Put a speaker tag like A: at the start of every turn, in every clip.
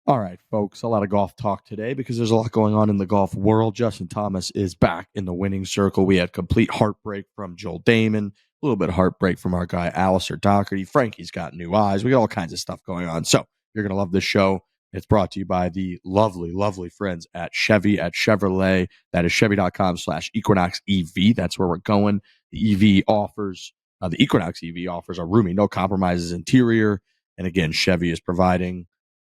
A: All right, folks, a lot of golf talk today because there's a lot going on in the golf world. Justin Thomas is back in the winning circle. We had complete heartbreak from Joel Dahmen, a little bit of heartbreak from our guy Alistair Docherty. Frankie's got new eyes. We got all kinds of stuff going on. So you're going to love this show. It's brought to you by the lovely, lovely friends at Chevy, at Chevrolet. That is chevy.com/Equinox EV. That's where we're going. The Equinox EV offers a roomy, no compromises interior. And again, Chevy is providing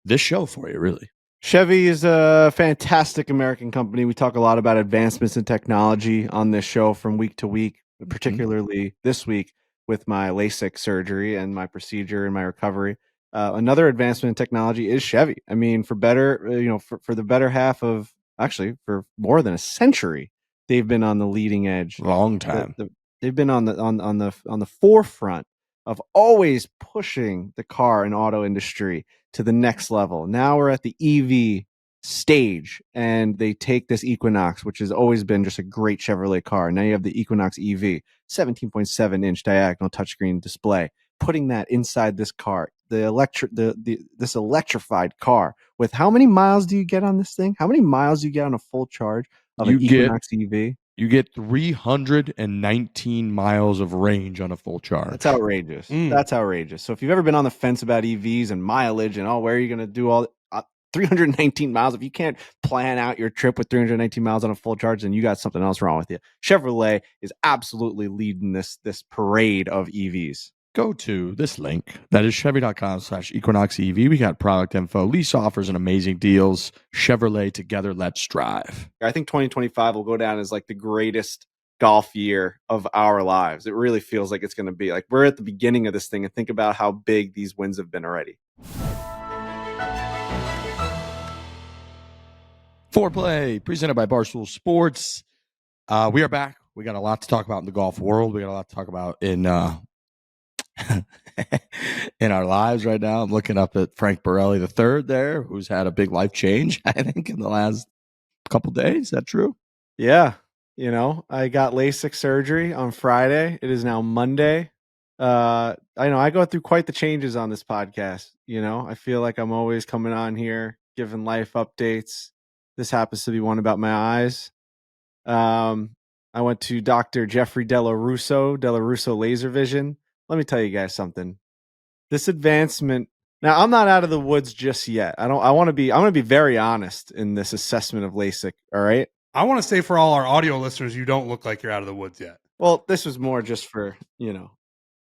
A: this show for you, really.
B: Chevy is a fantastic American company. We talk a lot about advancements in technology on this show from week to week, particularly this week with my LASIK surgery and my procedure and my recovery. Another advancement in technology is Chevy. I mean, for better, for the better half of actually for more than a century, they've been on the leading edge.
A: Long time.
B: They've been on the forefront of always pushing the car and auto industry to the next level. Now we're at the EV stage, and they take this Equinox, which has always been just a great Chevrolet car. Now you have the Equinox EV, 17.7-inch diagonal touchscreen display, putting that inside this car, this electrified car. With how many miles do you get on this thing? How many miles do you get on a full charge of an Equinox EV?
A: You get 319 miles of range on a full charge.
B: That's outrageous. That's outrageous. So if you've ever been on the fence about EVs and mileage and, where are you going to do all 319 miles? If you can't plan out your trip with 319 miles on a full charge, then you got something else wrong with you. Chevrolet is absolutely leading this parade of EVs.
A: Go to this link. That is chevy.com/Equinox EV. We got product info, lease offers, and amazing deals. Chevrolet, together, let's drive.
B: I think 2025 will go down as like the greatest golf year of our lives. It really feels like it's going to be like we're at the beginning of this thing, and think about how big these wins have been already.
A: Fore-play, presented by Barstool Sports. We are back. We got a lot to talk about in the golf world. We got a lot to talk about in in our lives right now. I'm looking up at Frank Borelli III there, who's had a big life change, I think, in the last couple days. Is that true?
B: Yeah. I got LASIK surgery on Friday. It is now Monday. I know I go through quite the changes on this podcast. I feel like I'm always coming on here, giving life updates. This happens to be one about my eyes. I went to Dr. Jeffrey Della Russo Laser Vision. Let me tell you guys something. This advancement. Now, I'm not out of the woods just yet. I'm going to be very honest in this assessment of LASIK. All right.
C: I want to say for all our audio listeners, you don't look like you're out of the woods yet.
B: Well, this was more just for,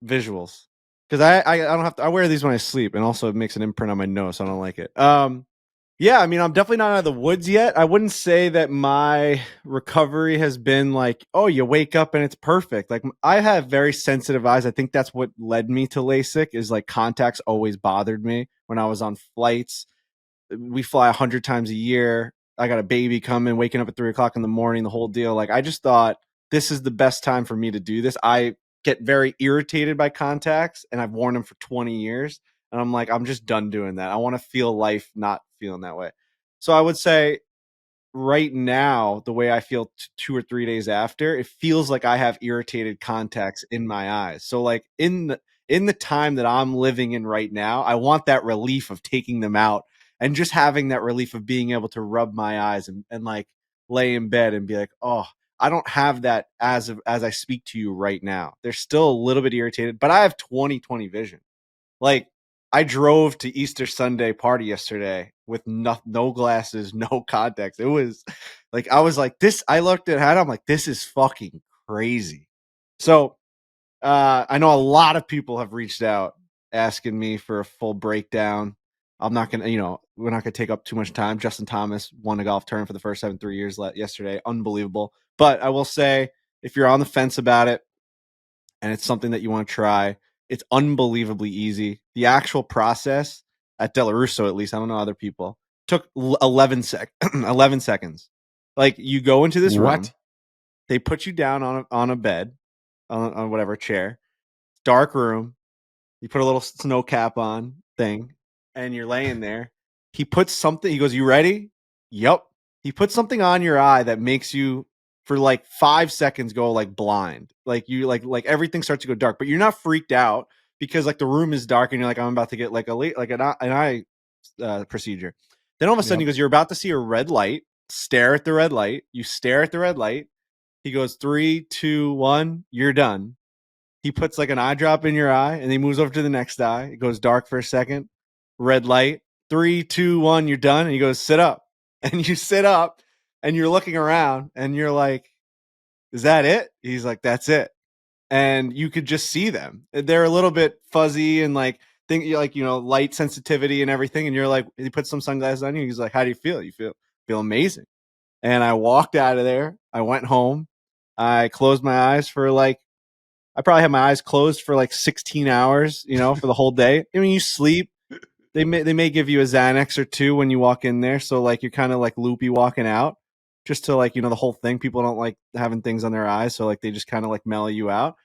B: visuals. Because I don't have to, I wear these when I sleep, and also it makes an imprint on my nose, so I don't like it. Yeah, I mean, I'm definitely not out of the woods yet. I wouldn't say that my recovery has been like, oh, you wake up and it's perfect. Like, I have very sensitive eyes. I think that's what led me to LASIK, is like contacts always bothered me when I was on flights. We fly 100 times a year. I got a baby coming, waking up at 3:00 in the morning, the whole deal. Like, I just thought this is the best time for me to do this. I get very irritated by contacts, and I've worn them for 20 years. And I'm like, I'm just done doing that. I want to feel life not feeling that way. So I would say right now, the way I feel 2 or 3 days after, it feels like I have irritated contacts in my eyes. So like in the time that I'm living in right now, I want that relief of taking them out and just having that relief of being able to rub my eyes and like lay in bed and be like, oh, I don't have that as I speak to you right now. They're still a little bit irritated, but I have 20/20 vision. Like, I drove to Easter Sunday party yesterday with no glasses, no contacts. It was like, I was like, this, I looked at it, I'm like, this is fucking crazy. So I know a lot of people have reached out asking me for a full breakdown. I'm not going to, we're not going to take up too much time. Justin Thomas won a golf tournament for the first time in 3 years yesterday. Unbelievable. But I will say, if you're on the fence about it and it's something that you want to try, it's unbelievably easy. The actual process at Della Russo, at least, I don't know other people, took 11 seconds. Like, you go into this room, they put you down on a bed, on whatever chair, dark room. You put a little snow cap on thing, and you're laying there. He puts something. He goes, "You ready?" Yep. He puts something on your eye that makes you, for like 5 seconds, go like blind. Like, you like everything starts to go dark, but you're not freaked out because like the room is dark and you're like, I'm about to get like an eye procedure. Then all of a sudden he goes, you're about to see a red light. Stare at the red light. You stare at the red light. He goes, 3, 2, 1, you're done. He puts like an eye drop in your eye and he moves over to the next eye. It goes dark for a second. Red light. 3, 2, 1, you're done. And he goes, sit up. And you sit up and you're looking around and you're like, is that it? He's like, that's it. And you could just see them. They're a little bit fuzzy and like light sensitivity and everything. And you're like, he puts some sunglasses on you. He's like, how do you feel? You feel amazing. And I walked out of there. I went home. I closed my eyes for like, I probably had my eyes closed for like 16 hours, for the whole day. I mean, you sleep. They may give you a Xanax or two when you walk in there. So like, you're kind of like loopy walking out just to like, the whole thing. People don't like having things on their eyes. So like, they just kind of like mellow you out.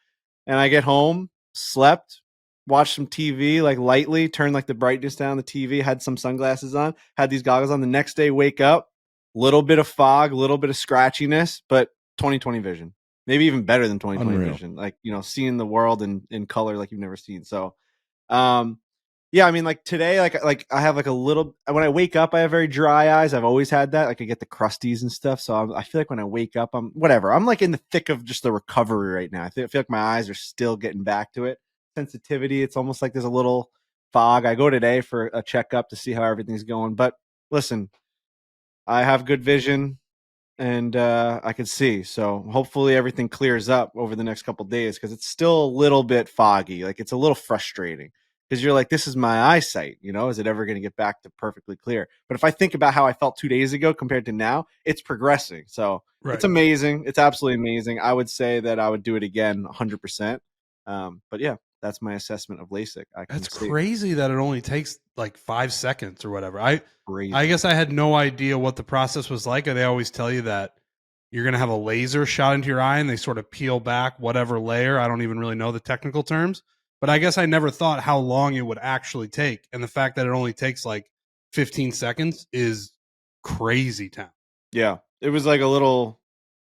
B: And I get home, slept, watched some TV, like lightly, turned like the brightness down on the TV, had some sunglasses on, had these goggles on. The next day, wake up, little bit of fog, little bit of scratchiness, but 20/20 vision, maybe even better than 20/20 vision. Like, seeing the world in color like you've never seen. So, yeah, I mean, like today, like I have like a little, when I wake up, I have very dry eyes. I've always had that. Like I get the crusties and stuff. So I feel like when I wake up, I'm like in the thick of just the recovery right now. I feel like my eyes are still getting back to it. Sensitivity. It's almost like there's a little fog. I go today for a checkup to see how everything's going. But listen, I have good vision and I can see. So hopefully everything clears up over the next couple of days because it's still a little bit foggy. Like it's a little frustrating. Because you're like, this is my eyesight, is it ever going to get back to perfectly clear? But if I think about how I felt 2 days ago compared to now, it's progressing. So It's amazing. It's absolutely amazing. I would say that I would do it again 100%. But yeah, that's my assessment of LASIK.
C: That's crazy that it only takes like 5 seconds or whatever. I guess I had no idea what the process was like. They always tell you that you're going to have a laser shot into your eye and they sort of peel back whatever layer. I don't even really know the technical terms. But I guess I never thought how long it would actually take. And the fact that it only takes like 15 seconds is crazy town.
B: Yeah. It was a little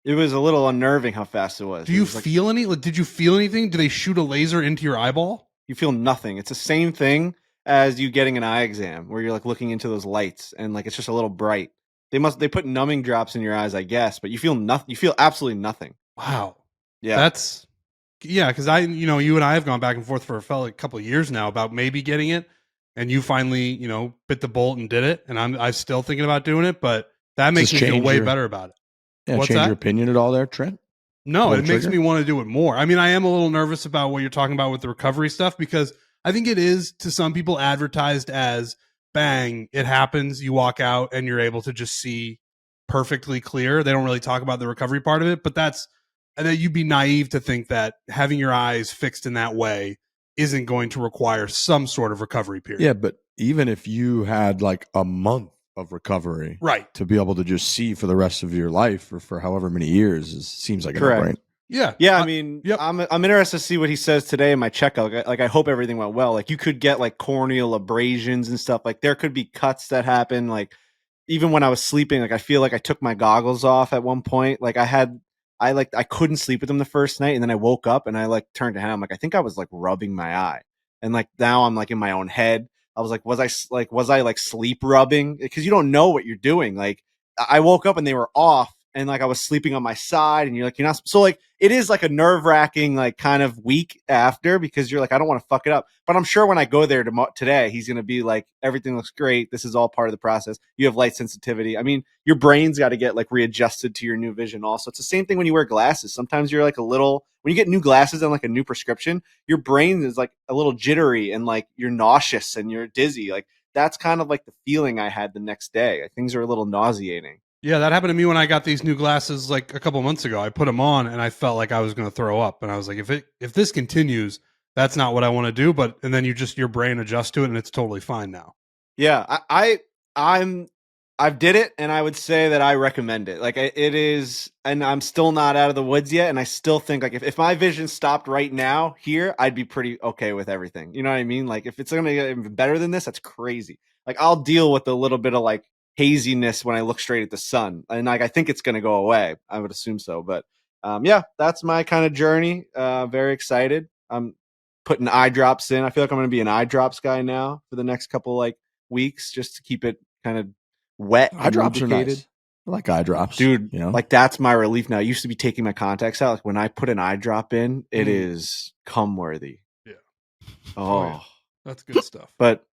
B: unnerving how fast it was.
C: Do you feel did you feel anything? Do they shoot a laser into your eyeball?
B: You feel nothing. It's the same thing as you getting an eye exam where you're like looking into those lights and like it's just a little bright. They put numbing drops in your eyes, I guess, but you feel nothing. You feel absolutely nothing.
C: Wow.
B: Yeah.
C: Because you and I have gone back and forth for a couple of years now about maybe getting it, and you finally, bit the bolt and did it, and I'm still thinking about doing it, but that makes me feel way better about it.
A: Yeah, what's change your opinion at all there, Trent?
C: No, it makes me want to do it more. I mean, I am a little nervous about what you're talking about with the recovery stuff because I think it is to some people advertised as bang, it happens, you walk out and you're able to just see perfectly clear. They don't really talk about the recovery part of it, but and then you'd be naive to think that having your eyes fixed in that way isn't going to require some sort of recovery period.
A: Yeah, but even if you had like a month of recovery,
C: right,
A: to be able to just see for the rest of your life or for however many years, seems like a no-brainer.
B: Yeah. I mean, yep. I'm interested to see what he says today in my checkup. Like, I hope everything went well. Like, you could get like corneal abrasions and stuff. Like, there could be cuts that happen. Like, even when I was sleeping, like I feel like I took my goggles off at one point. Like I couldn't sleep with them the first night, and then I woke up and I like turned to him. I'm like, I think I was like rubbing my eye, and like now I'm like in my own head. I was like, was I sleep rubbing? Because you don't know what you're doing. Like I woke up and they were off, and like I was sleeping on my side, and you're not. So like it is like a nerve wracking like kind of week after because you're like, I don't want to fuck it up. But I'm sure when I go there today, he's gonna be like, everything looks great. This is all part of the process. You have light sensitivity. I mean, your brain's got to get like readjusted to your new vision. Also, it's the same thing when you wear glasses. Sometimes you're like when you get new glasses and like a new prescription, your brain is like a little jittery and like you're nauseous and you're dizzy. Like that's kind of like the feeling I had the next day. Things are a little nauseating.
C: Yeah, that happened to me when I got these new glasses like a couple months ago. I put them on and I felt like I was going to throw up, and I was like, if this continues, that's not what I want to do. And then your brain adjusts to it, and it's totally fine now.
B: Yeah, I've did it, and I would say that I recommend it. Like it is, and I'm still not out of the woods yet, and I still think like if my vision stopped right now here, I'd be pretty okay with everything. You know what I mean? Like if it's going to get even better than this, that's crazy. Like I'll deal with a little bit of like haziness when I look straight at the sun, and like I think it's going to go away. I would assume so, but yeah, that's my kind of journey. Very excited. I'm putting eye drops in. I feel like I'm going to be an eye drops guy now for the next couple like weeks, just to keep it kind of wet
A: Eye
B: and
A: drops are
B: lubricated.
A: nice. I like eye drops,
B: Dude,
A: You know,
B: like that's my relief now. I used to be taking my contacts out. Like when I put an eye drop in, it
C: Mm.
B: is cum worthy.
C: Yeah.
B: Oh,
C: yeah. That's good stuff.
B: But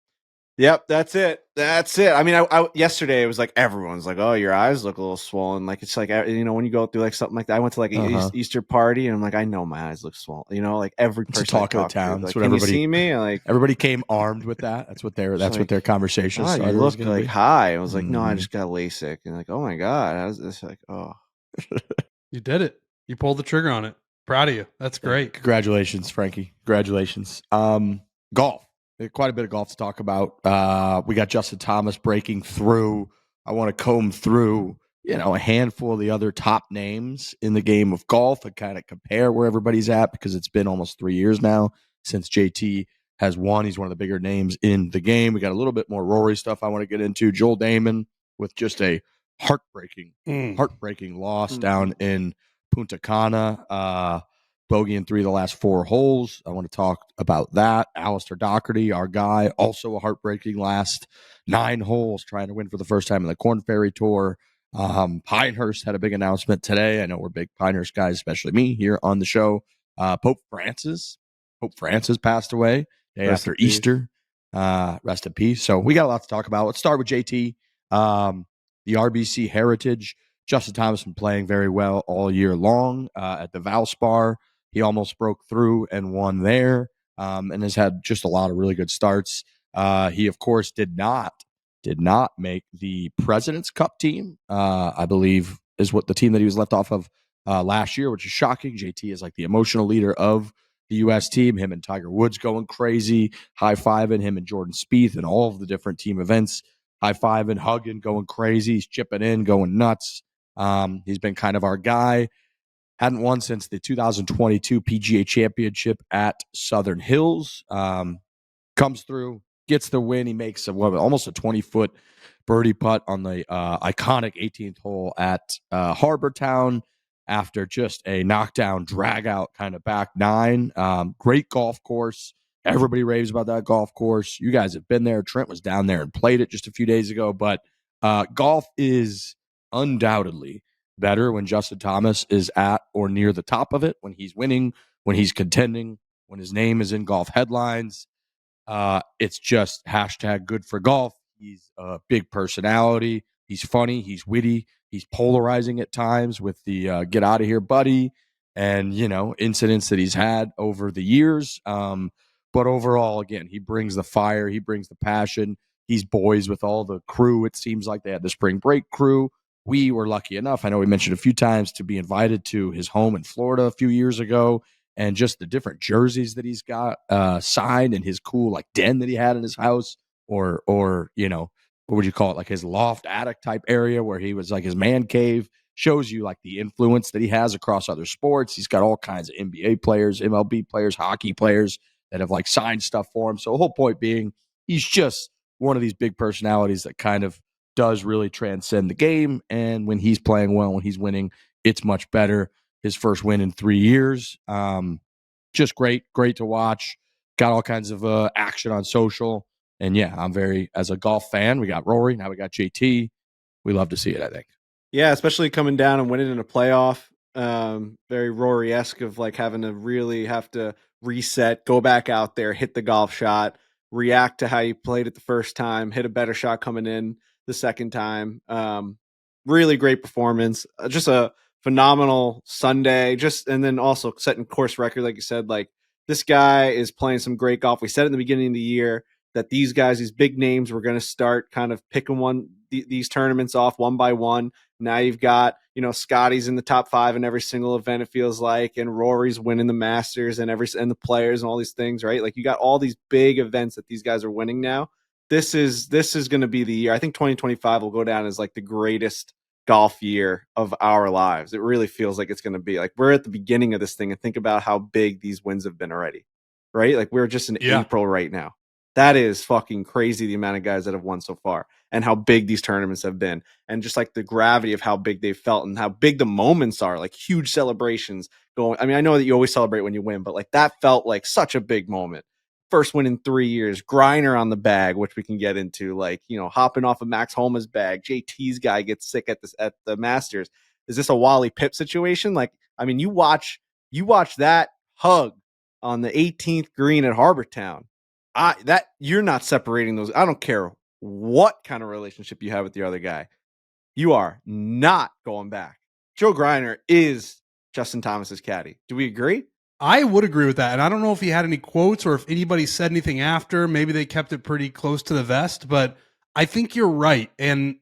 B: yep, that's it. That's it. I mean, I yesterday it was like everyone's like, "Oh, your eyes look a little swollen." Like it's like when you go through like something like that. I went to like an Easter party and I'm like, I know my eyes look swollen. Like every
A: it's a
B: person I
A: talk of the
B: talk to,
A: town.
B: like,
A: That's what
B: can you
A: everybody.
B: see me? And like
A: Everybody came armed with that. That's what their
B: like,
A: their conversation
B: you
A: starter was
B: look
A: going to
B: like
A: be.
B: high. I was like, no, I
A: Mhm.
B: just got LASIK. And like, oh my god, how's this? Like, oh,
C: You did it. You pulled the trigger on it. Proud of you. That's great.
A: Congratulations, Frankie. Congratulations. Golf. Quite a bit of golf to talk about. We got Justin Thomas breaking through. I want to comb through, a handful of the other top names in the game of golf and kind of compare where everybody's at because it's been almost 3 years now since JT has won. He's one of the bigger names in the game. We got a little bit more Rory stuff I want to get into. Joel Dahmen with just a heartbreaking loss down in Punta Cana. Bogey in 3 of the last 4 holes. I want to talk about that. Alistair Docherty, our guy, also a heartbreaking last 9 holes, trying to win for the first time in the Corn Ferry Tour. Pinehurst had a big announcement today. I know we're big Pinehurst guys, especially me here on the show. Pope Francis passed away day
B: Rest
A: after
B: in peace.
A: Easter. Rest in peace. So we got a lot to talk about. Let's start with JT. The RBC Heritage. Justin Thomas been playing very well all year long at the Valspar. He almost broke through and won there, and has had just a lot of really good starts. He, of course, did not make the President's Cup team. I believe is what the team that he was left off of last year, which is shocking. JT is like the emotional leader of the U.S. team. Him and Tiger Woods going crazy, high-fiving him and Jordan Spieth and all of the different team events. High-fiving, hugging, going crazy. He's chipping in, going nuts. He's been kind of our guy. Hadn't won since the 2022 PGA Championship at Southern Hills. Comes through, gets the win. He makes almost a 20-foot birdie putt on the iconic 18th hole at Harbor Town after just a knockdown, drag-out kind of back 9. Great golf course. Everybody raves about that golf course. You guys have been there. Trent was down there and played it just a few days ago. But golf is undoubtedly better when Justin Thomas is at or near the top of it, when he's winning, when he's contending, when his name is in golf headlines. It's just hashtag good for golf. He's a big personality. He's funny. He's witty. He's polarizing at times with the get out of here, buddy, and, incidents that he's had over the years. But overall, again, he brings the fire. He brings the passion. He's boys with all the crew. It seems like they had the spring break crew. We were lucky enough, I know we mentioned a few times, to be invited to his home in Florida a few years ago. And just the different jerseys that he's got signed and his cool like den that he had in his house or what would you call it? Like his loft attic type area where he was like his man cave, shows you like the influence that he has across other sports. He's got all kinds of NBA players, MLB players, hockey players that have like signed stuff for him. So the whole point being, he's just one of these big personalities that kind of does really transcend the game. And when he's playing well, when he's winning, it's much better. His first win in 3 years. Just great to watch. Got all kinds of action on social. And yeah, I'm as a golf fan, we got Rory, now we got JT. We love to see it, I think.
B: Yeah, especially coming down and winning in a playoff. Very Rory-esque of like having to really have to reset, go back out there, hit the golf shot, react to how you played it the first time, hit a better shot coming in the second time. Really great performance. Just a phenomenal Sunday. And then also setting course record, like you said, like this guy is playing some great golf. We said in the beginning of the year that these guys, these big names, were going to start kind of picking these tournaments off one by one. Now you've got, Scottie's in the top 5 in every single event, it feels like, and Rory's winning the Masters and the Players and all these things, right? Like you got all these big events that these guys are winning now. This is going to be the year. I think 2025 will go down as like the greatest golf year of our lives. It really feels like it's going to be like we're at the beginning of this thing, and think about how big these wins have been already, right? Like we're just in April right now. That is fucking crazy, the amount of guys that have won so far and how big these tournaments have been, and just like the gravity of how big they've felt and how big the moments are, like huge celebrations going. I mean, I know that you always celebrate when you win, but like that felt like such a big moment. first win in 3 years, Griner on the bag, which we can get into, like, hopping off of Max Homa's bag, JT's guy gets sick at the Masters. Is this a Wally Pipp situation? Like, I mean, you watch that hug on the 18th green at Harbortown. You're not separating those. I don't care what kind of relationship you have with the other guy. You are not going back. Joe Griner is Justin Thomas's caddy. Do we agree?
C: I would agree with that. And I don't know if he had any quotes or if anybody said anything after. Maybe they kept it pretty close to the vest, but I think you're right. And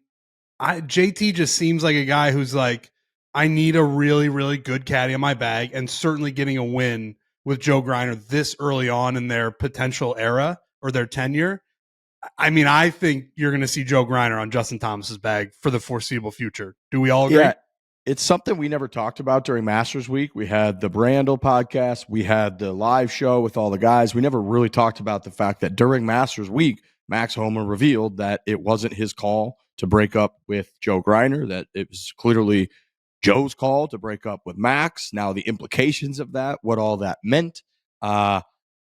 C: JT just seems like a guy who's like, I need a really, really good caddy in my bag, and certainly getting a win with Joe Griner this early on in their potential era or their tenure. I mean, I think you're going to see Joe Griner on Justin Thomas's bag for the foreseeable future. Do we all agree?
A: Yeah, it's something we never talked about during Masters Week. We had the Brandel podcast. We had the live show with all the guys. We never really talked about the fact that during Masters Week, Max Homa revealed that it wasn't his call to break up with Joe Griner, that it was clearly Joe's call to break up with Max. Now, the implications of that, what all that meant,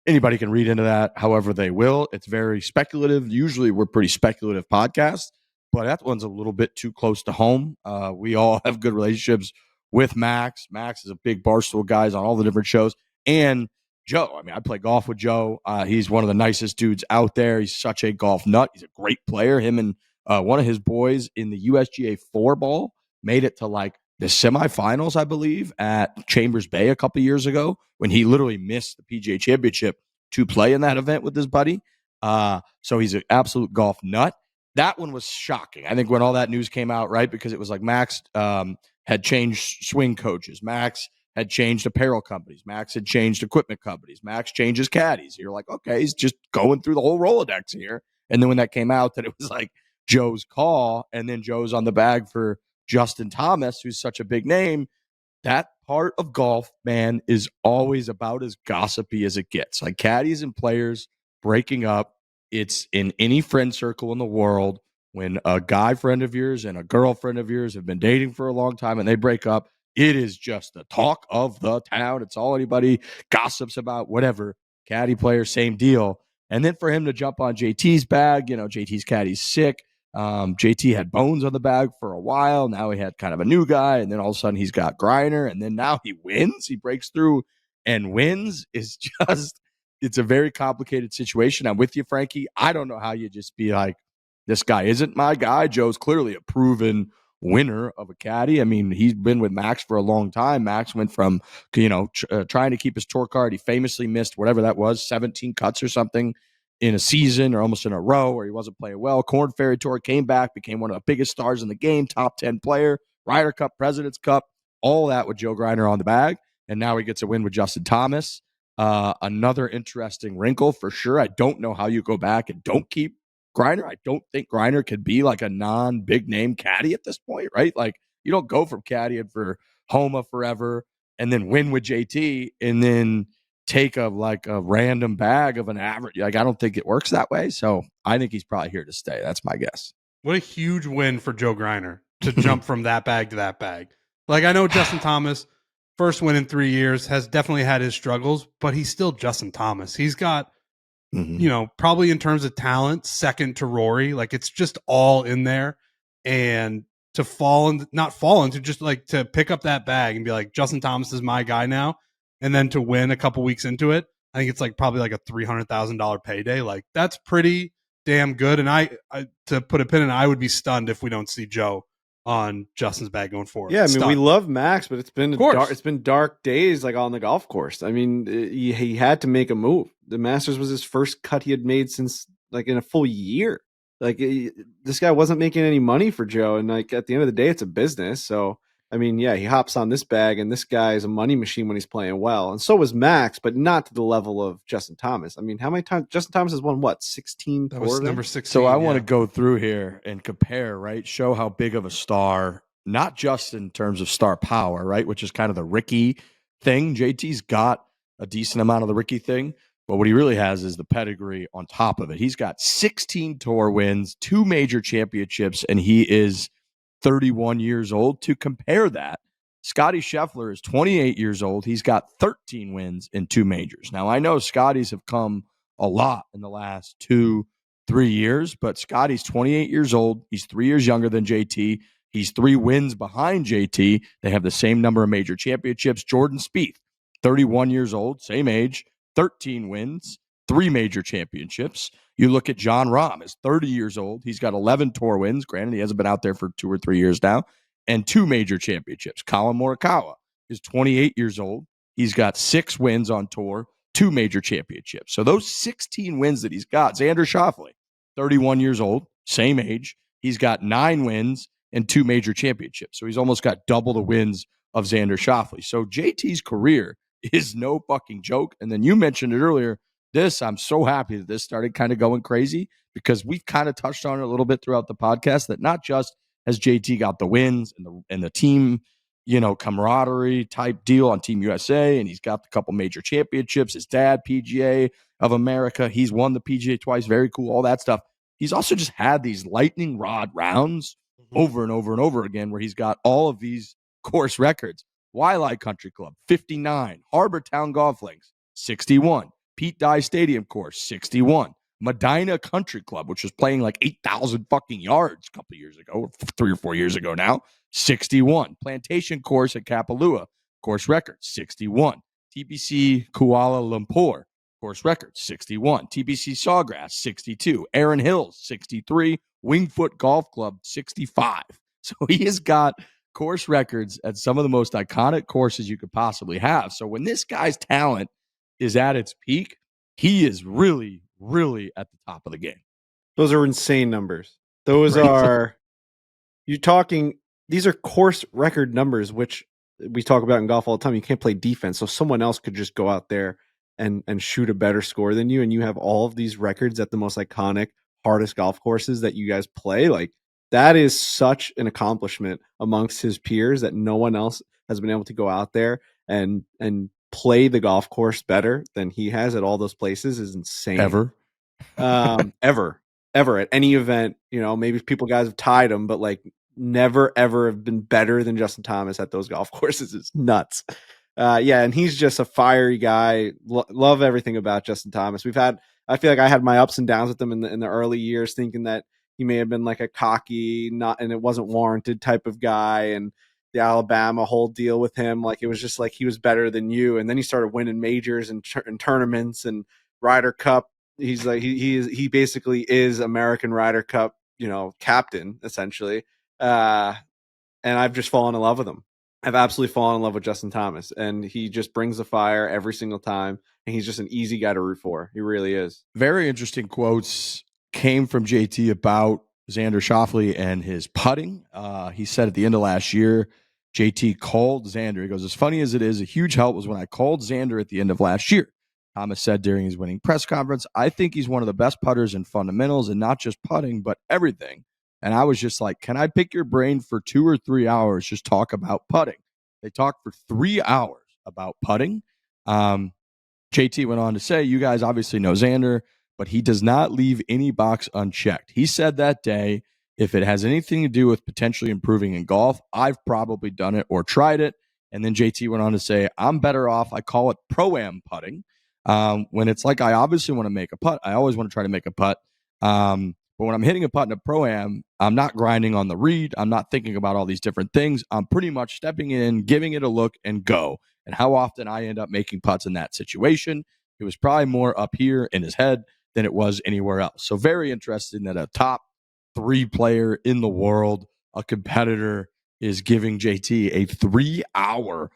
A: anybody can read into that however they will. It's very speculative. Usually we're pretty speculative podcasts, but that one's a little bit too close to home. We all have good relationships with Max. Max is a big Barstool guy on all the different shows. And Joe, I mean, I play golf with Joe. He's one of the nicest dudes out there. He's such a golf nut. He's a great player. Him and one of his boys in the USGA 4-ball made it to like the semifinals, I believe, at Chambers Bay a couple years ago when he literally missed the PGA Championship to play in that event with his buddy. So he's an absolute golf nut. That one was shocking. I think when all that news came out, right, because it was like Max had changed swing coaches. Max had changed apparel companies. Max had changed equipment companies. Max changes caddies. You're like, okay, he's just going through the whole Rolodex here. And then when that came out that it was like Joe's call, and then Joe's on the bag for Justin Thomas, who's such a big name, that part of golf, man, is always about as gossipy as it gets. Like caddies and players breaking up, it's in any friend circle in the world. When a guy friend of yours and a girlfriend of yours have been dating for a long time and they break up, it is just the talk of the town. It's all anybody gossips about, whatever. Caddy player, same deal. And then for him to jump on JT's bag, JT's caddy's sick. JT had Bones on the bag for a while. Now he had kind of a new guy, and then all of a sudden he's got Griner, and then now he wins. He breaks through and wins. It's a very complicated situation. I'm with you, Frankie. I don't know how you just be like, this guy isn't my guy. Joe's clearly a proven winner of a caddy. I mean, he's been with Max for a long time. Max went from, trying to keep his tour card. He famously missed whatever that was, 17 cuts or something in a season or almost in a row where he wasn't playing well. Corn Ferry Tour came back, became one of the biggest stars in the game, top 10 player, Ryder Cup, President's Cup, all that with Joe Griner on the bag. And now he gets a win with Justin Thomas. Another interesting wrinkle for sure. I don't know how you go back and don't keep Griner. I don't think Griner could be like a non-big name caddy at this point, right? Like you don't go from caddying for Homa forever and then win with JT and then take a random bag of an average. Like I don't think it works that way. So I think he's probably here to stay. That's my guess.
C: What a huge win for Joe Griner to jump from that bag to that bag. Like I know Justin Thomas, first win in 3 years, has definitely had his struggles, but he's still Justin Thomas. He's got, probably in terms of talent, second to Rory. Like it's just all in there. And to not fall into, just like to pick up that bag and be like, Justin Thomas is my guy now. And then to win a couple weeks into it, I think it's like probably like a $300,000 payday. Like that's pretty damn good. And I to put a pin in it, I would be stunned if we don't see Joe on Justin's bag going forward.
B: Yeah, I mean, we love Max, but it's been dark days like on the golf course. I mean, he had to make a move. The Masters was his first cut he had made since like in a full year. Like this guy wasn't making any money for Joe, and like at the end of the day, it's a business. So I mean, yeah, he hops on this bag, and this guy is a money machine when he's playing well, and so was Max, but not to the level of Justin Thomas. I mean, how many times Justin Thomas has won? What, 16?
C: That was number 16.
A: So I want to go through here and compare, right? Show how big of a star, not just in terms of star power, right, which is kind of the Ricky thing. JT's got a decent amount of the Ricky thing, but what he really has is the pedigree on top of it. He's got 16 tour wins, 2 major championships, and he is 31 years old. To compare that, Scottie Scheffler is 28 years old. He's got 13 wins in 2 majors. Now, I know Scotties have come a lot in the last 2-3 years. But Scottie's 28 years old. He's 3 years younger than JT. He's 3 wins behind JT. They have the same number of major championships. Jordan Spieth, 31 years old, same age, 13 wins, 3 major championships. You look at Jon Rahm, is 30 years old. He's got 11 tour wins. Granted, he hasn't been out there for 2 or 3 years now, and 2 major championships. Colin Morikawa is 28 years old. He's got 6 wins on tour, 2 major championships. So those 16 wins that he's got, Xander Schauffele, 31 years old, same age. He's got 9 wins and 2 major championships. So he's almost got double the wins of Xander Schauffele. So JT's career is no fucking joke. And then you mentioned it earlier. I'm so happy that this started kind of going crazy because we've kind of touched on it a little bit throughout the podcast that not just has JT got the wins and the team, camaraderie type deal on Team USA, and he's got a couple major championships. His dad, PGA of America, he's won the PGA twice. Very cool, all that stuff. He's also just had these lightning rod rounds over and over and over again where he's got all of these course records. Wildlife Country Club, 59. Harbor Town Golf Links, 61. Pete Dye Stadium course, 61. Medina Country Club, which was playing like 8,000 fucking yards a couple years ago, or 3 or 4 years ago now, 61. Plantation course at Kapalua, course record, 61. TPC Kuala Lumpur, course record, 61. TPC Sawgrass, 62. Erin Hills, 63. Wingfoot Golf Club, 65. So he has got course records at some of the most iconic courses you could possibly have. So when this guy's talent is at its peak, he is really, really at the top of the game.
B: Those are insane numbers. Those are, these are course record numbers, which we talk about in golf all the time. You can't play defense. So someone else could just go out there and shoot a better score than you. And you have all of these records at the most iconic, hardest golf courses that you guys play. Like, that is such an accomplishment amongst his peers that no one else has been able to go out there and play the golf course better than he has at all those places is insane.
A: Ever
B: at any event, maybe guys have tied him, but like never ever have been better than Justin Thomas at those golf courses. It's nuts. And he's just a fiery guy. Love everything about Justin Thomas. I feel like I had my ups and downs with him in the early years, thinking that he may have been like a cocky, and it wasn't warranted type of guy. And the Alabama whole deal with him, like it was just like he was better than you. And then he started winning majors and tournaments and Ryder Cup. He's like he basically is American Ryder Cup, captain essentially. And I've just fallen in love with him. I've absolutely fallen in love with Justin Thomas, and he just brings the fire every single time. And he's just an easy guy to root for. He really is.
A: Very interesting quotes came from JT about Xander Schauffele and his putting. He said at the end of last year, JT called Xander. He goes, as funny as it is, a huge help was when I called Xander at the end of last year. Thomas said during his winning press conference, I think he's one of the best putters in fundamentals and not just putting, but everything. And I was just like, can I pick your brain for 2 or 3 hours? Just talk about putting. They talked for 3 hours about putting. JT went on to say, you guys obviously know Xander, but he does not leave any box unchecked. He said that day, if it has anything to do with potentially improving in golf, I've probably done it or tried it. And then JT went on to say, I'm better off. I call it pro-am putting. When it's like I obviously want to make a putt, I always want to try to make a putt. But when I'm hitting a putt in a pro-am, I'm not grinding on the read. I'm not thinking about all these different things. I'm pretty much stepping in, giving it a look, and go. And how often I end up making putts in that situation, it was probably more up here in his head than it was anywhere else. So very interesting that a top 3 player in the world, a competitor, is giving JT a 3-hour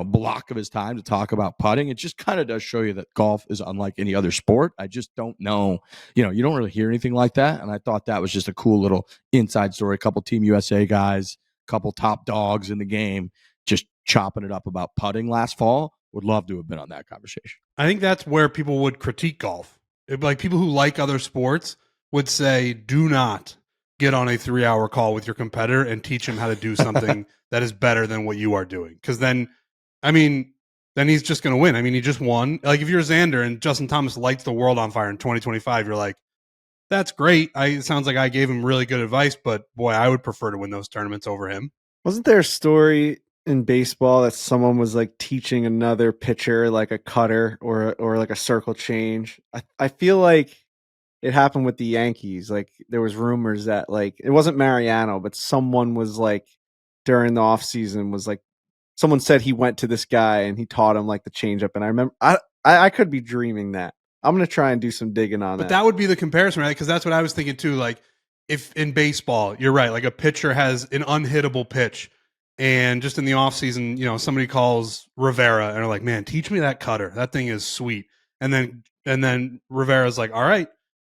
A: block of his time to talk about putting. It just kind of does show you that golf is unlike any other sport. I just don't know, you don't really hear anything like that. And I thought that was just a cool little inside story. A couple Team USA guys, a couple top dogs in the game, just chopping it up about putting last fall. Would love to have been on that conversation.
C: I think that's where people would critique golf. Like people who like other sports would say, do not get on a 3-hour call with your competitor and teach him how to do something that is better than what you are doing. Because then he's just going to win. He just won. Like if you're Xander and Justin Thomas lights the world on fire in 2025, you're like, that's great. It sounds like I gave him really good advice, but boy, I would prefer to win those tournaments over him.
B: Wasn't there a story? in baseball that someone was like teaching another pitcher like a cutter or like a circle change. I feel like it happened with the Yankees. Like there was rumors that like it wasn't Mariano, but someone was like during the offseason was like someone said he went to this guy and he taught him like the changeup. And I remember I could be dreaming that. I'm gonna try and do some digging on that.
C: But that would be the comparison, right? Because that's what I was thinking too. Like if in baseball, you're right, like a pitcher has an unhittable pitch. And just in the offseason, somebody calls Rivera and they're like, man, teach me that cutter. That thing is sweet. And then Rivera's like, all right,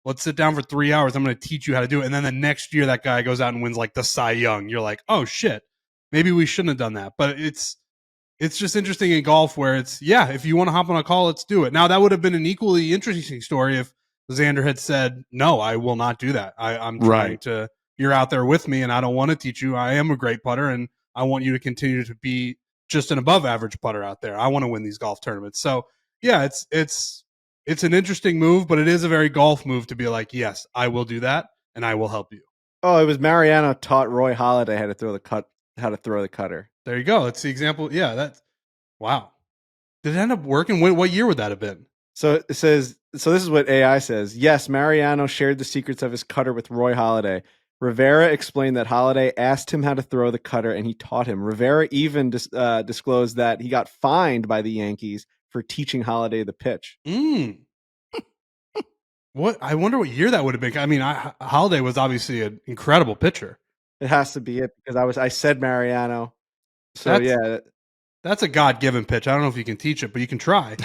C: let's sit down for 3 hours. I'm going to teach you how to do it. And then the next year that guy goes out and wins like the Cy Young. You're like, oh shit, maybe we shouldn't have done that. But it's just interesting in golf where it's, yeah, if you want to hop on a call, let's do it. Now that would have been an equally interesting story if Xander had said, no, I will not do that. I'm trying to, you're out there with me and I don't want to teach you. I am a great putter and I want you to continue to be just an above average putter out there. I want to win these golf tournaments. So yeah, it's an interesting move, but it is a very golf move to be like, yes, I will do that and I will help you.
B: Oh, it was Mariano taught Roy Halladay how to throw the cutter.
C: There you go. It's the example. Yeah, that's wow. Did it end up working? What year would that have been?
B: So it says, so this is what AI says. Yes, Mariano shared the secrets of his cutter with Roy Halladay. Rivera explained that Halladay asked him how to throw the cutter and he taught him. Rivera even disclosed that he got fined by the Yankees for teaching Halladay the pitch.
C: What? I wonder what year that would have been. I mean, Halladay was obviously an incredible pitcher.
B: It has to be it because I said Mariano. So
C: that's a God-given pitch. I don't know if you can teach it, but you can try.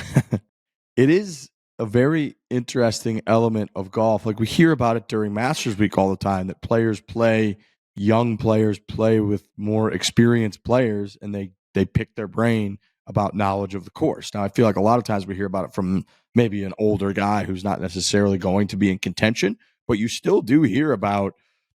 A: It is a very interesting element of golf. Like we hear about it during Masters Week all the time, that young players play with more experienced players and they pick their brain about knowledge of the course. Now, I feel like a lot of times we hear about it from maybe an older guy who's not necessarily going to be in contention, but you still do hear about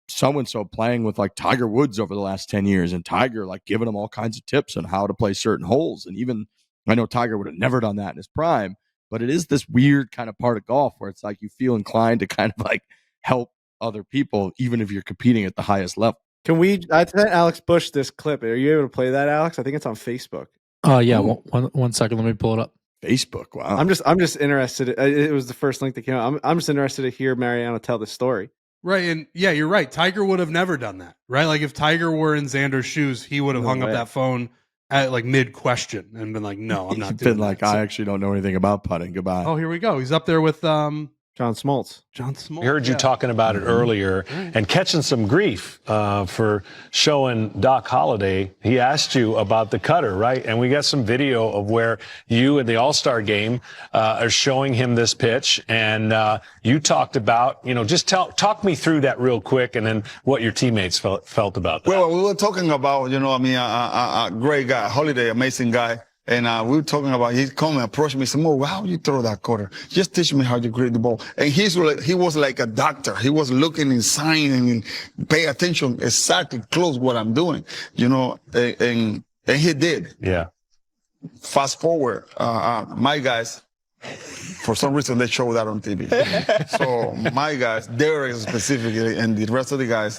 A: so-and-so playing with like Tiger Woods over the last 10 years and Tiger like giving him all kinds of tips on how to play certain holes. And even I know Tiger would have never done that in his prime, but it is this weird kind of part of golf where it's like you feel inclined to kind of like help other people, even if you're competing at the highest level.
B: I sent Alex Bush this clip. Are you able to play that, Alex? I think it's on Facebook.
D: Yeah. One second. Let me pull it up.
A: Facebook. Wow.
B: I'm just interested. It was the first link that came out. I'm just interested to hear Mariano tell the story.
C: Right. And yeah, you're right. Tiger would have never done that, right? Like if Tiger were in Xander's shoes, he would have hung up that phone at like mid question and been like, no, I'm not doing that.
A: I actually don't know anything about putting. Goodbye.
C: Oh, here we go. He's up there with
B: John Smoltz.
E: I heard you talking about it earlier and catching some grief for showing Doc Holliday. He asked you about the cutter, right? And we got some video of where you in the All-Star game are showing him this pitch. And you talked about, just talk me through that real quick and then what your teammates felt about that.
F: Well, we were talking about, a great guy, Holiday, amazing guy. And we were talking about, he come and approached me, said, Mo, how do you throw that cutter? Just teach me how you grade the ball. And he was like a doctor. He was looking inside and pay attention exactly close what I'm doing, and he did.
E: Yeah.
F: Fast forward, my guys, for some reason they show that on TV. So my guys, Derek specifically, and the rest of the guys,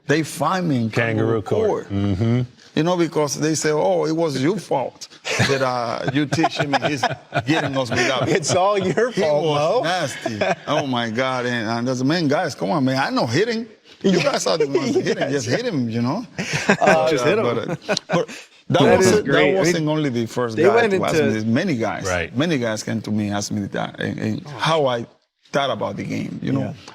F: they find me in
E: Kangaroo Court. Mm-hmm.
F: Because they say, oh, it was your fault that you teach him and he's getting us without.
E: It's all your fault,
F: He was
E: Mo.
F: nasty. Oh, my God. And there's man, guys, come on, man. I know hitting. You guys are the ones that hit him. Just hit him,
B: Just hit him.
F: But that wasn't
B: great.
F: only the first
B: They
F: guy
B: went
F: to ask me
B: into-
F: this. Many guys.
E: Right.
F: Many guys came to me and asked me that and how I thought about the game.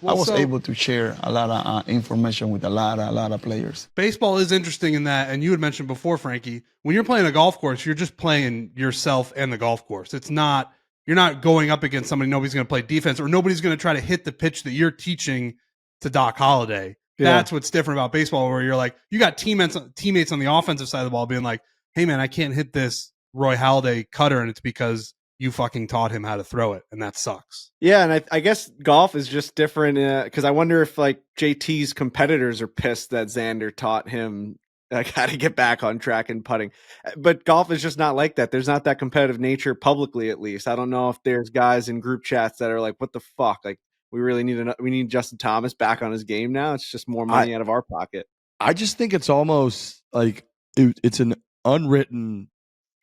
F: I was able to share a lot of information with a lot of players.
C: baseball is interesting in that, and you had mentioned before, Frankie, when you're playing a golf course, you're just playing yourself and the golf course. It's not, you're not going up against somebody, nobody's going to play defense, or nobody's going to try to hit the pitch that you're teaching to Doc Holliday.
B: Yeah.
C: That's what's different about baseball, where you're like, you got teammates on the offensive side of the ball being like, hey man, I can't hit this Roy Halladay cutter, and it's because you fucking taught him how to throw it, and that sucks.
B: Yeah, and I guess golf is just different because I wonder if like JT's competitors are pissed that Xander taught him like how to get back on track and putting. But golf is just not like that. There's not that competitive nature publicly, at least. I don't know if there's guys in group chats that are like, "What the fuck? Like, we really need Justin Thomas back on his game now. It's just more money out of our pocket."
A: I just think it's almost like it's an unwritten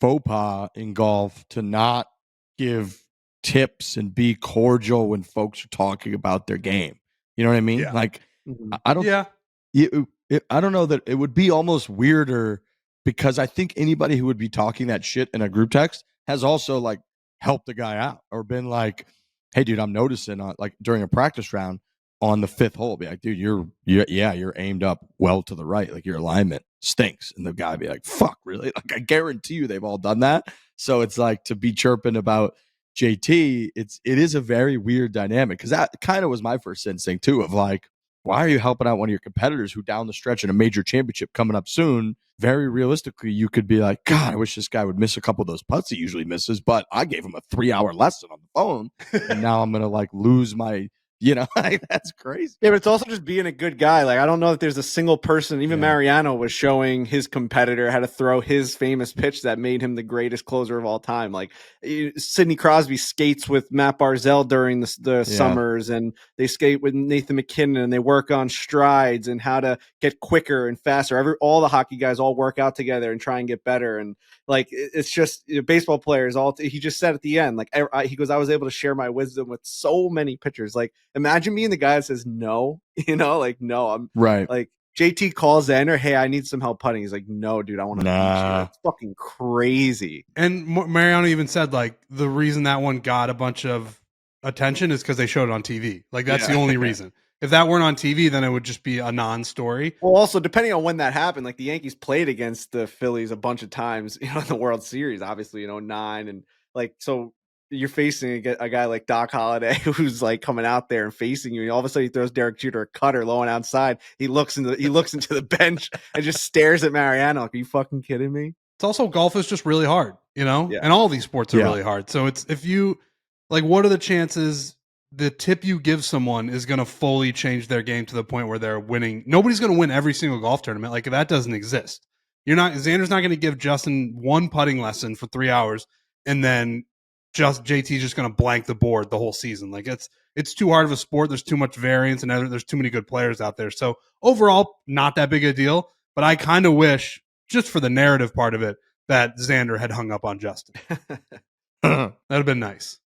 A: faux pas in golf to not give tips and be cordial when folks are talking about their game. You know what I mean?
C: Yeah.
A: Like,
B: Mhm.
A: I don't.
C: Yeah.
A: I don't know that it would be almost weirder because I think anybody who would be talking that shit in a group text has also like helped the guy out or been like, "Hey, dude, I'm noticing like during a practice round on the 5th hole, be like, dude, you're aimed up well to the right, like your alignment stinks," and the guy be like, "Fuck, really?" Like I guarantee you, they've all done that. So it's like to be chirping about JT, it is a very weird dynamic because that kind of was my first instinct too of like, why are you helping out one of your competitors who down the stretch in a major championship coming up soon? Very realistically, you could be like, God, I wish this guy would miss a couple of those putts he usually misses, but I gave him a 3-hour lesson on the phone, and now I'm gonna like lose my, like, that's crazy.
B: Yeah, but it's also just being a good guy. Like, I don't know that there's a single person, even Mariano was showing his competitor how to throw his famous pitch that made him the greatest closer of all time. Like, Sidney Crosby skates with Matt Barzell during the summers, and they skate with Nathan McKinnon, and they work on strides and how to get quicker and faster. All the hockey guys all work out together and try and get better. And like, it's just baseball players. He just said at the end, like, he goes, I was able to share my wisdom with so many pitchers. Like, imagine being the guy that says no, like, no, I'm
A: right.
B: Like, JT calls Xander, hey, I need some help putting. He's like, no, dude, I want to beat you. That's fucking crazy.
C: And Mariano even said, like, the reason that one got a bunch of attention is because they showed it on TV. Like, that's the only reason. If that weren't on TV, then it would just be a non-story.
B: Well, also, depending on when that happened, like, the Yankees played against the Phillies a bunch of times, in the World Series, obviously, 09. And, like, so you're facing a guy like Doc Holliday who's, like, coming out there and facing you. And all of a sudden, he throws Derek Jeter a cutter low and outside. He looks into the bench and just stares at Mariano. Like, are you fucking kidding me?
C: It's also, golf is just really hard,
B: Yeah.
C: and all these sports are really hard. So it's, if you, like, what are the chances the tip you give someone is going to fully change their game to the point where they're winning? Nobody's going to win every single golf tournament. Like, that doesn't exist. Xander's not going to give Justin one putting lesson for 3 hours and then JT's just going to blank the board the whole season. Like, it's too hard of a sport. There's too much variance and there's too many good players out there. So overall, not that big a deal, but I kind of wish, just for the narrative part of it, that Xander had hung up on Justin. That'd have been nice.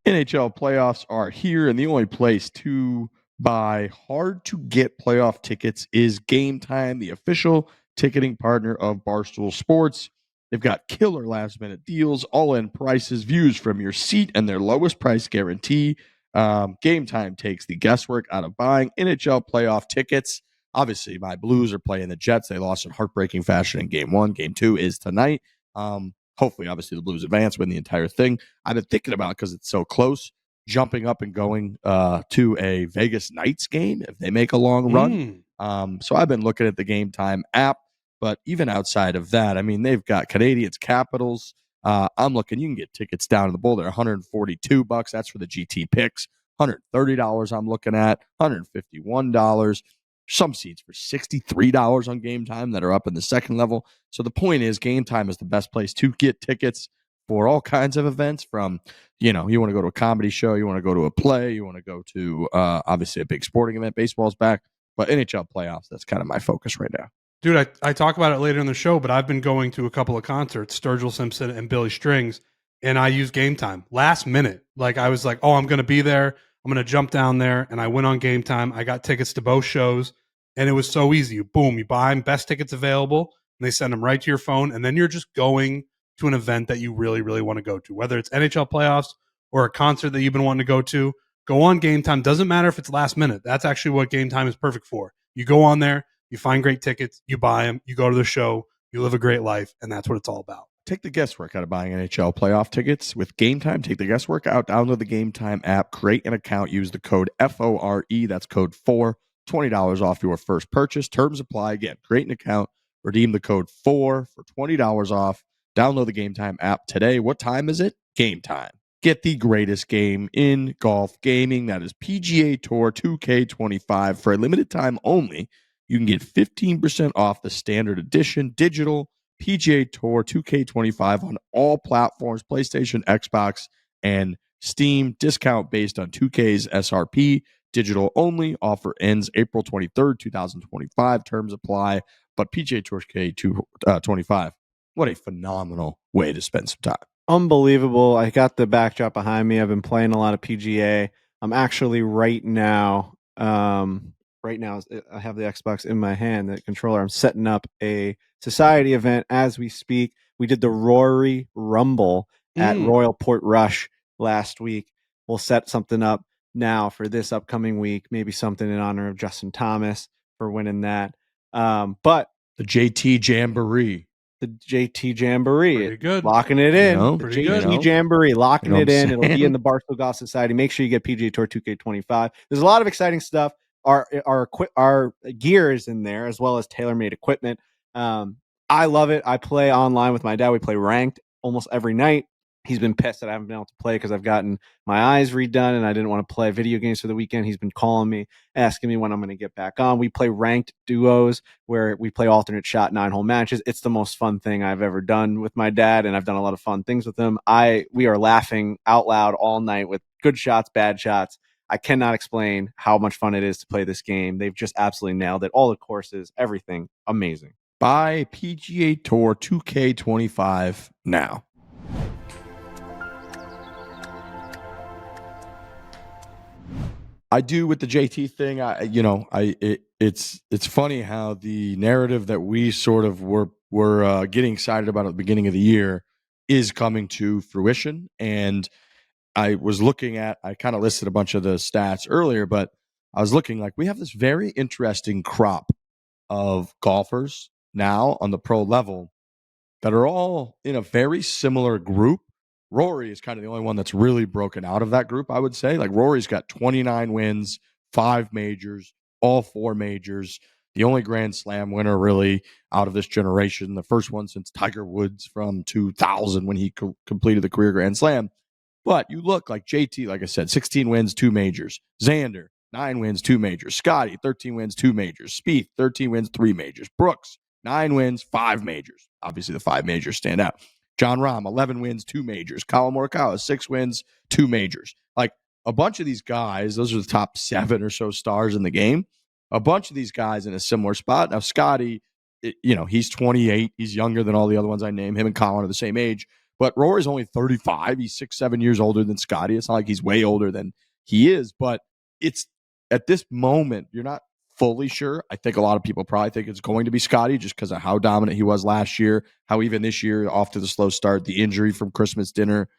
A: NHL playoffs are here, and the only place to buy hard-to-get playoff tickets is Game Time, the official ticketing partner of Barstool Sports. They've got killer last-minute deals, all-in prices, views from your seat, and their lowest price guarantee. Game Time takes the guesswork out of buying NHL playoff tickets. Obviously, my Blues are playing the Jets. They lost in heartbreaking fashion in Game 1. Game 2 is tonight. Hopefully, obviously, the Blues advance, win the entire thing. I've been thinking about, because it's so close, jumping up and going to a Vegas Knights game if they make a long run. So I've been looking at the Game Time app, but even outside of that, I mean, they've got Canadiens Capitals. I'm looking, you can get tickets down in the bowl. They're $142. That's for the GT picks. $130 I'm looking at, $151. Some seats for $63 on Game Time that are up in the second level. So the point is, Game Time is the best place to get tickets for all kinds of events. From, you want to go to a comedy show, you want to go to a play, you want to go to obviously a big sporting event. Baseball's back, but NHL playoffs, that's kind of my focus right now.
C: Dude, I talk about it later in the show, but I've been going to a couple of concerts, Sturgill Simpson and Billy Strings, and I use Game Time last minute. Like, I was like, oh, I'm going to be there. I'm going to jump down there. And I went on Game Time. I got tickets to both shows, and it was so easy. Boom, you buy them, best tickets available, and they send them right to your phone. And then you're just going to an event that you really, really want to go to, whether it's NHL playoffs or a concert that you've been wanting to go to. Go on Game Time. Doesn't matter if it's last minute. That's actually what Game Time is perfect for. You go on there, you find great tickets, you buy them, you go to the show, you live a great life, and that's what it's all about.
A: Take the guesswork out of buying NHL playoff tickets with Game Time. Take the guesswork out. Download the Game Time app. Create an account. Use the code FORE. That's code 4. $20 off your first purchase. Terms apply. Again, create an account. Redeem the code 4 for $20 off. Download the Game Time app today. What time is it? Game Time. Get the greatest game in golf gaming. That is PGA Tour 2K25. For a limited time only, you can get 15% off the standard edition digital PGA Tour 2K25 on all platforms, PlayStation, Xbox, and Steam. Discount based on 2K's SRP. digital only. Offer ends April 23rd, 2025. Terms apply. But PGA Tour K25, what a phenomenal way to spend some time.
B: Unbelievable. I got the backdrop behind me. I've been playing a lot of PGA. I'm actually right now, I have the Xbox in my hand, the controller. I'm setting up a society event as we speak. We did the Rory Rumble at Royal Port Rush last week. We'll set something up now for this upcoming week, maybe something in honor of Justin Thomas for winning that. But
A: the JT Jamboree.
B: The JT Jamboree.
C: Pretty good.
B: Locking it in.
A: You know,
B: the
C: pretty
B: JT
C: good.
B: Jamboree. Locking
A: You know
B: it
A: what I'm
B: in. It'll be
A: saying?
B: in the Barstool Golf Society. Make sure you get PGA Tour 2K25. There's a lot of exciting stuff. Our gear is in there, as well as tailor-made equipment. I love it. I play online with my dad. We play ranked almost every night. He's been pissed that I haven't been able to play because I've gotten my eyes redone and I didn't want to play video games for the weekend. He's been calling me, asking me when I'm going to get back on. We play ranked duos where we play alternate shot 9-hole matches. It's the most fun thing I've ever done with my dad, and I've done a lot of fun things with him. We are laughing out loud all night with good shots, bad shots. I cannot explain how much fun it is to play this game. They've just absolutely nailed it. All the courses, everything, amazing.
A: Buy PGA Tour 2K25 now. I do with the JT thing. It's funny how the narrative that we sort of were getting excited about at the beginning of the year is coming to fruition. And I was looking at, I kind of listed a bunch of the stats earlier, but I was looking like we have this very interesting crop of golfers now on the pro level that are all in a very similar group. Rory is kind of the only one that's really broken out of that group, I would say. Like Rory's got 29 wins, 5 majors, all 4 majors. The only Grand Slam winner really out of this generation. The first one since Tiger Woods from 2000 when he completed the career Grand Slam. But you look like JT, like I said, 16 wins, 2 majors. Xander, 9 wins, 2 majors. Scottie, 13 wins, 2 majors. Spieth, 13 wins, 3 majors. Brooks, 9 wins, 5 majors. Obviously, the 5 majors stand out. John Rahm, 11 wins, 2 majors. Colin Morikawa, 6 wins, 2 majors. Like a bunch of these guys, those are the top 7 or so stars in the game. A bunch of these guys in a similar spot. Now, Scottie, he's 28. He's younger than all the other ones I named. Him and Colin are the same age. But Rory's only 35. He's 6-7 years older than Scottie. It's not like he's way older than he is. But it's at this moment, you're not fully sure. I think a lot of people probably think it's going to be Scottie just because of how dominant he was last year, how even this year, off to the slow start, the injury from Christmas dinner,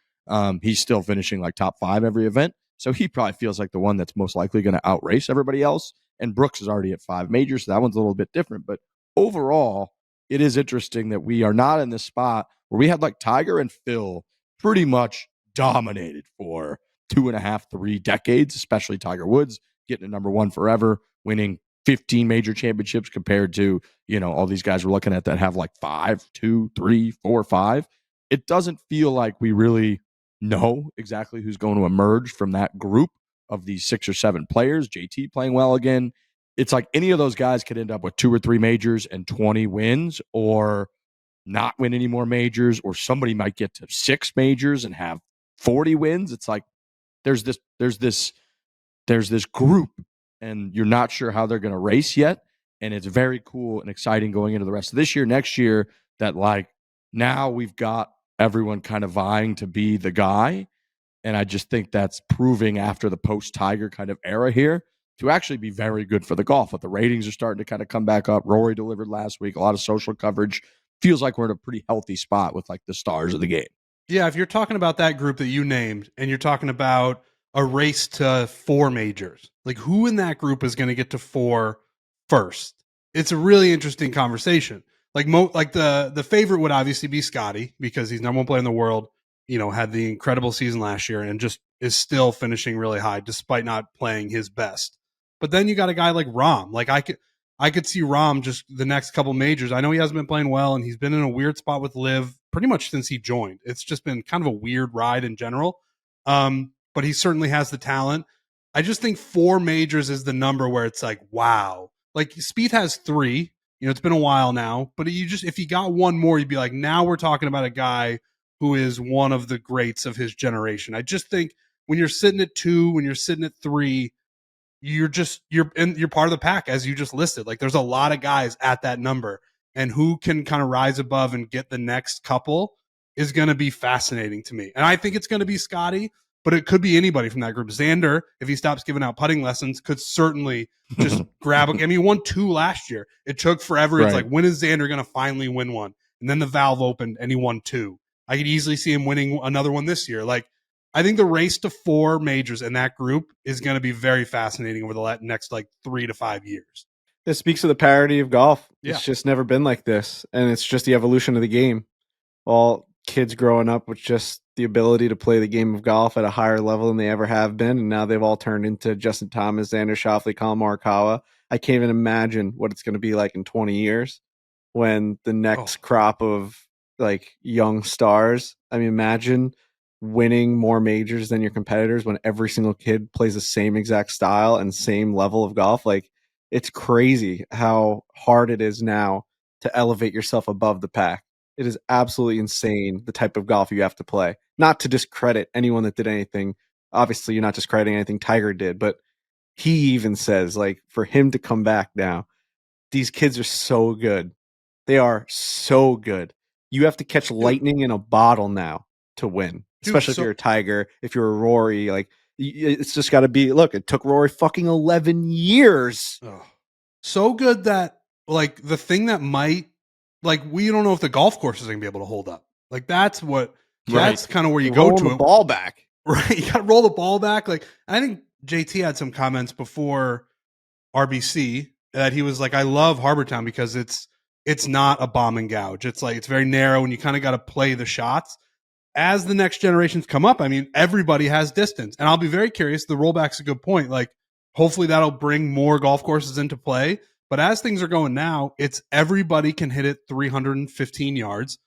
A: he's still finishing like top 5 every event. So he probably feels like the one that's most likely going to outrace everybody else. And Brooks is already at 5 majors, so that one's a little bit different. But overall, it is interesting that we are not in this spot where we had like Tiger and Phil pretty much dominated for 2.5, 3 decades, especially Tiger Woods getting a number 1 forever, winning 15 major championships compared to, all these guys we're looking at that have like 5, 2, 3, 4, 5. It doesn't feel like we really know exactly who's going to emerge from that group of these 6 or 7 players. JT playing well again. It's like any of those guys could end up with 2 or 3 majors and 20 wins, or not win any more majors, or somebody might get to 6 majors and have 40 wins. It's like there's this group, and you're not sure how they're going to race yet. And it's very cool and exciting going into the rest of this year, next year, that like now we've got everyone kind of vying to be the guy. And I just think that's proving after the post-Tiger kind of era here to actually be very good for the golf. But the ratings are starting to kind of come back up. Rory delivered last week, a lot of social coverage. Feels like we're in a pretty healthy spot with like the stars of the game.
C: Yeah, if you're talking about that group that you named and you're talking about a race to 4 majors, like who in that group is going to get to 4 first? It's a really interesting conversation. Like the favorite would obviously be Scottie because he's number 1 player in the world, had the incredible season last year and just is still finishing really high despite not playing his best. But then you got a guy like Rahm. Like I could see Rahm just the next couple majors. I know he hasn't been playing well and he's been in a weird spot with Liv pretty much since he joined. It's just been kind of a weird ride in general. But he certainly has the talent. I just think 4 majors is the number where it's like, wow. Like Spieth has 3, it's been a while now, but if he got 1 more, you'd be like, now we're talking about a guy who is one of the greats of his generation. I just think when you're sitting at 2, when you're sitting at 3, you're part of the pack, as you just listed. Like, there's a lot of guys at that number, and who can kind of rise above and get the next couple is going to be fascinating to me. And I think it's going to be Scottie, but it could be anybody from that group. Xander, if he stops giving out putting lessons, could certainly just grab I mean, he won 2 last year. It took forever. It's like, when is Xander going to finally win one? And then the valve opened and he won 2. I could easily see him winning another one this year. Like, I think the race to 4 majors in that group is going to be very fascinating over the next 3 to 5 years.
B: This speaks to the parity of golf.
C: Yeah.
B: It's just never been like this. And it's just the evolution of the game. All kids growing up with just the ability to play the game of golf at a higher level than they ever have been. And now they've all turned into Justin Thomas, Xander Schauffele, Colin Morikawa. I can't even imagine what it's going to be like in 20 years when the next crop of young stars. I mean, imagine winning more majors than your competitors when every single kid plays the same exact style and same level of golf. Like, it's crazy how hard it is now to elevate yourself above the pack. It is absolutely insane, the type of golf you have to play. Not to discredit anyone that did anything. Obviously, you're not discrediting anything Tiger did, but he even says, for him to come back now, these kids are so good. They are so good. You have to catch lightning in a bottle now to win. Especially if you're a Tiger, if you're a Rory, it's just got to be. Look, it took Rory fucking 11 years.
C: So good that the thing that might we don't know if the golf course is going to be able to hold up. That's kind of where you go to
B: the ball back,
C: right? You got to roll the ball back. I think JT had some comments before RBC that he was like, I love Harbor Town because it's not a bomb and gouge. It's it's very narrow and you kind of got to play the shots. As the next generations come up, I mean, everybody has distance. And I'll be very curious. The rollback's a good point. Hopefully that'll bring more golf courses into play. But as things are going now, it's everybody can hit it 315 yards.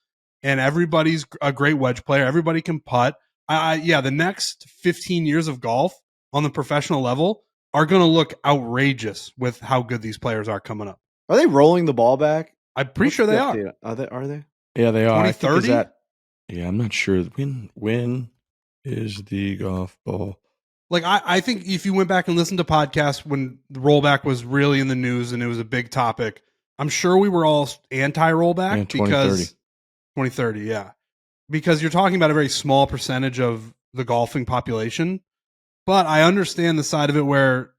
C: And everybody's a great wedge player. Everybody can putt. The next 15 years of golf on the professional level are going to look outrageous with how good these players are coming up.
B: Are they rolling the ball back?
C: I'm pretty sure they are.
B: Are they?
A: Yeah, they are.
C: 2030?
A: Yeah, I'm not sure. When is the golf ball?
C: I think if you went back and listened to podcasts when the rollback was really in the news and it was a big topic, I'm sure we were all anti-rollback because 2030, yeah. Because you're talking about a very small percentage of the golfing population. But I understand the side of it where,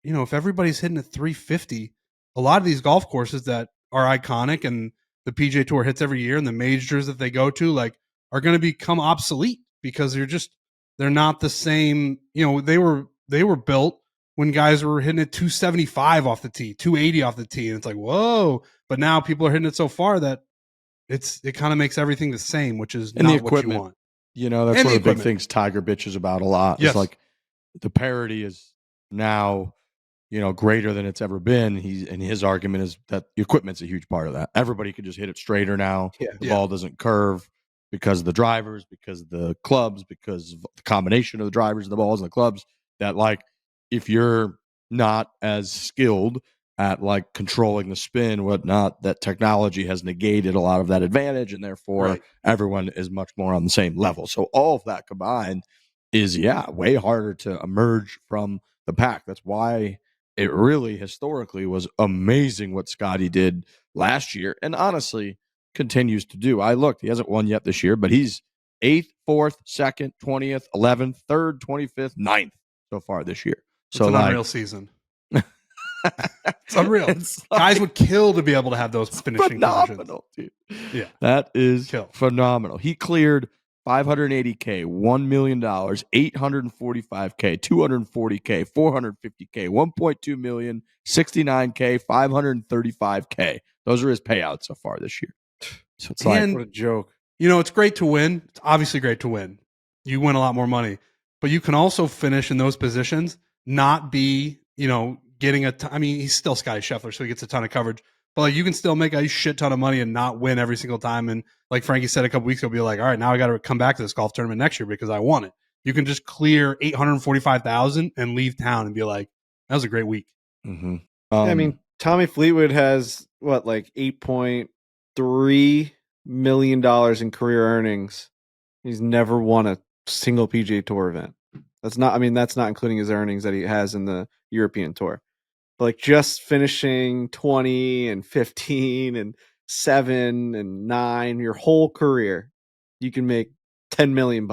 C: if everybody's hitting at 350, a lot of these golf courses that are iconic and the PGA Tour hits every year and the majors that they go to, are going to become obsolete because they're not the same. They were built when guys were hitting it 275 off the tee, 280 off the tee. And it's whoa. But now people are hitting it so far that it kind of makes everything the same, which is not what you want.
A: That's one of the big things Tiger bitches about a lot.
C: Yes.
A: It's the parity is now, greater than it's ever been. His argument is that the equipment's a huge part of that. Everybody can just hit it straighter now.
B: Yeah.
A: The ball doesn't curve because of the drivers, because of the clubs, because of the combination of the drivers and the balls and the clubs. That if you're not as skilled at controlling the spin, whatnot, that technology has negated a lot of that advantage, and therefore everyone is much more on the same level. So all of that combined is way harder to emerge from the pack. That's why it really historically was amazing what Scottie did last year, and honestly continues to do. He hasn't won yet this year, but he's 8th, 4th, 2nd, 20th, 11th, 3rd, 25th, 9th so far this year.
C: It's an unreal season. It's unreal. Guys would kill to be able to have those finishing
A: phenomenal,
C: positions.
A: Dude.
C: Yeah,
A: that is phenomenal. He cleared $580K, $1 million, $845K, $240K, $450K, $1.2 million, $69K, $535K. Those are his payouts so far this year. So it's
B: what a joke.
C: It's great to win. It's obviously great to win. You win a lot more money, but you can also finish in those positions, not be, getting he's still Scottie Scheffler, so he gets a ton of coverage, but you can still make a shit ton of money and not win every single time. And like Frankie said a couple weeks ago, be like, all right, now I got to come back to this golf tournament next year because I won it. You can just clear 845,000 and leave town and be like, that was a great week.
A: Mm-hmm.
B: Tommy Fleetwood has $8.3 million in career earnings. He's never won a single PGA Tour event. That's not including his earnings that he has in the European Tour. But like just finishing 20 and 15 and 7 and 9 your whole career, you can make $10 million.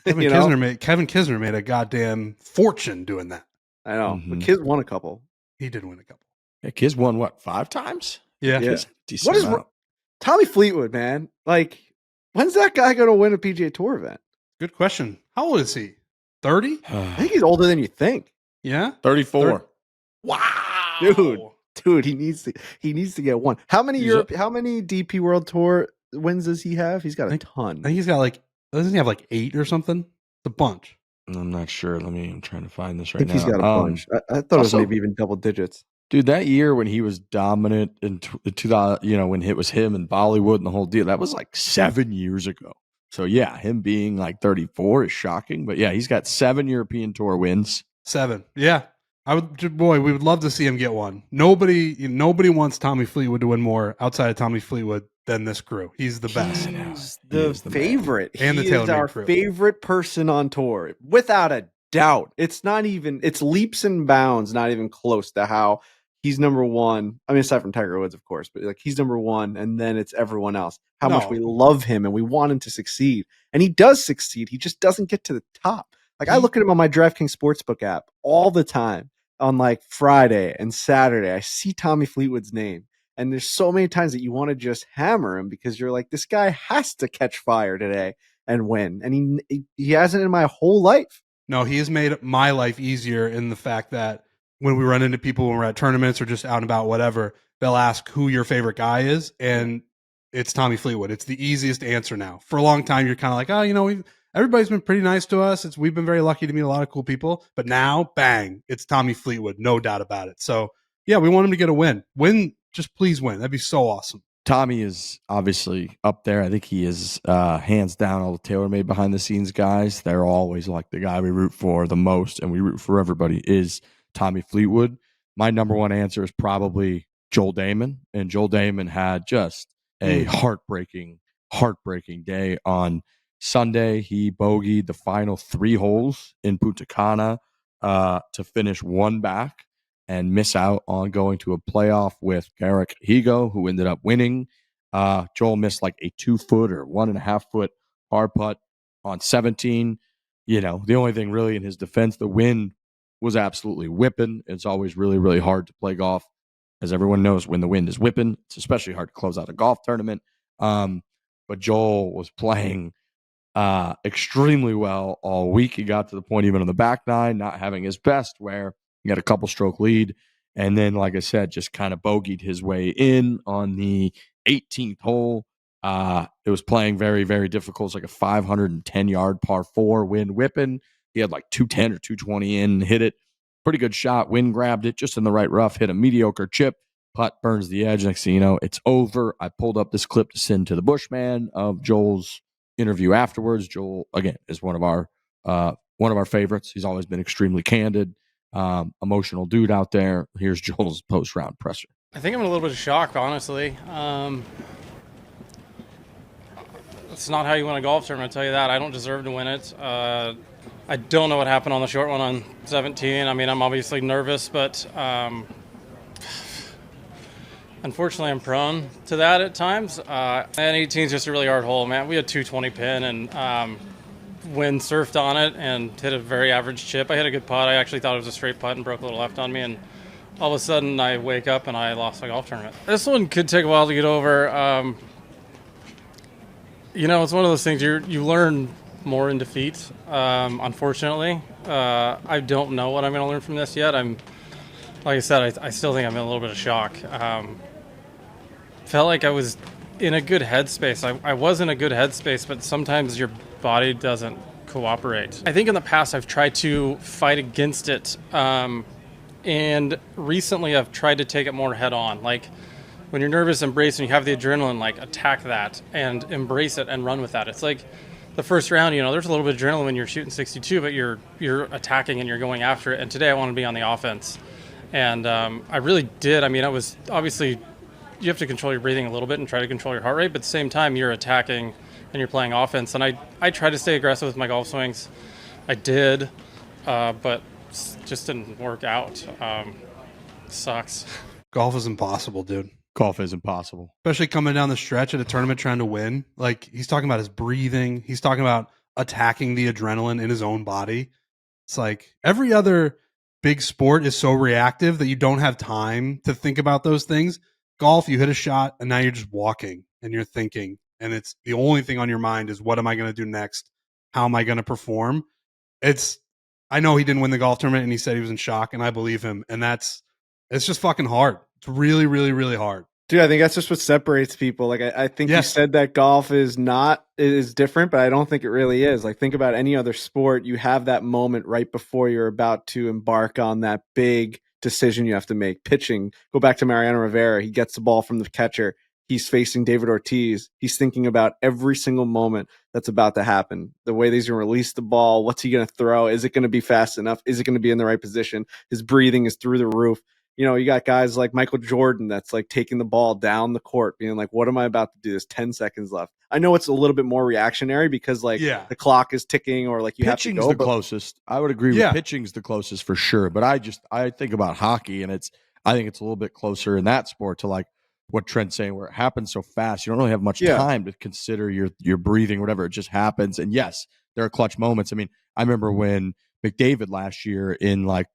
C: Kevin Kisner made a goddamn fortune doing that.
B: I know.
A: Mhm.
B: But Kiz won a couple.
C: He did win a couple.
A: Yeah, Kiz won what, 5 times?
C: Yeah.
A: Kiz, decent
B: What is
A: amount.
B: Tommy Fleetwood, man? Like, when's that guy going to win a PGA Tour event?
C: Good question. How old is he? 30?
B: I think he's older than you think.
C: Yeah.
A: 34.
C: Wow.
B: Dude, he needs to get one. How many DP World Tour wins does he have? He's got a ton.
C: I think he's got doesn't he have 8 or something? It's a bunch.
A: I'm not sure. I'm trying to find this
B: I
A: right
B: think
A: now.
B: he's got a bunch. I thought it was
A: also-
B: maybe even double digits.
A: Dude, that year when he was dominant in 2000, when it was him and Bollywood and the whole deal, that was 7 years ago. So yeah, him being 34 is shocking. But yeah, he's got 7 European Tour wins.
C: 7. Yeah. We would love to see him get one. Nobody wants Tommy Fleetwood to win more outside of Tommy Fleetwood than this crew. He's the best.
B: He's the favorite.
C: And the
B: he is
C: TaylorMade
B: our
C: crew.
B: favorite person on tour, without a doubt. It's leaps and bounds, not even close to how he's number one. I mean, aside from Tiger Woods, of course, but he's number one, and then it's everyone else. How much we love him and we want him to succeed, and he does succeed. He just doesn't get to the top. I look at him on my DraftKings Sportsbook app all the time. On Friday and Saturday, I see Tommy Fleetwood's name, and there's so many times that you want to just hammer him because you're like, this guy has to catch fire today and win, and he hasn't in my whole life.
C: No, he has made my life easier in the fact that when we run into people when we're at tournaments or just out and about, whatever, they'll ask who your favorite guy is, and it's Tommy Fleetwood. It's the easiest answer now. For a long time, you're kind of like, everybody's been pretty nice to us. We've been very lucky to meet a lot of cool people. But now, bang, it's Tommy Fleetwood, no doubt about it. So, yeah, we want him to get a win. Just please win. That'd be so awesome.
A: Tommy is obviously up there. I think he is hands down all the TaylorMade behind the scenes guys. They're always the guy we root for the most, and we root for everybody, is Tommy Fleetwood. My number one answer is probably Joel Dahmen. And Joel Dahmen had just a heartbreaking day on Sunday. He bogeyed the final 3 holes in Punta Cana to finish 1 back and miss out on going to a playoff with Garrick Higo, who ended up winning. Joel missed a 2-foot or 1.5-foot par putt on 17. The only thing really in his defense, the wind was absolutely whipping. It's always really, really hard to play golf. As everyone knows, when the wind is whipping, it's especially hard to close out a golf tournament. But Joel was playing extremely well all week. He got to the point even on the back 9, not having his best, where he had a couple stroke lead. And then, like I said, just kind of bogeyed his way in on the 18th hole. It was playing very, very difficult. It's a 510-yard par 4, wind whipping. He had 210 or 220 in, hit it. Pretty good shot. Wind grabbed it just in the right rough, hit a mediocre chip. Putt burns the edge. Next thing you know, it's over. I pulled up this clip to send to the Bushman of Joel's interview afterwards. Joel, again, is one of our favorites. He's always been extremely candid, emotional dude out there. Here's Joel's post-round presser.
G: I think I'm in a little bit of shock, honestly. It's not how you win a golf tournament, I'll tell you that. I don't deserve to win it. I don't know what happened on the short one on 17. I mean, I'm obviously nervous, but unfortunately, I'm prone to that at times. And 18 is just a really hard hole, man. We had 220 pin, and wind surfed on it and hit a very average chip. I hit a good putt. I actually thought it was a straight putt and broke a little left on me, and all of a sudden I wake up and I lost my golf tournament. This one could take a while to get over. It's one of those things you learn more in defeat, unfortunately. I don't know what I'm going to learn from this yet. Like I said, I still think I'm in a little bit of shock. Felt like I was in a good headspace. I was in a good headspace, but sometimes your body doesn't cooperate. I think in the past I've tried to fight against it, and recently I've tried to take it more head on. Like when you're nervous, embrace, and you have the adrenaline, attack that and embrace it and run with that. It's like the first round, there's a little bit of adrenaline when you're shooting 62, but you're attacking and you're going after it. And today I want to be on the offense. And I really did. I mean, I was obviously, you have to control your breathing a little bit and try to control your heart rate, but at the same time you're attacking and you're playing offense. And I tried to stay aggressive with my golf swings. I did. but just didn't work out. Sucks.
C: Golf is impossible, dude.
A: Golf is impossible.
C: Especially coming down the stretch at a tournament trying to win. Like, he's talking about his breathing. He's talking about attacking the adrenaline in his own body. It's like every other big sport is so reactive that you don't have time to think about those things. Golf, you hit a shot and now you're just walking and you're thinking. And it's the only thing on your mind is, what am I going to do next? How am I going to perform? I know he didn't win the golf tournament and he said he was in shock, and I believe him. And it's just fucking hard. It's really, really, really hard.
B: Dude, I think that's just what separates people. Like, I think you said that golf is different, but I don't think it really is. Like, think about any other sport. You have that moment right before you're about to embark on that big decision you have to make. Pitching, go back to Mariano Rivera. He gets the ball from the catcher. He's facing David Ortiz. He's thinking about every single moment that's about to happen. The way he's going to release the ball. What's he going to throw? Is it going to be fast enough? Is it going to be in the right position? His breathing is through the roof. You know, you got guys like Michael Jordan that's like taking the ball down the court, being like, what am I about to do? There's 10 seconds left. I know it's a little bit more reactionary because like the clock is ticking, or like you have to go.
A: Pitching's the closest. I would agree with pitching's the closest for sure. But I think about hockey, and I think it's a little bit closer in that sport to like what Trent's saying, where it happens so fast. You don't really have much time to consider your breathing, whatever. It just happens. And yes, there are clutch moments. I mean, I remember when McDavid last year in like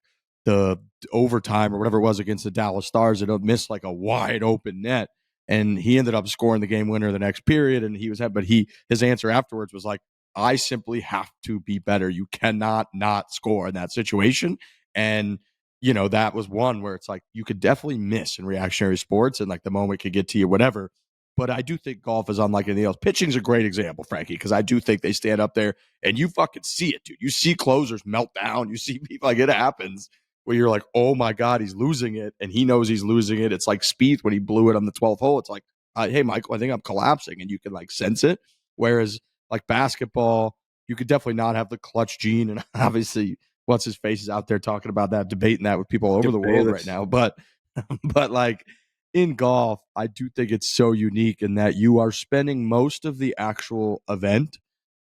A: the overtime or whatever it was against the Dallas Stars, it missed like a wide open net, and he ended up scoring the game winner the next period. And his answer afterwards was like, I simply have to be better. You cannot not score in that situation. And you know, that was one where it's like you could definitely miss in reactionary sports, and like the moment could get to you, whatever. But I do think golf is unlike anything else. Pitching's a great example, Frankie, because I do think they stand up there and you fucking see it, dude. You see closers melt down. You see people, like, it happens where you're like, oh my God, he's losing it. And he knows he's losing it. It's like Spieth when he blew it on the 12th hole. It's like, hey, Michael, I think I'm collapsing. And you can like sense it. Whereas like basketball, you could definitely not have the clutch gene. And obviously, what's his face is out there talking about that, debating that with people all over the world right now. But like in golf, I do think it's so unique in that you are spending most of the actual event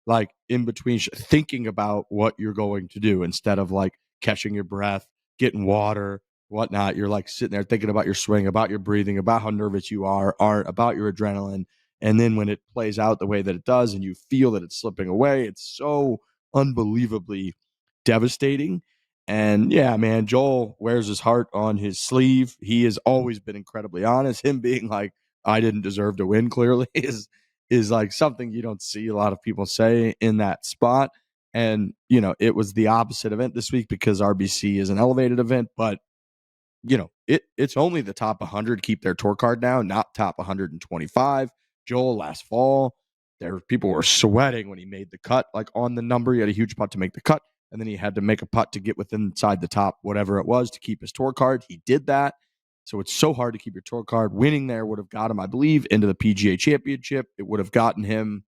A: like in between thinking about what you're going to do instead of like catching your breath, getting water, whatnot. You're like sitting there thinking about your swing, about your breathing, about how nervous you aren't, about your adrenaline. And then when it plays out the way that it does and you feel that it's slipping away, it's so unbelievably devastating. And yeah, man, Joel wears his heart on his sleeve. He has always been incredibly honest. Him being like, I didn't deserve to win, clearly is like something you don't see a lot of people say in that spot. And, you know, it was the opposite event this week because RBC is an elevated event, but you know, it's only the top 100 keep their tour card now, not top 125. Joel last fall, people were sweating when he made the cut, like on the number. He had a huge putt to make the cut, and then he had to make a putt to get inside the top, whatever it was, to keep his tour card. He did that. So it's so hard to keep your tour card. Winning there would have got him, I believe, into the PGA Championship. It would have gotten him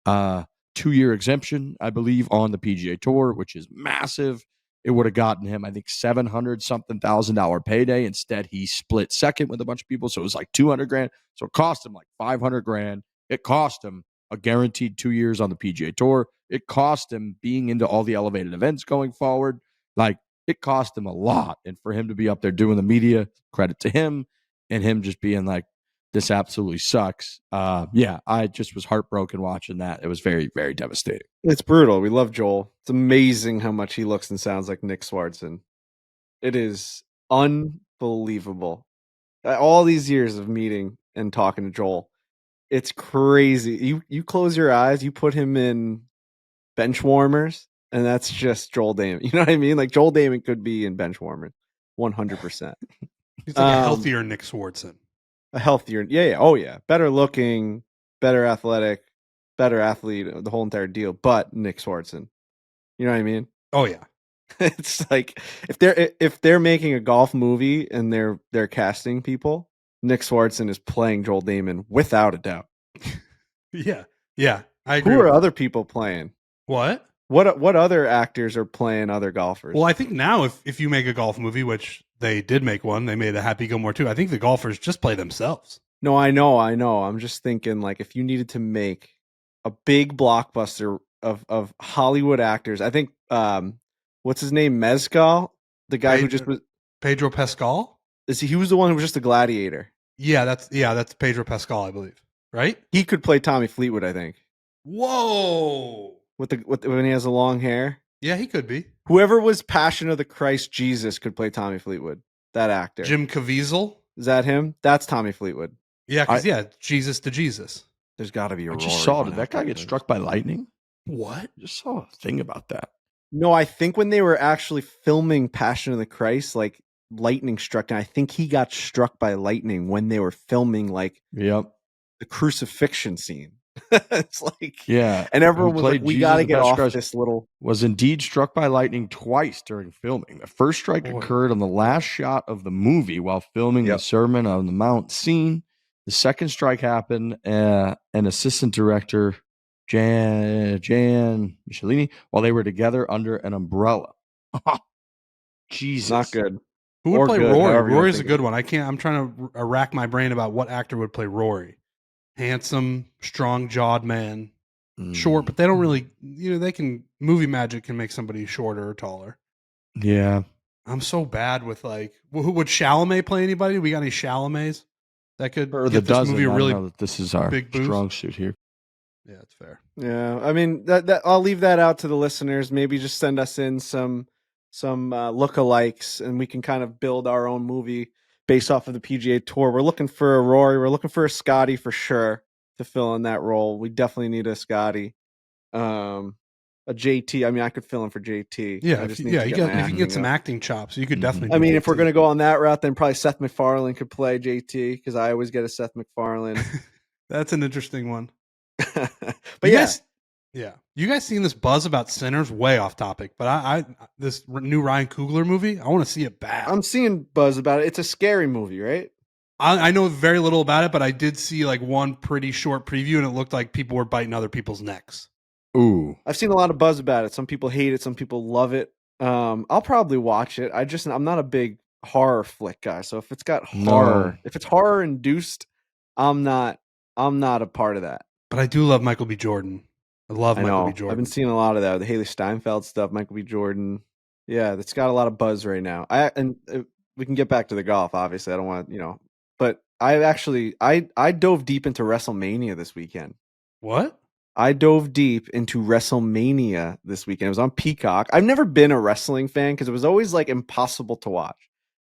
A: 2-year exemption, I believe, on the PGA Tour, which is massive. It would have gotten him, I think, $700-something thousand payday. Instead, he split second with a bunch of people, so it was like $200,000. So it cost him like $500,000. It cost him a guaranteed 2 years on the PGA Tour. It cost him being into all the elevated events going forward. Like, it cost him a lot. And for him to be up there doing the media, credit to him, and him just being like, this absolutely sucks. Yeah, I just was heartbroken watching that. It was very, very devastating.
B: It's brutal. We love Joel. It's amazing how much he looks and sounds like Nick Swartzen. It is unbelievable. All these years of meeting and talking to Joel, it's crazy. You close your eyes, you put him in bench warmers, and that's just Joel Dahmen. You know what I mean? Like Joel Dahmen could be in bench warmers, 100%.
C: He's like a healthier Nick Swartzen.
B: A healthier, yeah, oh yeah, better looking, better athletic, better athlete, the whole entire deal. But Nick Swartzen, you know what I mean?
C: Oh yeah,
B: it's like if they're making a golf movie and they're casting people, Nick Swartzen is playing Joel Dahmen without a doubt.
C: yeah, I agree.
B: Who are other people playing?
C: What
B: other actors are playing other golfers?
C: Well, I think now if you make a golf movie, which they did make one, they made a Happy Gilmore too. I think the golfers just play themselves.
B: No, I know. I'm just thinking, like, if you needed to make a big blockbuster of Hollywood actors, I think what's his name? Mezcal, the guy who
C: Pedro-
B: just was.
C: Pedro Pascal.
B: He was the one who was just a gladiator.
C: Yeah, that's Pedro Pascal, I believe. Right?
B: He could play Tommy Fleetwood, I think.
C: Whoa.
B: When he has the long hair.
C: Yeah, he could be.
B: Whoever was Passion of the Christ Jesus could play Tommy Fleetwood. That actor.
C: Jim Caviezel.
B: Is that him? That's Tommy Fleetwood.
C: Yeah, because Jesus to Jesus.
B: There's got to be a
A: I
B: Rory
A: just saw.
B: one
A: Did that
B: after
A: guy get
B: this.
A: struck by lightning?
C: What?
A: I just saw a thing about that.
B: No, I think when they were actually filming Passion of the Christ, like lightning struck, and I think he got struck by lightning when they were filming like
A: Yep.
B: the crucifixion scene. It's like,
A: Yeah.
B: and everyone
A: Who
B: was like,
A: played
B: "We
A: Jesus
B: got to
A: the
B: get
A: Best
B: off
A: Christ
B: this little."
A: Was indeed struck by lightning twice during filming. The first strike occurred on the last shot of the movie while filming the Sermon on the Mount scene. The second strike happened, an assistant director, Jan Michelini, while they were together under an umbrella. Jesus.
B: Not good.
C: Who would
B: Or
C: play
B: good,
C: Rory?
B: however you
C: Rory's a
B: think
C: good one. I'm trying to rack my brain about what actor would play Rory. Handsome, strong-jawed man. Short, but they don't really, they can, movie magic can make somebody shorter or taller.
A: Yeah.
C: I'm so bad with like, who would Chalamet play anybody? We got any Chalamets that could
A: Or the
C: get this
A: dozen.
C: movie a
A: I
C: really
A: don't know that this is our
C: big boost?
A: strong suit here.
C: Yeah, it's fair.
B: Yeah, I mean that I'll leave that out to the listeners. Maybe just send us in some lookalikes, and we can kind of build our own movie based off of the PGA Tour. We're looking for a Rory. We're looking for a Scottie for sure to fill in that role. We definitely need a Scottie. A JT. I mean, I could fill in for JT.
C: Yeah,
B: I
C: if
B: just
C: you,
B: need to
C: you
B: get
C: get
B: my
C: if you get
B: acting
C: some
B: up.
C: acting chops, you could definitely.
B: I
C: do
B: mean, if we're
C: JT.
B: gonna go on that route, then probably Seth MacFarlane could play JT because I always get a Seth MacFarlane.
C: That's an interesting one.
B: But
C: You guys seen this buzz about Sinners? Way off topic, but I this new Ryan Coogler movie, I want to see it bad.
B: I'm seeing buzz about it. It's a scary movie, right?
C: I know very little about it, but I did see like one pretty short preview, and it looked like people were biting other people's necks.
A: Ooh.
B: I've seen a lot of buzz about it. Some people hate it, some people love it. I'll probably watch it. I'm not a big horror flick guy, so if it's got horror, if it's horror induced, I'm not a part of that.
C: But I do love Michael B. Jordan. I love Michael B. Jordan.
B: I've been seeing a lot of that. The Haley Steinfeld stuff, Michael B. Jordan. Yeah, that's got a lot of buzz right now. We can get back to the golf. Obviously, I don't want but I dove deep into WrestleMania this weekend.
C: What?
B: I dove deep into WrestleMania this weekend. It was on Peacock. I've never been a wrestling fan because it was always like impossible to watch.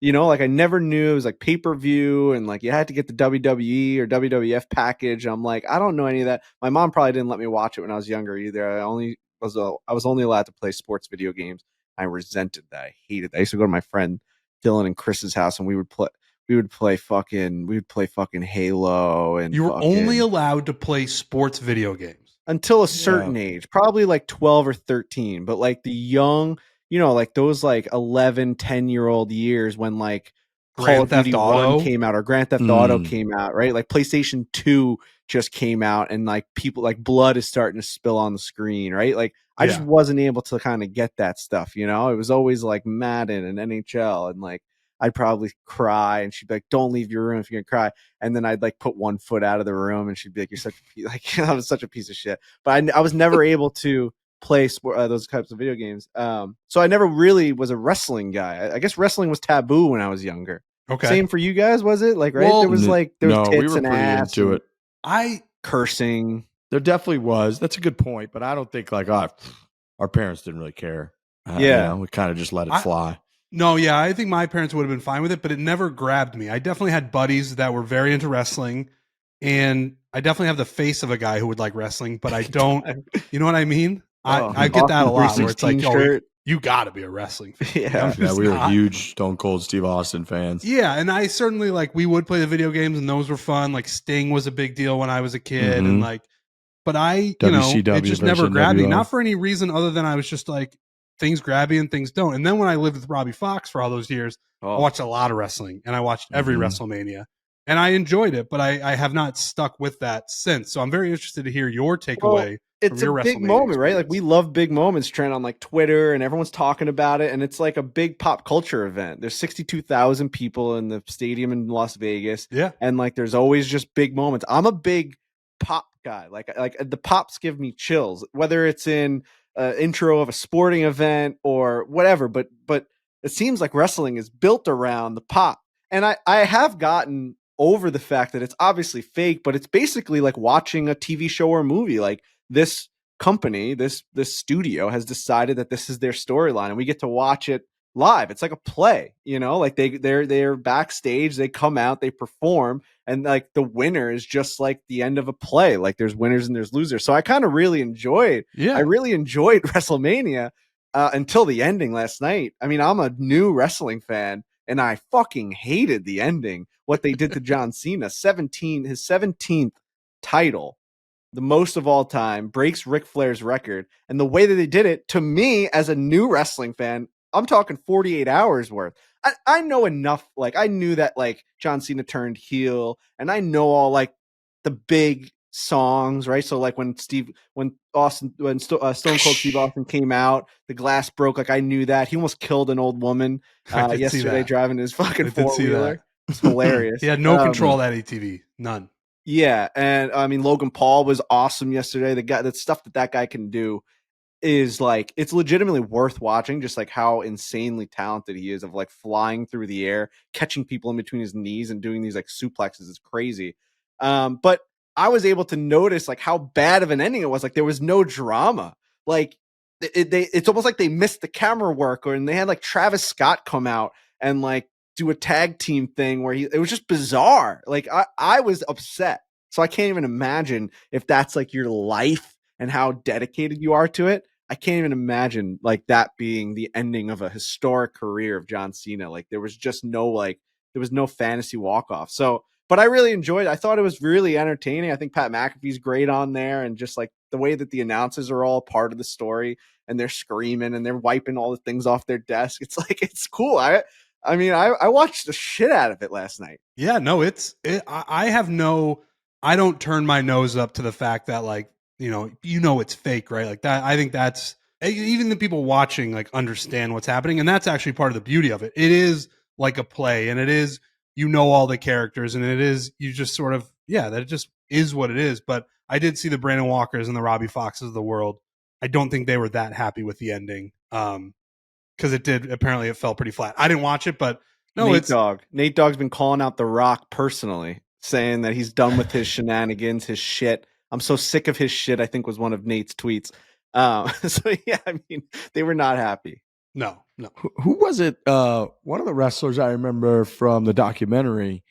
B: Like I never knew it was like pay-per-view and like you had to get the WWE or WWF package. I'm like, I don't know any of that. My mom probably didn't let me watch it when I was younger either. I was only allowed to play sports video games. I resented that. I hated that. I used to go to my friend Dylan and Chris's house and we would play fucking Halo, and
C: you were only allowed to play sports video games
B: until a certain age, probably like 12 or 13. But like the young, like those like 11, 10-year-old years when like Call of Duty 1 came out or Grand Theft Auto came out, right? Like PlayStation 2 just came out and like people like blood is starting to spill on the screen, right? Like I just wasn't able to kind of get that stuff, It was always like Madden and NHL, and like I'd probably cry and she'd be like, "Don't leave your room if you're gonna cry." And then I'd like put one foot out of the room and she'd be like, "You're such I was such a piece of shit." But I was never able to play those types of video games. So I never really was a wrestling guy. I guess wrestling was taboo when I was younger.
C: Okay.
B: Same for you guys, was it? Like, right?
C: Well,
B: there was tits
A: we were
B: and
A: pretty
B: ass
A: into it.
B: Cursing.
A: There definitely was. That's a good point, but I don't think like our parents didn't really care. We kind of just let it fly.
C: No, yeah, I think my parents would have been fine with it, but it never grabbed me. I definitely had buddies that were very into wrestling, and I definitely have the face of a guy who would like wrestling, but I don't. You know what I mean? I get that a lot. Where it's like, you got to be a wrestling fan.
A: Yeah, we were huge Stone Cold Steve Austin fans.
C: Yeah, and I certainly we would play the video games, and those were fun. Like Sting was a big deal when I was a kid, and like, but it just never grabbed me. Not for any reason other than I was just like, things grab you and things don't. And then when I lived with Robbie Fox for all those years, I watched a lot of wrestling, and I watched every WrestleMania, and I enjoyed it, but I have not stuck with that since. So I'm very interested to hear your takeaway.
B: It's a big moment, right? Like we love big moments, Trent, on like Twitter, and everyone's talking about it, and it's like a big pop culture event. There's 62,000 people in the stadium in Las Vegas, and like there's always just big moments. I'm a big pop guy. Like the pops give me chills, whether it's in intro of a sporting event or whatever, but it seems like wrestling is built around the pop. And I have gotten over the fact that it's obviously fake, but it's basically like watching a TV show or movie. Like this company, this studio has decided that this is their storyline, and we get to watch it live. It's like a play, like they're backstage, they come out, they perform, and like the winner is just like the end of a play. Like there's winners and there's losers. So I kind of really enjoyed WrestleMania until the ending last night. I mean, I'm a new wrestling fan, and I fucking hated the ending, what they did to John Cena. His 17th title, the most of all time, breaks Ric Flair's record. And the way that they did it, to me, as a new wrestling fan, I'm talking 48 hours worth. I know enough. Like, I knew that, like, John Cena turned heel, and I know all, like, the big songs, right? So, like, when Stone Cold Steve Austin came out, the glass broke. Like, I knew that. He almost killed an old woman yesterday driving his fucking four-wheeler. It's hilarious.
C: He had no control of that ATV. None.
B: Yeah, and I mean, Logan Paul was awesome yesterday. The stuff that guy can do is like, it's legitimately worth watching, just like how insanely talented he is, of like flying through the air, catching people in between his knees and doing these like suplexes. It's crazy. But I was able to notice like how bad of an ending it was. Like there was no drama. Like it's almost like they missed the camera work, and they had like Travis Scott come out and like do a tag team thing where it was just bizarre. Like I was upset. So I can't even imagine if that's like your life and how dedicated you are to it. I can't even imagine like that being the ending of a historic career of John Cena. Like there was no fantasy walk off. So, but I really enjoyed it. I thought it was really entertaining. I think Pat McAfee's great on there, and just like the way that the announcers are all part of the story, and they're screaming and they're wiping all the things off their desk. It's like, it's cool. I watched the shit out of it last night.
C: Yeah, no, I don't turn my nose up to the fact that like, it's fake, right? Like that. I think that's, even the people watching like understand what's happening. And that's actually part of the beauty of it. It is like a play, and it is, all the characters, and it is, you just sort of, that it just is what it is. But I did see the Brandon Walkers and the Robbie Foxes of the world. I don't think they were that happy with the ending. Because it fell pretty flat. I didn't watch it, but no,
B: Nate Dogg's been calling out The Rock personally, saying that he's done with his shenanigans, his shit. I'm so sick of his shit, I think was one of Nate's tweets. So yeah, I mean, they were not happy.
C: No.
A: Who was it? One of the wrestlers I remember from the documentary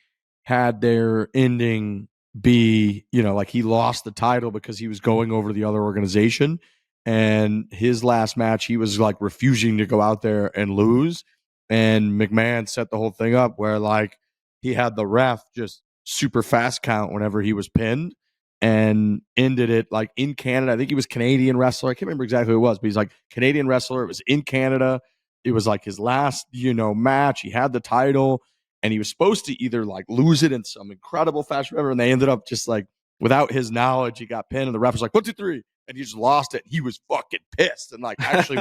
A: had their ending be, like he lost the title because he was going over to the other organization. And his last match, he was like refusing to go out there and lose. And McMahon set the whole thing up where like he had the ref just super fast count whenever he was pinned, and ended it like in Canada. I think he was Canadian wrestler. I can't remember exactly who it was, but he's like Canadian wrestler. It was in Canada. It was like his last, match. He had the title, and he was supposed to either like lose it in some incredible fashion, whatever. And they ended up just like, without his knowledge, he got pinned, and the ref was like 1, 2, 3. And he just lost it. He was fucking pissed, and like actually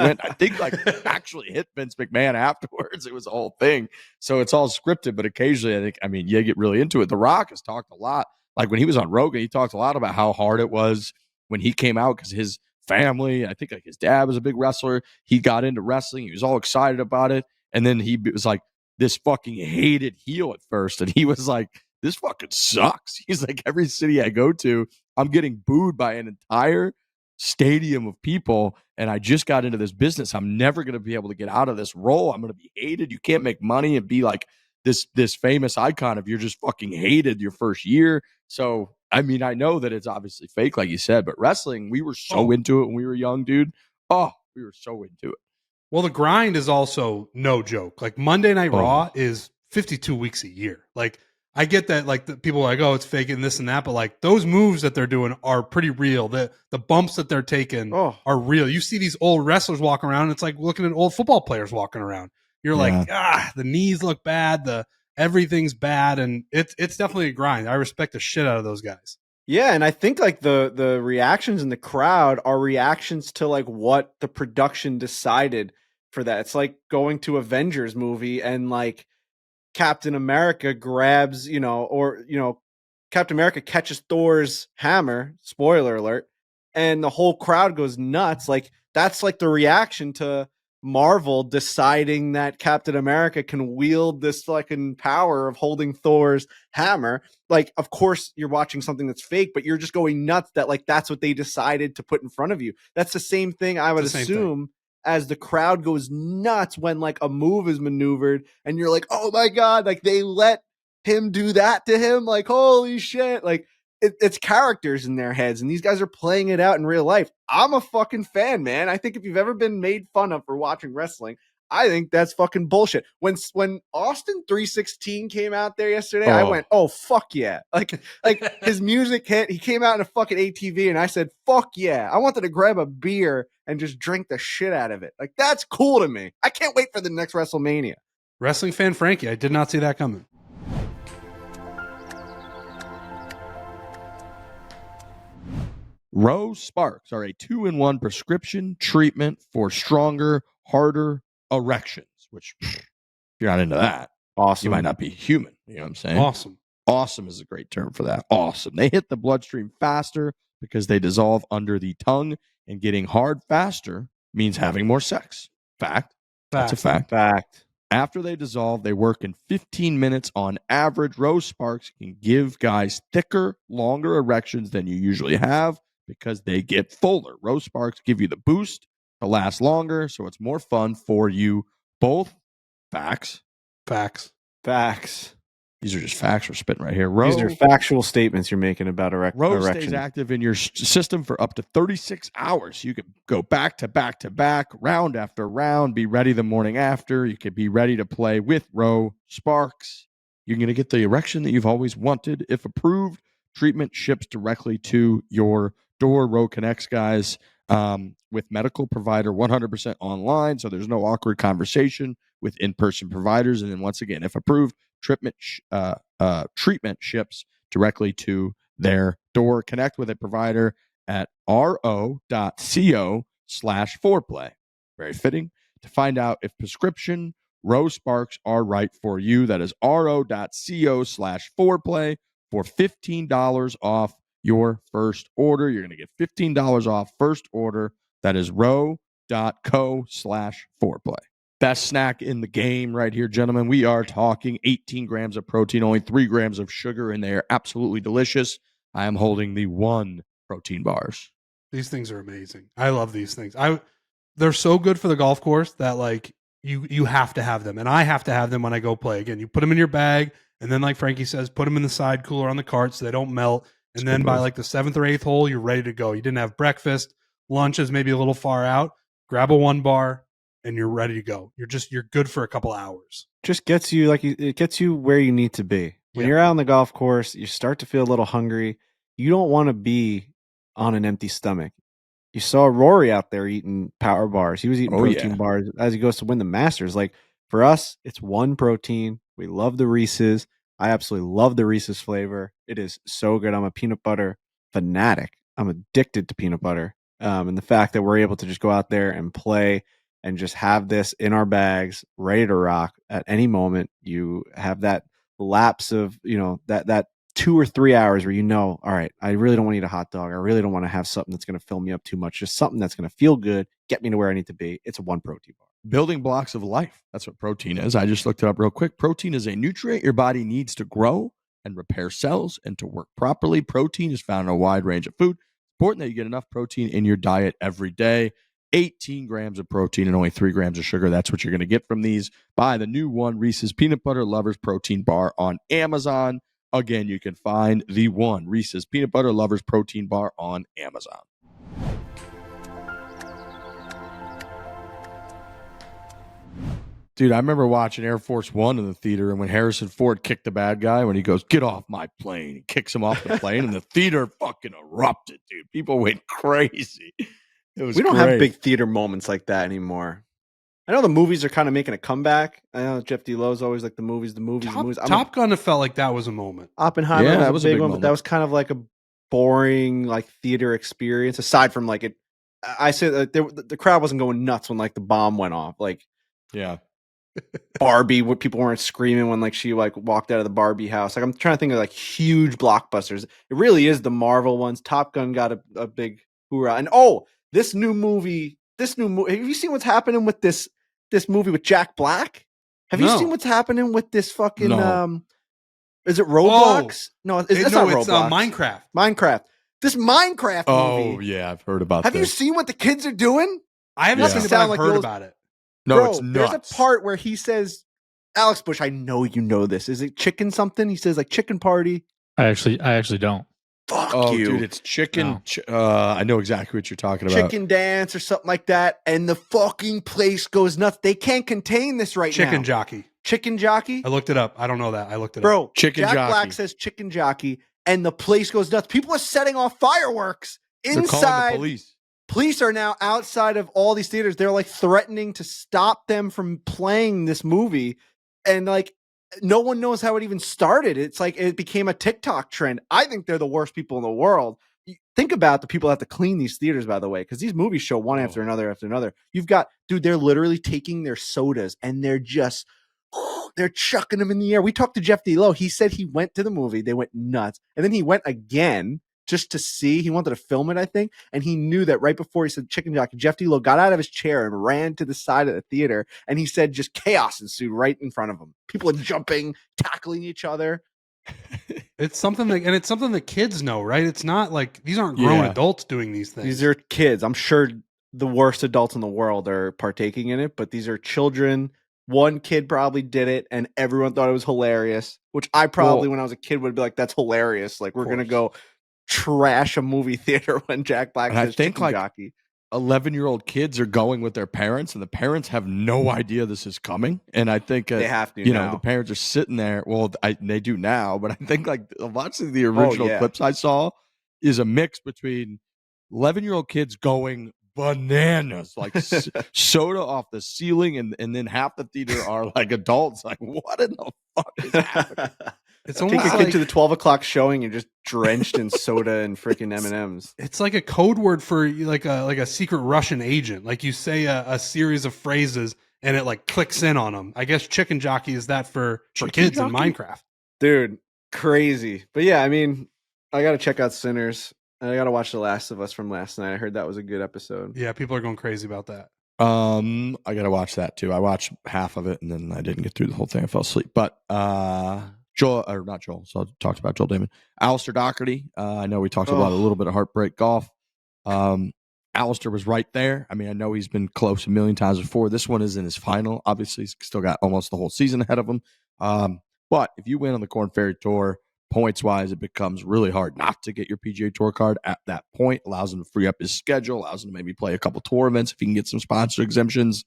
A: actually hit Vince McMahon afterwards. It was a whole thing. So it's all scripted, but occasionally you get really into it. The Rock has talked a lot. Like when he was on Rogan, he talked a lot about how hard it was when he came out, because his family, I think like his dad was a big wrestler. He got into wrestling. He was all excited about it. And then he was like this fucking hated heel at first. And he was like, this fucking sucks. He's like, every city I go to, I'm getting booed by an entire stadium of people, and I just got into this business. I'm never going to be able to get out of this role. I'm going to be hated. You can't make money and be like this famous icon if you're just fucking hated your first year. So I mean, I know that it's obviously fake, like you said, but wrestling, we were so into it when we were young, dude. Oh, we were so into it.
C: Well, the grind is also no joke. Like Monday Night Raw is 52 weeks a year. Like I get that, like the people are like, oh, it's fake and this and that, but like those moves that they're doing are pretty real. The bumps that they're taking are real. You see these old wrestlers walking around, and it's like looking at old football players walking around. You're like, the knees look bad, everything's bad, and it's definitely a grind. I respect the shit out of those guys.
B: Yeah, and I think like the reactions in the crowd are reactions to like what the production decided for that. It's like going to Avengers movie and like Captain America grabs, Captain America catches Thor's hammer, spoiler alert, and the whole crowd goes nuts. Like that's like the reaction to Marvel deciding that Captain America can wield this fucking power of holding Thor's hammer. Like, of course you're watching something that's fake, but you're just going nuts that like that's what they decided to put in front of you. That's the same thing I would assume as the crowd goes nuts when like a move is maneuvered and you're like, oh my God, like they let him do that to him. Like, holy shit. Like, it's characters in their heads, and these guys are playing it out in real life. I'm a fucking fan, man. I think if you've ever been made fun of for watching wrestling, I think that's fucking bullshit. When Austin 316 came out there yesterday, I went, oh, fuck yeah. Like his music hit. He came out in a fucking ATV, and I said, fuck yeah. I wanted to grab a beer and just drink the shit out of it. Like, that's cool to me. I can't wait for the next WrestleMania.
C: Wrestling fan Frankie, I did not see that coming.
A: Roe Sparks are a 2-in-1 prescription treatment for stronger, harder erections, which if you're not into that,
B: awesome.
A: You might not be human. You know what I'm saying?
C: Awesome.
A: Awesome is a great term for that. Awesome. They hit the bloodstream faster because they dissolve under the tongue, and getting hard faster means having more sex. Fact. That's a fact. After they dissolve, they work in 15 minutes on average. Rose Sparks can give guys thicker, longer erections than you usually have because they get fuller. Rose Sparks give you the boost to last longer, so it's more fun for you both. Facts. These are just facts we're spitting right here.
B: These are factual statements you're making about erection.
A: Rose stays active in your system for up to 36 hours. You can go back to back to back, round after round, be ready the morning after. You could be ready to play with Rose Sparks. You're going to get the erection that you've always wanted. If approved, treatment ships directly to your door. Roe connects guys with medical provider 100% online, so there's no awkward conversation with in-person providers. And then once again, if approved, treatment ships directly to their door. Connect with a provider at ro.co/foreplay. Very fitting. To find out if prescription Rose Sparks are right for you, that is ro.co/foreplay for $15 off your first order. You're going to get $15 off first order. That is ro.co/foreplay. Best snack in the game right here, gentlemen. We are talking 18 grams of protein, only 3 grams of sugar, and they are absolutely delicious. I am holding the One protein bars.
C: These things are amazing. I love these things. They're so good for the golf course that like you have to have them, and I have to have them when I go play. Again, you put them in your bag, and then like Frankie says, put them in the side cooler on the cart so they don't melt. And then by like the 7th or 8th hole, you're ready to go. You didn't have breakfast, lunch is maybe a little far out. Grab a 1 bar. And you're ready to go. You're good for a couple hours.
B: Just gets you it gets you where you need to be. When you're out on the golf course, you start to feel a little hungry. You don't want to be on an empty stomach. You saw Rory out there eating power bars. He was eating protein bars as he goes to win the Masters. Like for us, it's One protein. We love the Reese's. I absolutely love the Reese's flavor. It is so good. I'm a peanut butter fanatic. I'm addicted to peanut butter. And the fact that we're able to just go out there and play and just have this in our bags, ready to rock at any moment. You have that lapse of, that 2 or 3 hours where all right, I really don't want to eat a hot dog. I really don't want to have something that's going to fill me up too much. Just something that's going to feel good, get me to where I need to be. It's a One protein bar.
A: Building blocks of life. That's what protein is. I just looked it up real quick. Protein is a nutrient your body needs to grow and repair cells and to work properly. Protein is found in a wide range of food. It's important that you get enough protein in your diet every day. 18 grams of protein and only 3 grams of sugar. That's what you're going to get from these. Buy the new One Reese's Peanut Butter Lovers Protein Bar on Amazon. Again, you can find the One Reese's Peanut Butter Lovers Protein Bar on Amazon. Dude, I remember watching Air Force One in the theater, and when Harrison Ford kicked the bad guy, when he goes, "Get off my plane," he kicks him off the plane, and the theater fucking erupted, dude. People went crazy.
B: We don't have big theater moments like that anymore. I know the movies are kind of making a comeback. I know Jeff D. Lowe's always like the movies.
C: Top Gun felt like that was a moment.
B: Oppenheimer was a big one, but that was kind of like a boring like theater experience. Aside from like it, I say that the crowd wasn't going nuts when like the bomb went off. Like, Barbie, where people weren't screaming when like she like walked out of the Barbie house. Like I'm trying to think of like huge blockbusters. It really is the Marvel ones. Top Gun got a big hoorah, and this new movie, this new movie. Have you seen what's happening with this movie with Jack Black? Have you
C: No.
B: seen what's happening with this fucking
A: No.
B: is it Roblox? No, it's not Roblox.
C: Minecraft.
B: Minecraft. This Minecraft
A: Oh
B: movie.
A: yeah, I've heard about
B: Have you
A: this.
B: seen what the kids are doing?
C: I haven't
A: Yeah.
C: seen it, but
B: Sound
C: I've
B: like
C: heard
B: those-
C: about it.
A: No,
B: Bro,
A: it's nuts.
B: there's a part where he says, Alex Bush, I know you know this. Is it chicken something? He says like chicken party.
D: I actually don't.
B: Fuck
A: Oh,
B: you.
A: dude, it's chicken.
D: No.
A: I know exactly what you're talking about.
B: Chicken dance or something like that. And the fucking place goes nuts. They can't contain this right now.
C: Chicken jockey.
B: Chicken jockey.
C: I looked it up. I don't know that. I looked it up.
B: Bro,
A: Chicken
B: Jack
A: jockey.
B: Black says chicken jockey, and the place goes nuts. People are setting off fireworks
A: They're calling the
B: inside.
A: police.
B: Police are now outside of all these theaters. They're like threatening to stop them from playing this movie. And like, no one knows how it even started. It's like it became a TikTok trend. I think they're the worst people in the world. Think about the people that have to clean these theaters, by the way, because these movies show one after another. You've got, dude, they're literally taking their sodas and they're just, they're chucking them in the air. We talked to Jeff D. Lowe. He said he went to the movie. They went nuts. And then he went again just to see. He wanted to film it, I think. And he knew that right before he said chicken jockey, Jeff D. Lowe got out of his chair and ran to the side of the theater. And he said just chaos ensued right in front of him. People are jumping, tackling each other.
C: It's something that kids know, right? It's not like these aren't grown
A: Yeah.
C: adults doing these things.
B: These are kids. I'm sure the worst adults in the world are partaking in it, but these are children. One kid probably did it and everyone thought it was hilarious, which I probably, when I was a kid, would be like, that's hilarious. Like, we're going to go trash a movie theater when Jack Black
A: And I
B: says
A: think,
B: chicken
A: like,
B: jockey.
A: 11-year-old kids are going with their parents, and the parents have no idea this is coming. And I think
B: They have to
A: you
B: now.
A: know, the parents are sitting there. Well, they do now, but I think like a lot of the original
B: yeah.
A: clips I saw is a mix between 11-year-old kids going bananas, like soda off the ceiling, and then half the theater are like adults. Like, what in the fuck is happening?
C: It's
B: Take
C: almost
B: a kid
C: like
B: to the 12 o'clock showing and just drenched in soda and freaking M&Ms.
C: it's like a code word for like a secret Russian agent. Like you say a series of phrases and it like clicks in on them. I guess chicken jockey is that for
A: Chicken
C: kids
A: jockey?
C: in Minecraft.
B: Dude, crazy. But yeah, I mean, I got to check out Sinners. And I got to watch The Last of Us from last night. I heard that was a good episode.
C: Yeah, people are going crazy about that.
A: I gotta watch that too. I watched half of it and then I didn't get through the whole thing. I fell asleep. But Joel, or not Joel, so I talked about Joel Dahmen. Alistair Docherty. I know we talked about a little bit of heartbreak golf. Alistair was right there. I mean, I know he's been close a million times before. This one is in his final. Obviously, he's still got almost the whole season ahead of him. But if you win on the Korn Ferry Tour, points-wise, it becomes really hard not to get your PGA Tour card at that point. Allows him to free up his schedule, allows him to maybe play a couple tour events if he can get some sponsor exemptions.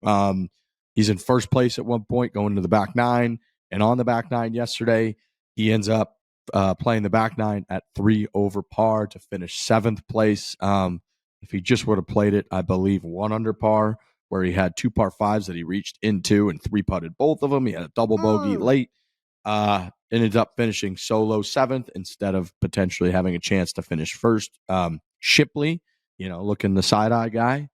A: He's in first place at one point, going to the back nine. And on the back nine yesterday, he ends up playing the back nine at 3 over par to finish 7th place. If he just would have played it, I believe 1 under par, where he had 2 par 5s that he reached into and 3-putted both of them. He had a double bogey late. Ended up finishing solo 7th instead of potentially having a chance to finish first. Shipley, looking the side-eye guy,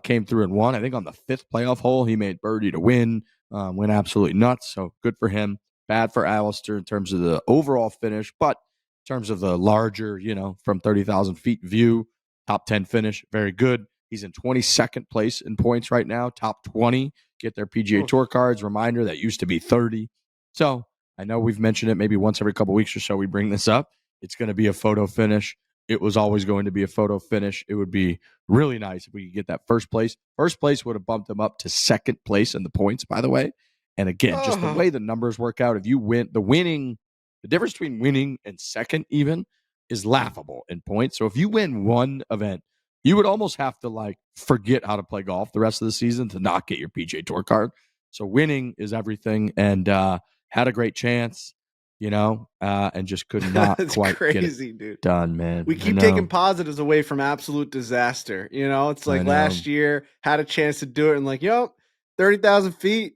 A: came through and won. I think on the 5th playoff hole, he made birdie to win. Went absolutely nuts. So good for him. Bad for Alistair in terms of the overall finish, but in terms of the larger, from 30,000 feet view, top 10 finish, very good. He's in 22nd place in points right now. Top 20 get their PGA Tour cards. Reminder, that used to be 30. So I know we've mentioned it maybe once every couple weeks or so. We bring this up. It's going to be a photo finish. It was always going to be a photo finish. It would be really nice if we could get that first place. First place would have bumped him up to 2nd place in the points, by the way. And again, just the way the numbers work out, if you win, the difference between winning and 2nd even is laughable in points. So if you win one event, you would almost have to forget how to play golf the rest of the season to not get your PGA Tour card. So winning is everything, and had a great chance, and just could not quite
B: crazy,
A: get it
B: dude.
A: done, man.
B: We keep taking positives away from absolute disaster. It's like last year had a chance to do it and 30,000 feet,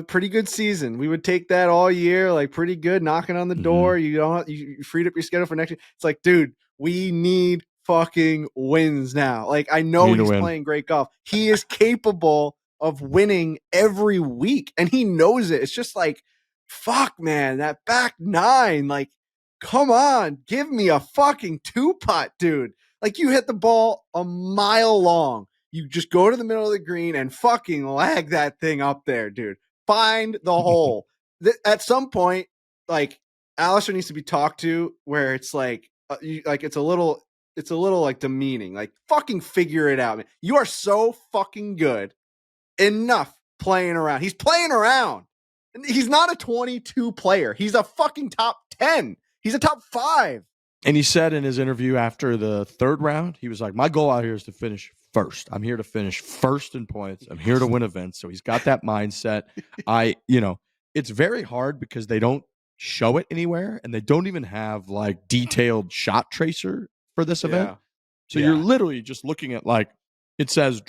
B: pretty good season. We would take that all year, pretty good, knocking on the door. You freed up your schedule for next year. It's like, dude, we need fucking wins now. I know he's playing great golf. He is capable of winning every week and he knows it. It's just fuck, man, that back nine, come on, give me a fucking 2-putt, dude. You hit the ball a mile long. You just go to the middle of the green and fucking lag that thing up there, dude. Find the hole. At some point, like Alistair needs to be talked to where it's like, it's a little like demeaning. Like fucking figure it out, man. You are so fucking good. Enough playing around. He's playing around. He's not a 22 player. He's a fucking top 10. He's a top 5.
A: And he said in his interview after the third round, he was like, my goal out here is to finish first. I'm here to finish first in points. I'm here to win events. So he's got that mindset. It's very hard because they don't show it anywhere and they don't even have like detailed shot tracer for this event. So you're literally just looking at like, it says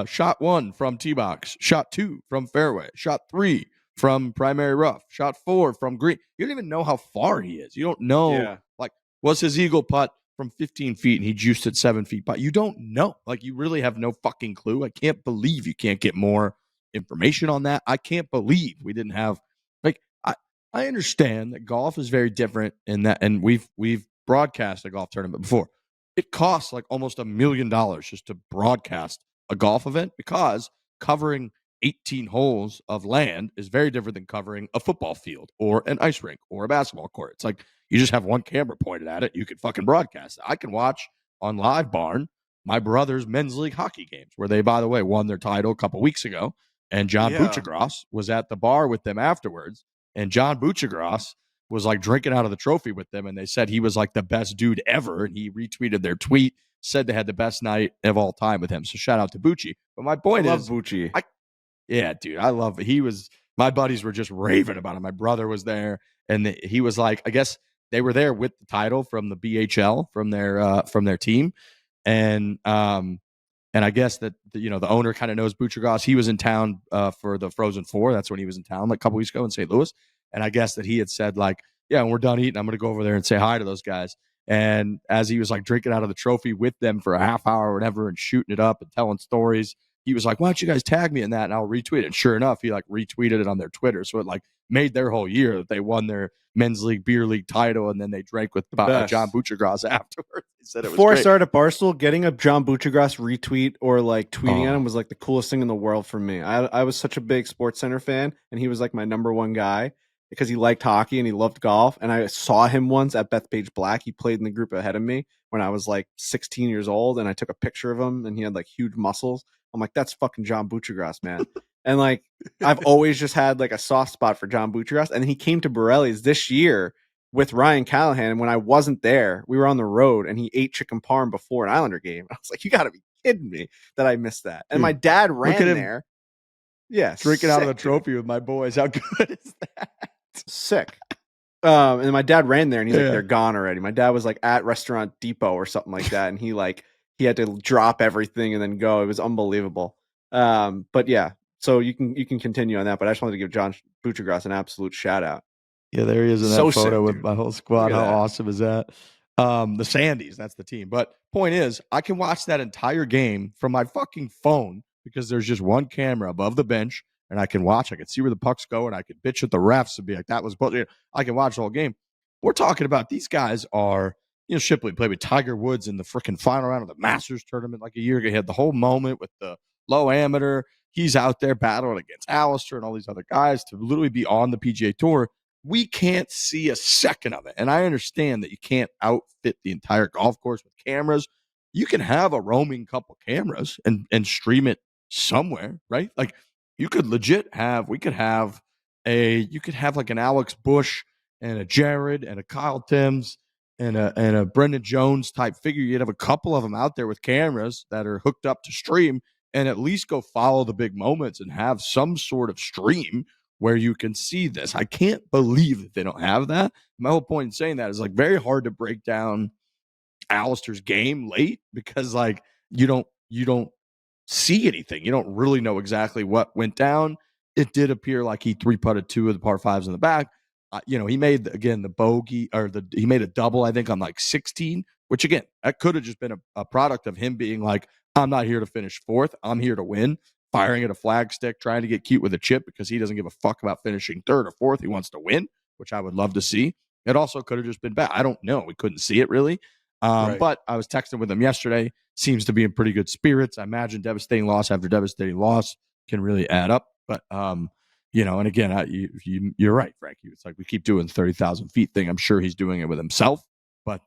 A: shot 1 from tee box, shot 2 from fairway, shot 3 from primary rough, shot 4 from green. You don't even know how far he is. You don't know, like, was his eagle putt from 15 feet and he juiced it 7 feet? But you don't know. Like, you really have no fucking clue. I can't believe you can't get more information on that. I can't believe we didn't have, like, I understand that golf is very different in that, and we've broadcast a golf tournament before. It costs like almost $1 million just to broadcast a golf event because covering 18 holes of land is very different than covering a football field or an ice rink or a basketball court. It's like you just have one camera pointed at it. You can fucking broadcast it. I can watch on Live Barn my brother's men's league hockey games where they, by the way, won their title a couple weeks ago. And John Buchagras was at the bar with them afterwards. And John Buchagras was like drinking out of the trophy with them. And they said he was like the best dude ever. And he retweeted their tweet, said they had the best night of all time with him. So shout out to Bucci. But my point is,
B: Bucci.
A: Yeah, dude, I love it. My buddies were just raving about him. My brother was there, and he was like, I guess they were there with the title from the BHL from their team, and I guess that the owner kind of knows Buchagras. He was in town for the Frozen Four. That's when he was in town like a couple weeks ago in St. Louis, and I guess that he had said like, yeah, when we're done eating, I'm gonna go over there and say hi to those guys. And as he was like drinking out of the trophy with them for a half hour or whatever and shooting it up and telling stories, he was like, why don't you guys tag me in that and I'll retweet it? And sure enough, he like retweeted it on their Twitter. So it like made their whole year that they won their men's league beer league title. And then they drank with John Buchagras afterwards. He said it was
B: Before
A: great.
B: I started at Barstool, getting a John Buchagras retweet or like tweeting at him was like the coolest thing in the world for me. I was such a big SportsCenter fan and he was like my number one guy because he liked hockey and he loved golf. And I saw him once at Bethpage Black. He played in the group ahead of me when I was like 16 years old. And I took a picture of him and he had like huge muscles. I'm like, that's fucking John Buchagras, man. And like, I've always just had like a soft spot for John Buchagras. And he came to Borelli's this year with Ryan Callahan. And when I wasn't there, we were on the road and he ate chicken parm before an Islander game. I was like, you got to be kidding me that I missed that. And my dad ran there. Yeah.
A: Drinking out of the trophy with my boys. How good is that?
B: Sick. And my dad ran there and he's like, they're gone already. My dad was like at Restaurant Depot or something like that. And he had to drop everything and then go. It was unbelievable. But yeah, so you can continue on that. But I just wanted to give John Buchagras an absolute shout out.
A: Yeah, there he is in that photo with my whole squad. How
B: that.
A: awesome is that? The Sandys, that's the team. But point is, I can watch that entire game from my fucking phone because there's just one camera above the bench, and I can see where the puck's going. I can bitch at the refs and be like, that was bullshit. I can watch the whole game. We're talking about these guys are. Shipley played with Tiger Woods in the freaking final round of the Masters tournament like a year ago. He had the whole moment with the low amateur. He's out there battling against Alistair and all these other guys to literally be on the PGA Tour. We can't see a second of it. And I understand that you can't outfit the entire golf course with cameras. You can have a roaming couple cameras and stream it somewhere, right? Like you could legit have, you could have like an Alex Bush and a Jared and a Kyle Timms and a Brendan Jones type figure. You'd have a couple of them out there with cameras that are hooked up to stream and at least go follow the big moments and have some sort of stream where you can see this. I can't believe that they don't have that. My whole point in saying that is like very hard to break down Alistair's game late because like you don't see anything. You don't really know exactly what went down. It did appear like he 3-putted 2 of the par 5s in the back. He made the bogey he made a double, I think, on like 16, which again, that could have just been a product of him being like, I'm not here to finish 4th. I'm here to win, firing at a flag stick, trying to get cute with a chip because he doesn't give a fuck about finishing 3rd or 4th. He wants to win, which I would love to see. It also could have just been bad. I don't know. We couldn't see it really. Right. But I was texting with him yesterday seems to be in pretty good spirits. I imagine devastating loss after devastating loss can really add up. But, and again, you're right, Frankie. It's like we keep doing 30,000 feet thing. I'm sure he's doing it with himself. But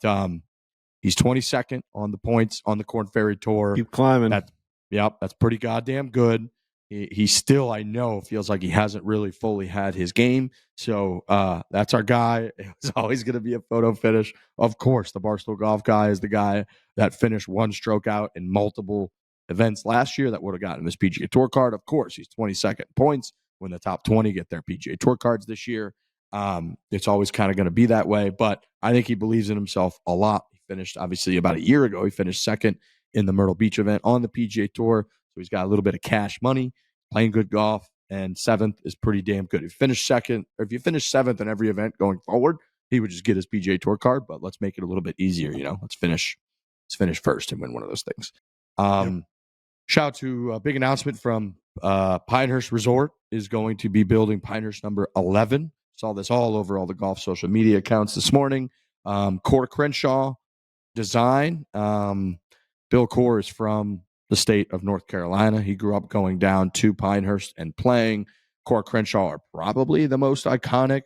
A: he's 22nd on the points on the Korn Ferry Tour.
B: Keep climbing.
A: That's pretty goddamn good. He still, I know, feels like he hasn't really fully had his game. So that's our guy. It's always going to be a photo finish. Of course, the Barstool Golf guy is the guy that finished one stroke out in multiple events last year that would have gotten his PGA Tour card. Of course, he's 22nd points when the top 20 get their PGA Tour cards this year. It's always kind of going to be that way. But I think he believes in himself a lot. He finished, obviously, about a year ago. He finished second in the Myrtle Beach event on the PGA Tour. So he's got a little bit of cash money, playing good golf, and seventh is pretty damn good. If you finish seventh in every event going forward, he would just get his PGA Tour card. But let's make it a little bit easier. Let's finish first and win one of those things. Shout out to a big announcement from Pinehurst Resort is going to be building Pinehurst number 11. Saw this all over all the golf social media accounts this morning. Core Crenshaw design. Bill Core is from the state of North Carolina. He grew up going down to Pinehurst and playing. Core Crenshaw are probably the most iconic,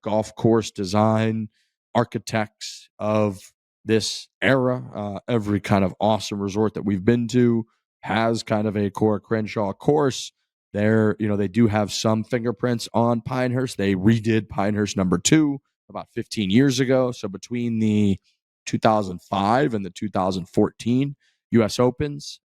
A: golf course design architects of this era. Every kind of awesome resort that we've been to has kind of a Core Crenshaw course. They do have some fingerprints on Pinehurst. They redid Pinehurst number 2 about 15 years ago. So between the 2005 and the 2014 U.S. Opens,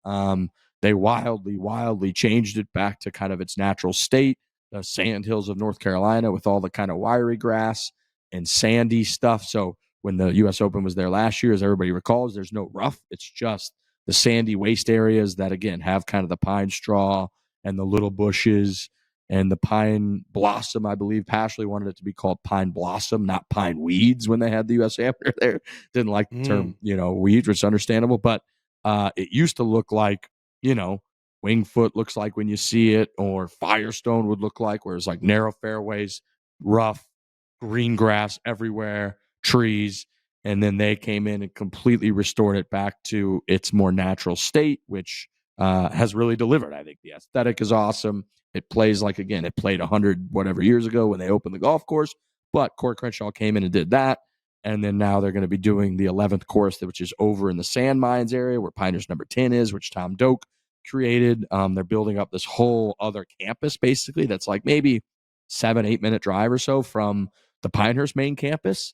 A: they wildly changed it back to kind of its natural state, the sand hills of North Carolina with all the kind of wiry grass and sandy stuff. So when the U.S. Open was there last year, as everybody recalls, there's no rough. It's just the sandy waste areas that, again, have kind of the pine straw and the little bushes and the pine blossom. I believe Pashley wanted it to be called pine blossom, not pine weeds when they had the U.S. Amateur there. Didn't like the term, weeds, which is understandable. But it used to look like, Wingfoot looks like when you see it, or Firestone would look like, where it's like narrow fairways, rough, green grass everywhere, trees. And then they came in and completely restored it back to its more natural state, which has really delivered. I think the aesthetic is awesome. It plays like, again, it played 100 whatever years ago when they opened the golf course, but Core Crenshaw came in and did that. And then now they're going to be doing the 11th course, which is over in the Sand Mines area where Pinehurst number 10 is, which Tom Doak created. They're building up this whole other campus, basically, that's like maybe 7-8 minute drive or so from the Pinehurst main campus.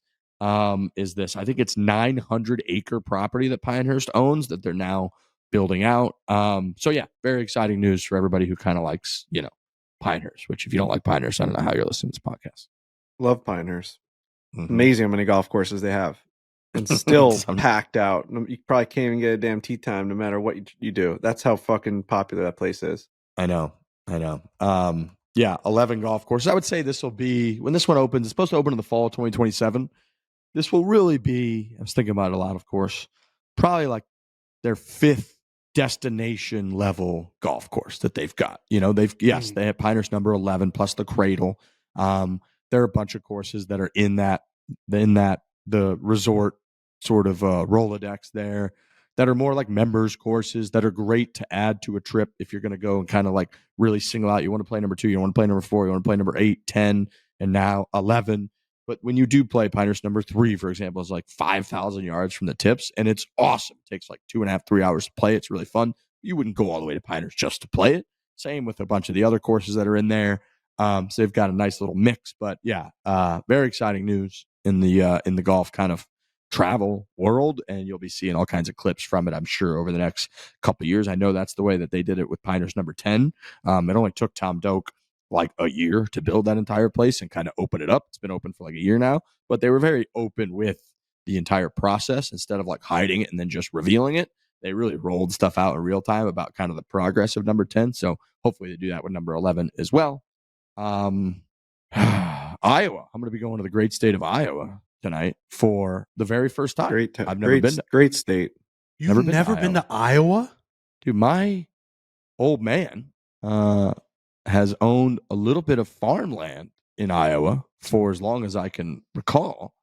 A: Is this, I think it's 900-acre property that Pinehurst owns that they're now building out. So yeah, very exciting news for everybody who kind of likes, Pinehurst, which if you don't like Pinehurst, I don't know how you're listening to this podcast.
B: Love Pinehurst.
A: Mm-hmm.
B: Amazing how many golf courses they have. And still packed out. You probably can't even get a damn tee time no matter what you do. That's how fucking popular that place is.
A: I know. 11 golf courses. I would say this will be, when this one opens, it's supposed to open in the fall of 2027. This will really be, I was thinking about it a lot, of course, probably like their 5th destination level golf course that they've got. They have Pinehurst number 11 plus the Cradle. There are a bunch of courses that are in the resort sort of Rolodex there that are more like members courses that are great to add to a trip if you're going to go and kind of like really single out. You want to play number 2, you want to play number 4, you want to play number 8, 10, and now 11. But when you do play Pinehurst number 3, for example, it's like 5,000 yards from the tips, and it's awesome. It takes like 2.5, 3 hours to play. It's really fun. You wouldn't go all the way to Pinehurst just to play it. Same with a bunch of the other courses that are in there. So they've got a nice little mix. But yeah, very exciting news in the golf kind of travel world, and you'll be seeing all kinds of clips from it, I'm sure, over the next couple of years. I know that's the way that they did it with Pinehurst number 10. It only took Tom Doak like a year to build that entire place and kind of open it up. It's been open for like a year now, but they were very open with the entire process instead of like hiding it and then just revealing it. They really rolled stuff out in real time about kind of the progress of number 10. So hopefully they do that with number 11 as well. Iowa. I'm going to be going to the great state of Iowa tonight for the very first time. I've never been to,
B: great state.
C: You've never been to Iowa?
A: Dude, my old man has owned a little bit of farmland in Iowa for as long as I can recall.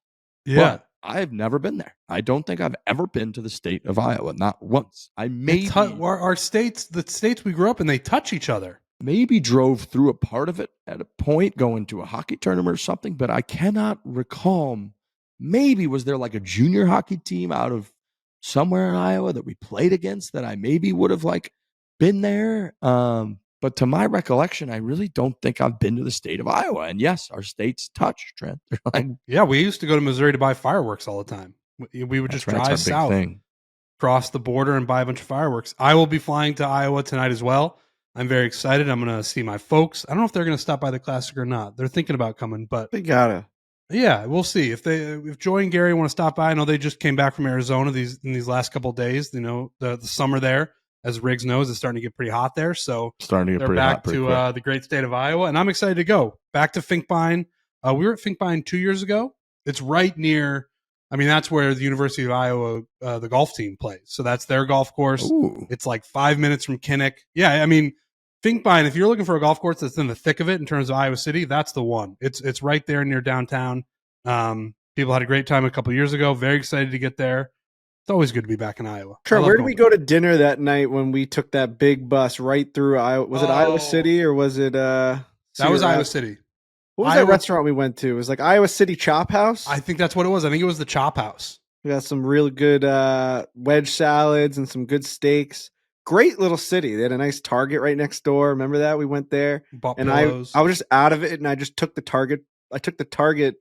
C: Yeah.
A: I've never been there. I don't think I've ever been to the state of Iowa, not once. I maybe
C: Our states, the states we grew up in, they touch each other.
A: maybe drove through a part of it at a point going to a hockey tournament or something, but I cannot recall. Maybe was there like a junior hockey team out of somewhere in Iowa that we played against that I maybe would have like been there. But to my recollection, I really don't think I've been to the state of Iowa. And yes, our states touch, Trent. They're like,
C: Yeah, we used to go to Missouri to buy fireworks all the time. We would just
A: that's our
C: drive
A: big
C: south,
A: thing.
C: cross the border, and buy a bunch of fireworks. I will be flying to Iowa tonight as well. I'm very excited. I'm going to see my folks. I don't know if they're going to stop by the Classic or not. They're thinking about coming, but
B: They gotta.
C: yeah, we'll see if Joy and Gary want to stop by. I know they just came back from Arizona in these last couple of days. You know, the summer there, as Riggs knows, is starting to get pretty hot there. So
A: Starting to get
C: they're
A: pretty
C: back
A: hot. Pretty
C: to
A: quick.
C: the great state of Iowa, and I'm excited to go back to Finkbine. We were at Finkbine 2 years ago. It's right near. I mean, that's where the University of Iowa, the golf team plays. So that's their golf course.
A: Ooh.
C: It's like 5 minutes from Kinnick. Yeah, I mean, Finkbine, if you're looking for a golf course that's in the thick of it in terms of Iowa City, that's the one. It's right there near downtown. People had a great time a couple years ago. Very excited to get there. It's always good to be back in Iowa.
B: Trent, where did we go to dinner that night when we took that big bus right through Iowa? Was it Iowa City or was it
C: That was Iowa City.
B: What was that restaurant we went to? It was like Iowa City Chop House.
C: I think that's what it was. I think it was the Chop House.
B: We got some really good wedge salads and some good steaks. Great little city. They had a nice Target right next door. Remember that? We went there.
C: Bought
B: And
C: pillows.
B: I was just out of it and I just took the Target. I took the Target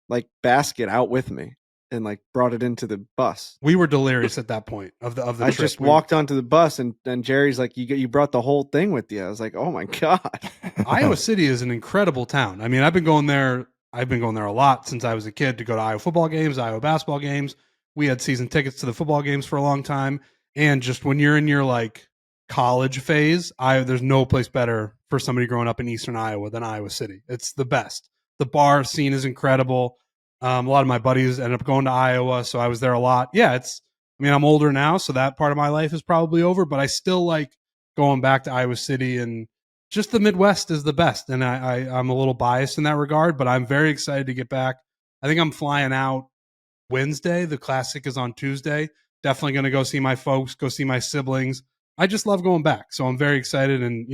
B: like basket out with me and like brought it into the bus.
C: We were delirious at that point of the
B: I
C: trip.
B: just walked onto the bus and Jerry's like, you brought the whole thing with you. I was like, oh my God.
C: Iowa City is an incredible town. I mean, I've been going there a lot since I was a kid to go to Iowa football games, Iowa basketball games. We had season tickets to the football games for a long time. And just when you're in your like college phase, there's no place better for somebody growing up in Eastern Iowa than Iowa City. It's the best. The bar scene is incredible. A lot of my buddies ended up going to Iowa, so I was there a lot. Yeah, I'm older now, so that part of my life is probably over, but I still like going back to Iowa City, and just the Midwest is the best. And I'm a little biased in that regard, but I'm very excited to get back. I think I'm flying out Wednesday. The Classic is on Tuesday. Definitely going to go see my folks, go see my siblings. I just love going back, so I'm very excited, and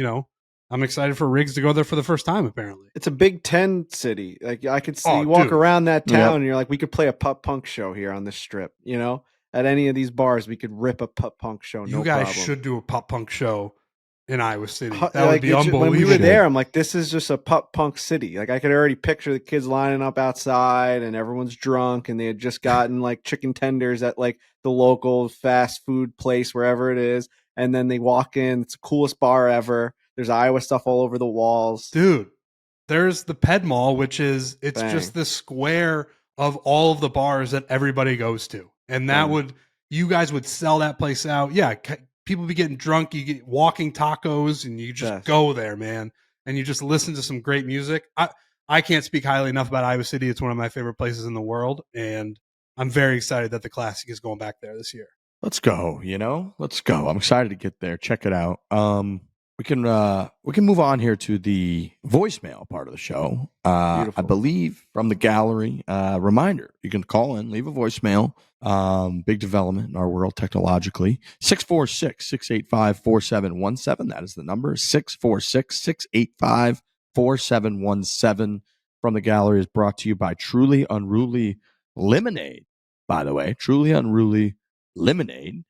C: I'm excited for Riggs to go there for the first time, apparently.
B: It's a Big Ten city. Like I could see you walk around that town and you're like, we could play a putt punk show here on this strip, At any of these bars, we could rip a putt punk show.
C: You guys should do a putt punk show in Iowa City. That
B: like,
C: would be unbelievable.
B: When we were there, I'm like, this is just a putt punk city. Like I could already picture the kids lining up outside and everyone's drunk and they had just gotten like chicken tenders at like the local fast food place, wherever it is. And then they walk in. It's the coolest bar ever. There's Iowa stuff all over the walls.
C: Dude, there's the Ped Mall, which is, it's just the square of all of the bars that everybody goes to. And that you guys would sell that place out. Yeah, people be getting drunk. You get walking tacos and you just go there, man. And you just listen to some great music. I can't speak highly enough about Iowa City. It's one of my favorite places in the world. And I'm very excited that the Classic is going back there this year.
A: Let's go, let's go. I'm excited to get there. Check it out. We can move on here to the voicemail part of the show. I believe from the gallery. Reminder: you can call in, leave a voicemail. Big development in our world technologically. 646-685-4717. That is the number. 646-685-4717 from the gallery is brought to you by Truly Unruly Lemonade. By the way, Truly Unruly Lemonade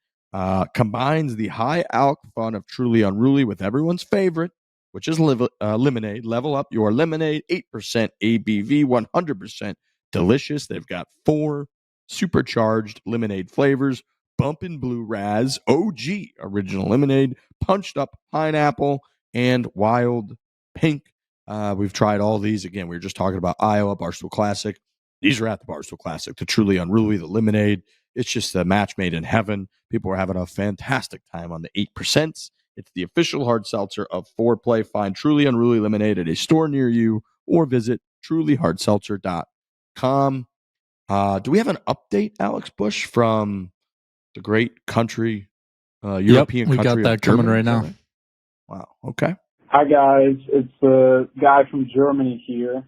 A: combines the high alc fun of Truly Unruly with everyone's favorite, which is lemonade. Level up your lemonade. 8% ABV, 100% delicious. They've got 4 supercharged lemonade flavors: Bumpin' Blue Raz, OG Original Lemonade, Punched Up Pineapple, and Wild Pink. We've tried all these. Again, we were just talking about Iowa, Barstool Classic. These are at the Barstool Classic. The Truly Unruly, the lemonade. It's just a match made in heaven. People are having a fantastic time on the 8%. It's the official hard seltzer of fore-play. Find Truly Unruly Lemonade at a store near you or visit trulyhardseltzer.com. Do we have an update, Alex Bush, from the great country, European country?
D: We got that coming right now.
A: Wow. Okay.
H: Hi, guys. It's the guy from Germany here.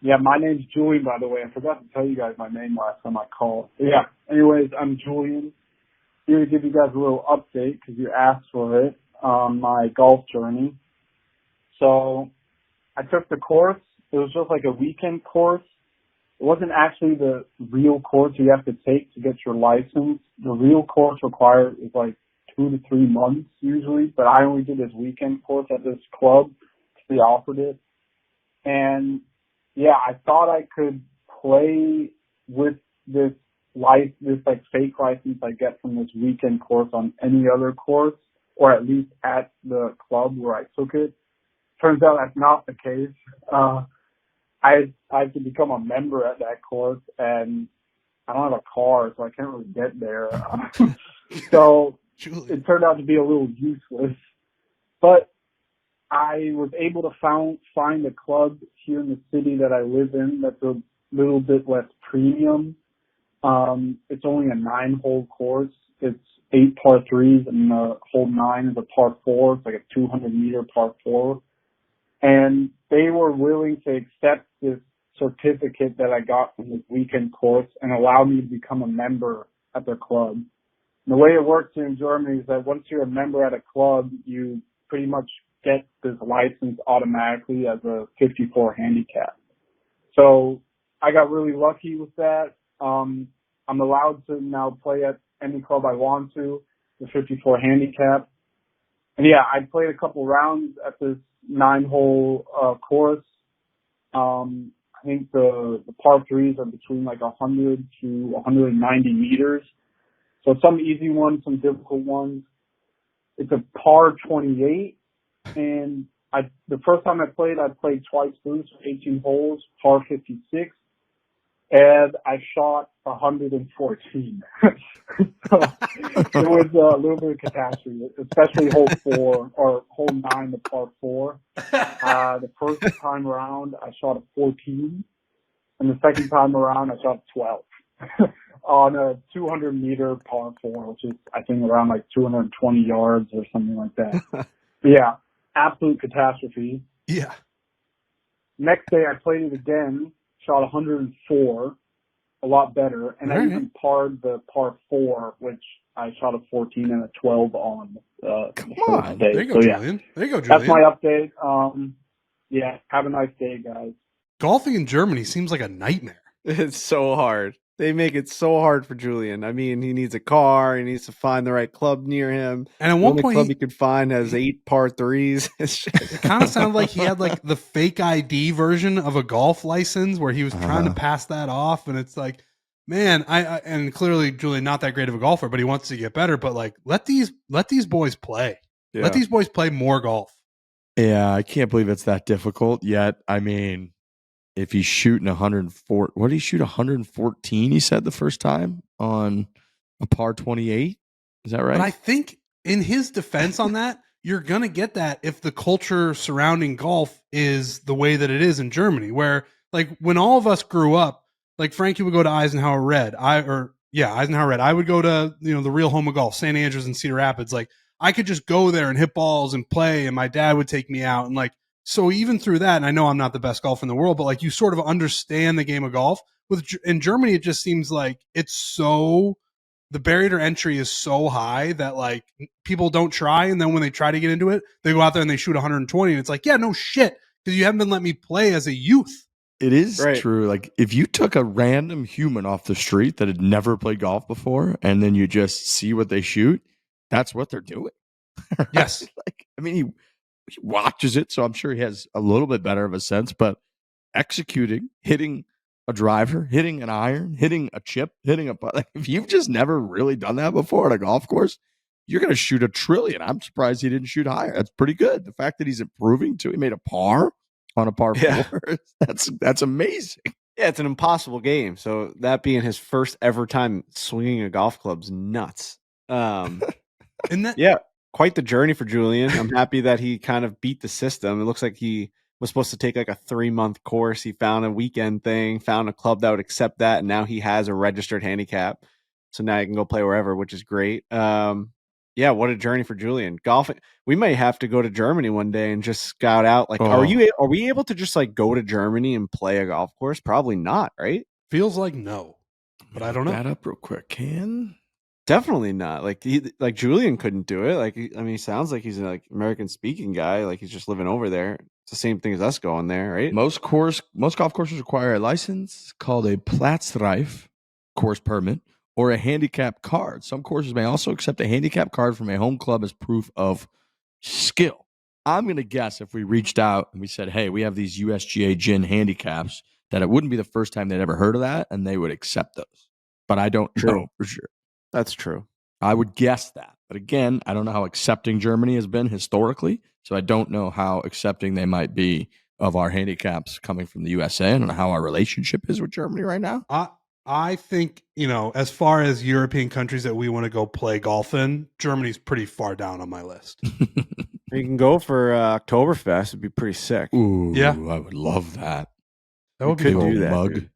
H: Yeah, my name's Julian, by the way. I forgot to tell you guys my name last time I called. Yeah, anyways, I'm Julian. Here to give you guys a little update because you asked for it on my golf journey. So I took the course. It was just like a weekend course. It wasn't actually the real course you have to take to get your license. The real course required is like 2 to 3 months usually, but I only did this weekend course at this club. They offered it. And yeah, I thought I could play with this like fake license I get from this weekend course on any other course, or at least at the club where I took it. Turns out that's not the case. I had to become a member at that course, and I don't have a car, so I can't really get there. So it turned out to be a little useless. But I was able to find a club here in the city that I live in that's a little bit less premium. It's only a 9-hole course. It's 8 par 3s, and hole 9 is a par 4. It's like a 200-meter par 4. And they were willing to accept this certificate that I got from this weekend course and allow me to become a member at their club. And the way it works here in Germany is that once you're a member at a club, you pretty much get this license automatically as a 54 handicap. So I got really lucky with that. I'm allowed to now play at any club I want to, the 54 handicap. And yeah, I played a couple rounds at this 9-hole course. I think the par 3s are between like 100 to 190 meters. So some easy ones, some difficult ones. It's a par 28. And the first time I played twice through, so 18 holes, par 56, and I shot 114. So it was a little bit of catastrophe, especially hole 4 or hole 9, the par 4. The first time around, I shot a 14, and the second time around, I shot 12 on a 200-meter par 4, which is I think around like 220 yards or something like that. Yeah. Absolute catastrophe.
C: Yeah.
H: Next day I played it again, shot 104, a lot better, and I even parred the par 4, which I shot a 14 and a 12 on the first day.
C: There you go, Julian. Yeah, there you go, Julian.
H: That's my update. Yeah, have a nice day, guys.
C: Golfing in Germany seems like a nightmare.
B: It's so hard. They make it so hard for Julian. I mean, he needs a car. He needs to find the right club near him.
C: And at one point,
B: club he could find has 8 par 3s.
C: It kind of sounded like he had like the fake ID version of a golf license where he was trying to pass that off. And it's like, man, and clearly Julian not that great of a golfer, but he wants to get better. But like, let these boys play. Yeah. Let these boys play more golf.
A: Yeah, I can't believe it's that difficult yet. I mean, if he's shooting 104, what did he shoot? 114, he said the first time on a par 28. Is that right?
C: But I think in his defense on that, you're going to get that if the culture surrounding golf is the way that it is in Germany, where like when all of us grew up, like Frankie would go to Eisenhower Red. Eisenhower Red. I would go to, the real home of golf, St. Andrews and Cedar Rapids. Like I could just go there and hit balls and play, and my dad would take me out and like, so even through that, and I know I'm not the best golfer in the world, but like you sort of understand the game of golf. In Germany, it just seems like the barrier to entry is so high that like people don't try, and then when they try to get into it, they go out there and they shoot 120, and it's like, yeah, no shit, because you haven't been letting me play as a youth.
A: It is true. Like if you took a random human off the street that had never played golf before, and then you just see what they shoot, that's what they're doing. Right?
C: Yes.
A: Like, I mean, he watches it, so I'm sure he has a little bit better of a sense, but executing, hitting a driver, hitting an iron, hitting a chip, hitting a putt. Like, if you've just never really done that before at a golf course, you're going to shoot a trillion. I'm surprised he didn't shoot higher. That's pretty good. The fact that he's improving too, he made a par on a par 4. That's amazing.
B: Yeah, it's an impossible game. So that being his first ever time swinging a golf club's nuts. Quite the journey for Julian. I'm happy that he kind of beat the system. It looks like he was supposed to take like a 3-month course. He found a weekend thing, found a club that would accept that, and now he has a registered handicap. So now he can go play wherever, which is great. Yeah, what a journey for Julian. Golfing. We may have to go to Germany one day and just scout out. Like, are we able to just like go to Germany and play a golf course? Probably not, right?
C: Feels like no, but I don't know.
A: That up real quick, can.
B: Definitely not. Like Julian couldn't do it. Like, I mean, he sounds like he's an like American speaking guy. Like he's just living over there. It's the same thing as us going there, right?
A: Most golf courses require a license called a Platzreif course permit or a handicap card. Some courses may also accept a handicap card from a home club as proof of skill. I'm going to guess if we reached out and we said, hey, we have these USGA GIN handicaps, that it wouldn't be the first time they'd ever heard of that, and they would accept those. But I don't know for sure.
B: That's true.
A: I would guess that. But again, I don't know how accepting Germany has been historically, so I don't know how accepting they might be of our handicaps coming from the USA. I don't know how our relationship is with Germany right now.
C: I think, as far as European countries that we want to go play golf in, Germany's pretty far down on my list.
B: You can go for Oktoberfest. It'd be pretty sick.
A: Ooh,
C: yeah.
A: I would love that.
C: That would
B: be
C: cool.
B: do that,
A: mug.
B: dude.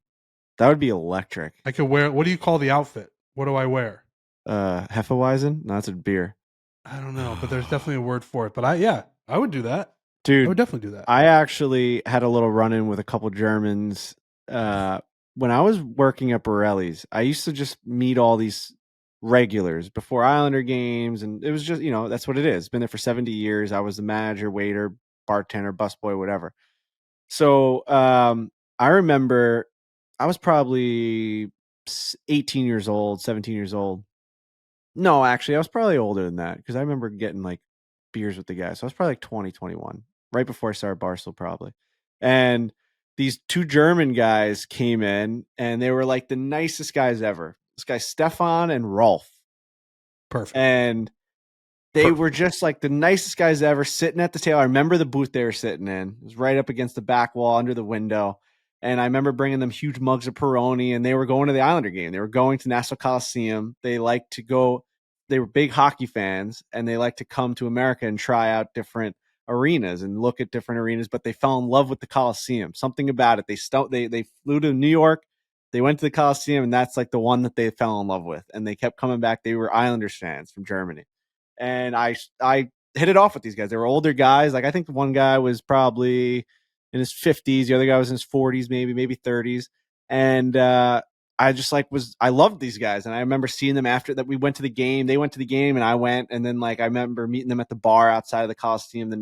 B: That would be electric.
C: I could wear, what do you call the outfit? What do I wear?
B: Hefeweizen? No, that's a beer.
C: I don't know, but there's definitely a word for it. But I would do that.
B: Dude,
C: I would definitely do that.
B: I actually had a little run-in with a couple Germans. When I was working at Borelli's, I used to just meet all these regulars before Islander games, and it was just, that's what it is. Been there for 70 years. I was the manager, waiter, bartender, busboy, whatever. So I remember I was probably 18 years old, 17 years old. No, actually, I was probably older than that because I remember getting like beers with the guys. So I was probably like 20, 21, right before I started Barstool, probably. And these two German guys came in and they were like the nicest guys ever. This guy, Stefan and Rolf.
C: Perfect.
B: And they were just like the nicest guys ever sitting at the table. I remember the booth they were sitting in. It was right up against the back wall under the window. And I remember bringing them huge mugs of Peroni, and they were going to the Islander game. They were going to Nassau Coliseum. They liked to go. They were big hockey fans, and they liked to come to America and try out different arenas and look at different arenas. But they fell in love with the Coliseum. Something about it. They flew to New York. They went to the Coliseum, and that's like the one that they fell in love with. And they kept coming back. They were Islanders fans from Germany. And I hit it off with these guys. They were older guys. Like I think one guy was probably in his 50s. The other guy was in his 40s, maybe 30s. And I just I loved these guys. And I remember seeing them after that. We went to the game. They went to the game and I went. And then I remember meeting them at the bar outside of the Coliseum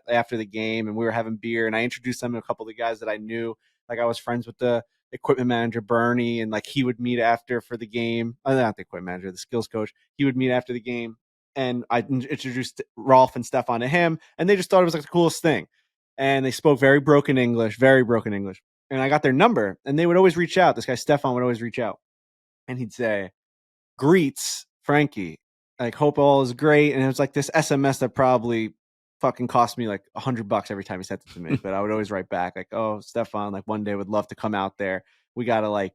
B: after the game. And we were having beer. And I introduced them to a couple of the guys that I knew. Like I was friends with the equipment manager, Bernie. And he would meet after for the game. Not the equipment manager, the skills coach. He would meet after the game. And I introduced Rolf and Stefan to him. And they just thought it was the coolest thing. And they spoke very broken English. And I got their number, and they would always reach out. This guy, Stefan, would always reach out. And he'd say, greets, Frankie. Hope all is great. And it was this SMS that probably fucking cost me $100 every time he sent it to me. But I would always write back, oh, Stefan, one day would love to come out there. We got to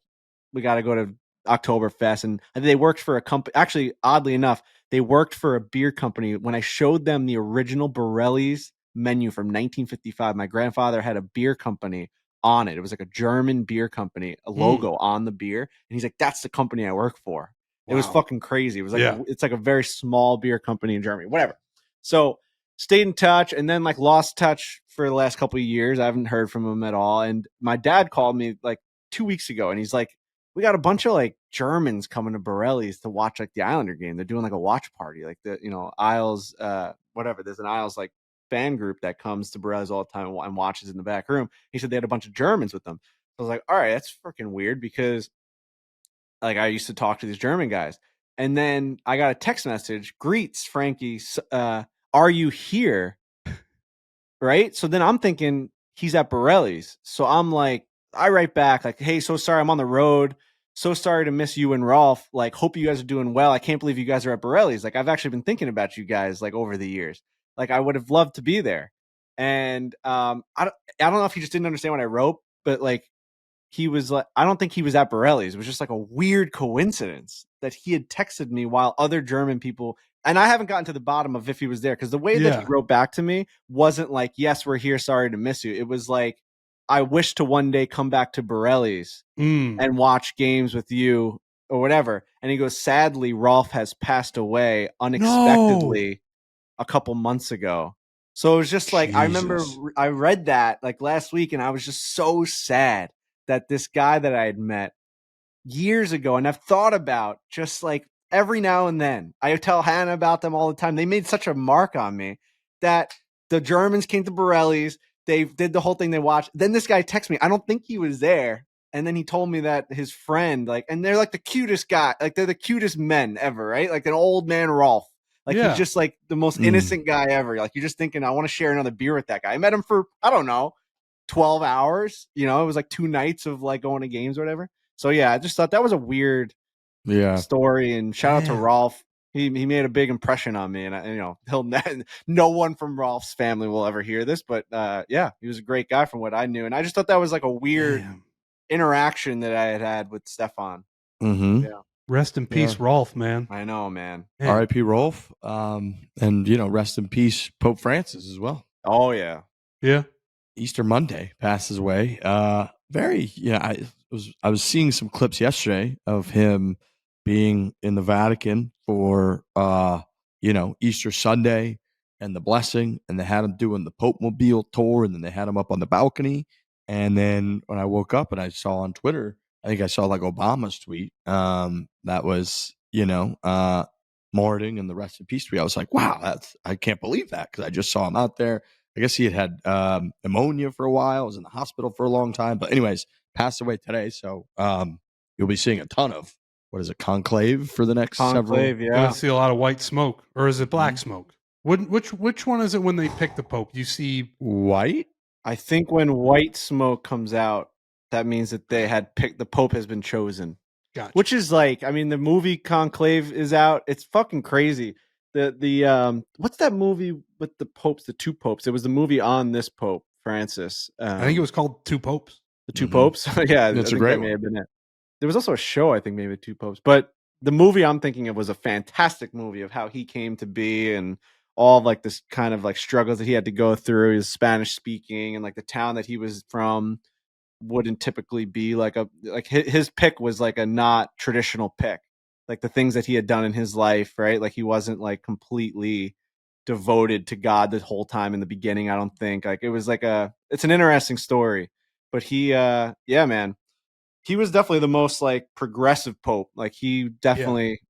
B: go to Oktoberfest. And I think they worked for a company. Actually, oddly enough, they worked for a beer company. When I showed them the original Borelli's menu from 1955, my grandfather had a beer company on it. It was a German beer company, a logo on the beer. And he's like, that's the company I work for. Wow. It was fucking crazy. It was it's a very small beer company in Germany, whatever. So stayed in touch and then lost touch for the last couple of years. I haven't heard from him at all. And my dad called me 2 weeks ago and he's like, we got a bunch of Germans coming to Borelli's to watch the Islander game. They're doing a watch party, Isles, whatever. There's an Isles fan group that comes to Borelli's all the time and watches in the back room. He said they had a bunch of Germans with them. I was like, all right, that's freaking weird because I used to talk to these German guys. And then I got a text message, greets, Frankie, are you here? Right? So then I'm thinking he's at Borelli's. So I'm I write back hey, so sorry, I'm on the road. So sorry to miss you and Rolf. Hope you guys are doing well. I can't believe you guys are at Borelli's. I've actually been thinking about you guys over the years. I would have loved to be there. And I don't know if he just didn't understand what I wrote, but he was I don't think he was at Borelli's. It was just a weird coincidence that he had texted me while other German people, and I haven't gotten to the bottom of if he was there because the way that he wrote back to me wasn't yes, we're here, sorry to miss you. It was I wish to one day come back to Borelli's and watch games with you or whatever. And he goes, sadly, Rolf has passed away unexpectedly a couple months ago. So it was just like, I remember
A: Jesus.
B: I read that like last week, and I was just so sad that this guy that I had met years ago, and I've thought about just like every now and then, I tell Hannah about them all the time. They made such a mark on me that the Germans came to Borelli's. They did the whole thing. They watched. Then this guy texted me. I don't think he was there. And then he told me that his friend, like, and they're like the cutest guy, like they're the cutest men ever, right? Like an old man Rolf. Like he's just like the most innocent guy ever. Like you're just thinking, I want to share another beer with that guy. I met him for, I don't know, 12 hours. You know, it was like 2 nights of like going to games or whatever. So yeah, I just thought that was a weird story. And shout out to Rolf. He made a big impression on me, and he'll no one from Rolf's family will ever hear this, but yeah, he was a great guy from what I knew, and I just thought that was like a weird interaction that I had with Stefan.
A: Mm-hmm.
B: Yeah.
C: Rest in peace, Rolf, man.
B: I know, man.
A: R.I.P. Rolf. And rest in peace, Pope Francis as well.
B: Oh yeah.
C: Yeah.
A: Easter Monday passes away. I was seeing some clips yesterday of him being in the Vatican for Easter Sunday and the blessing, and they had him doing the Pope Mobile tour, and then they had him up on the balcony. And then when I woke up and I saw on Twitter, I think I saw like Obama's tweet that was mourning and the rest in peace tweet. I was like, wow, I can't believe that, because I just saw him out there. I guess he had pneumonia for a while. Was in the hospital for a long time. But anyways, passed away today. So you'll be seeing a ton of, what is it, conclave for the next several.
B: Yeah.
C: You're gonna see a lot of white smoke, or is it black smoke? Which one is it when they pick the Pope? You see
A: white?
B: I think when white smoke comes out, that means that they had picked, the Pope has been chosen.
C: Gotcha.
B: Which is like, I mean, the movie Conclave is out. It's fucking crazy. The what's that movie with the popes, the 2 popes? It was the movie on this Pope Francis.
C: I think it was called 2 Popes.
B: The 2 popes. Yeah,
A: that's
B: I
A: a
B: think
A: great
B: that
A: one.
B: may have been it. There was also a show, I think, maybe 2 popes. But the movie I'm thinking of was a fantastic movie of how he came to be, and all of like this kind of like struggles that he had to go through. His Spanish speaking, and like the town that he was from wouldn't typically be like his pick was like a not traditional pick. Like the things that he had done in his life, right? Like he wasn't like completely devoted to God the whole time in the beginning. I don't think, like, it was like it's an interesting story, but he, yeah, man, he was definitely the most like progressive Pope. Like he definitely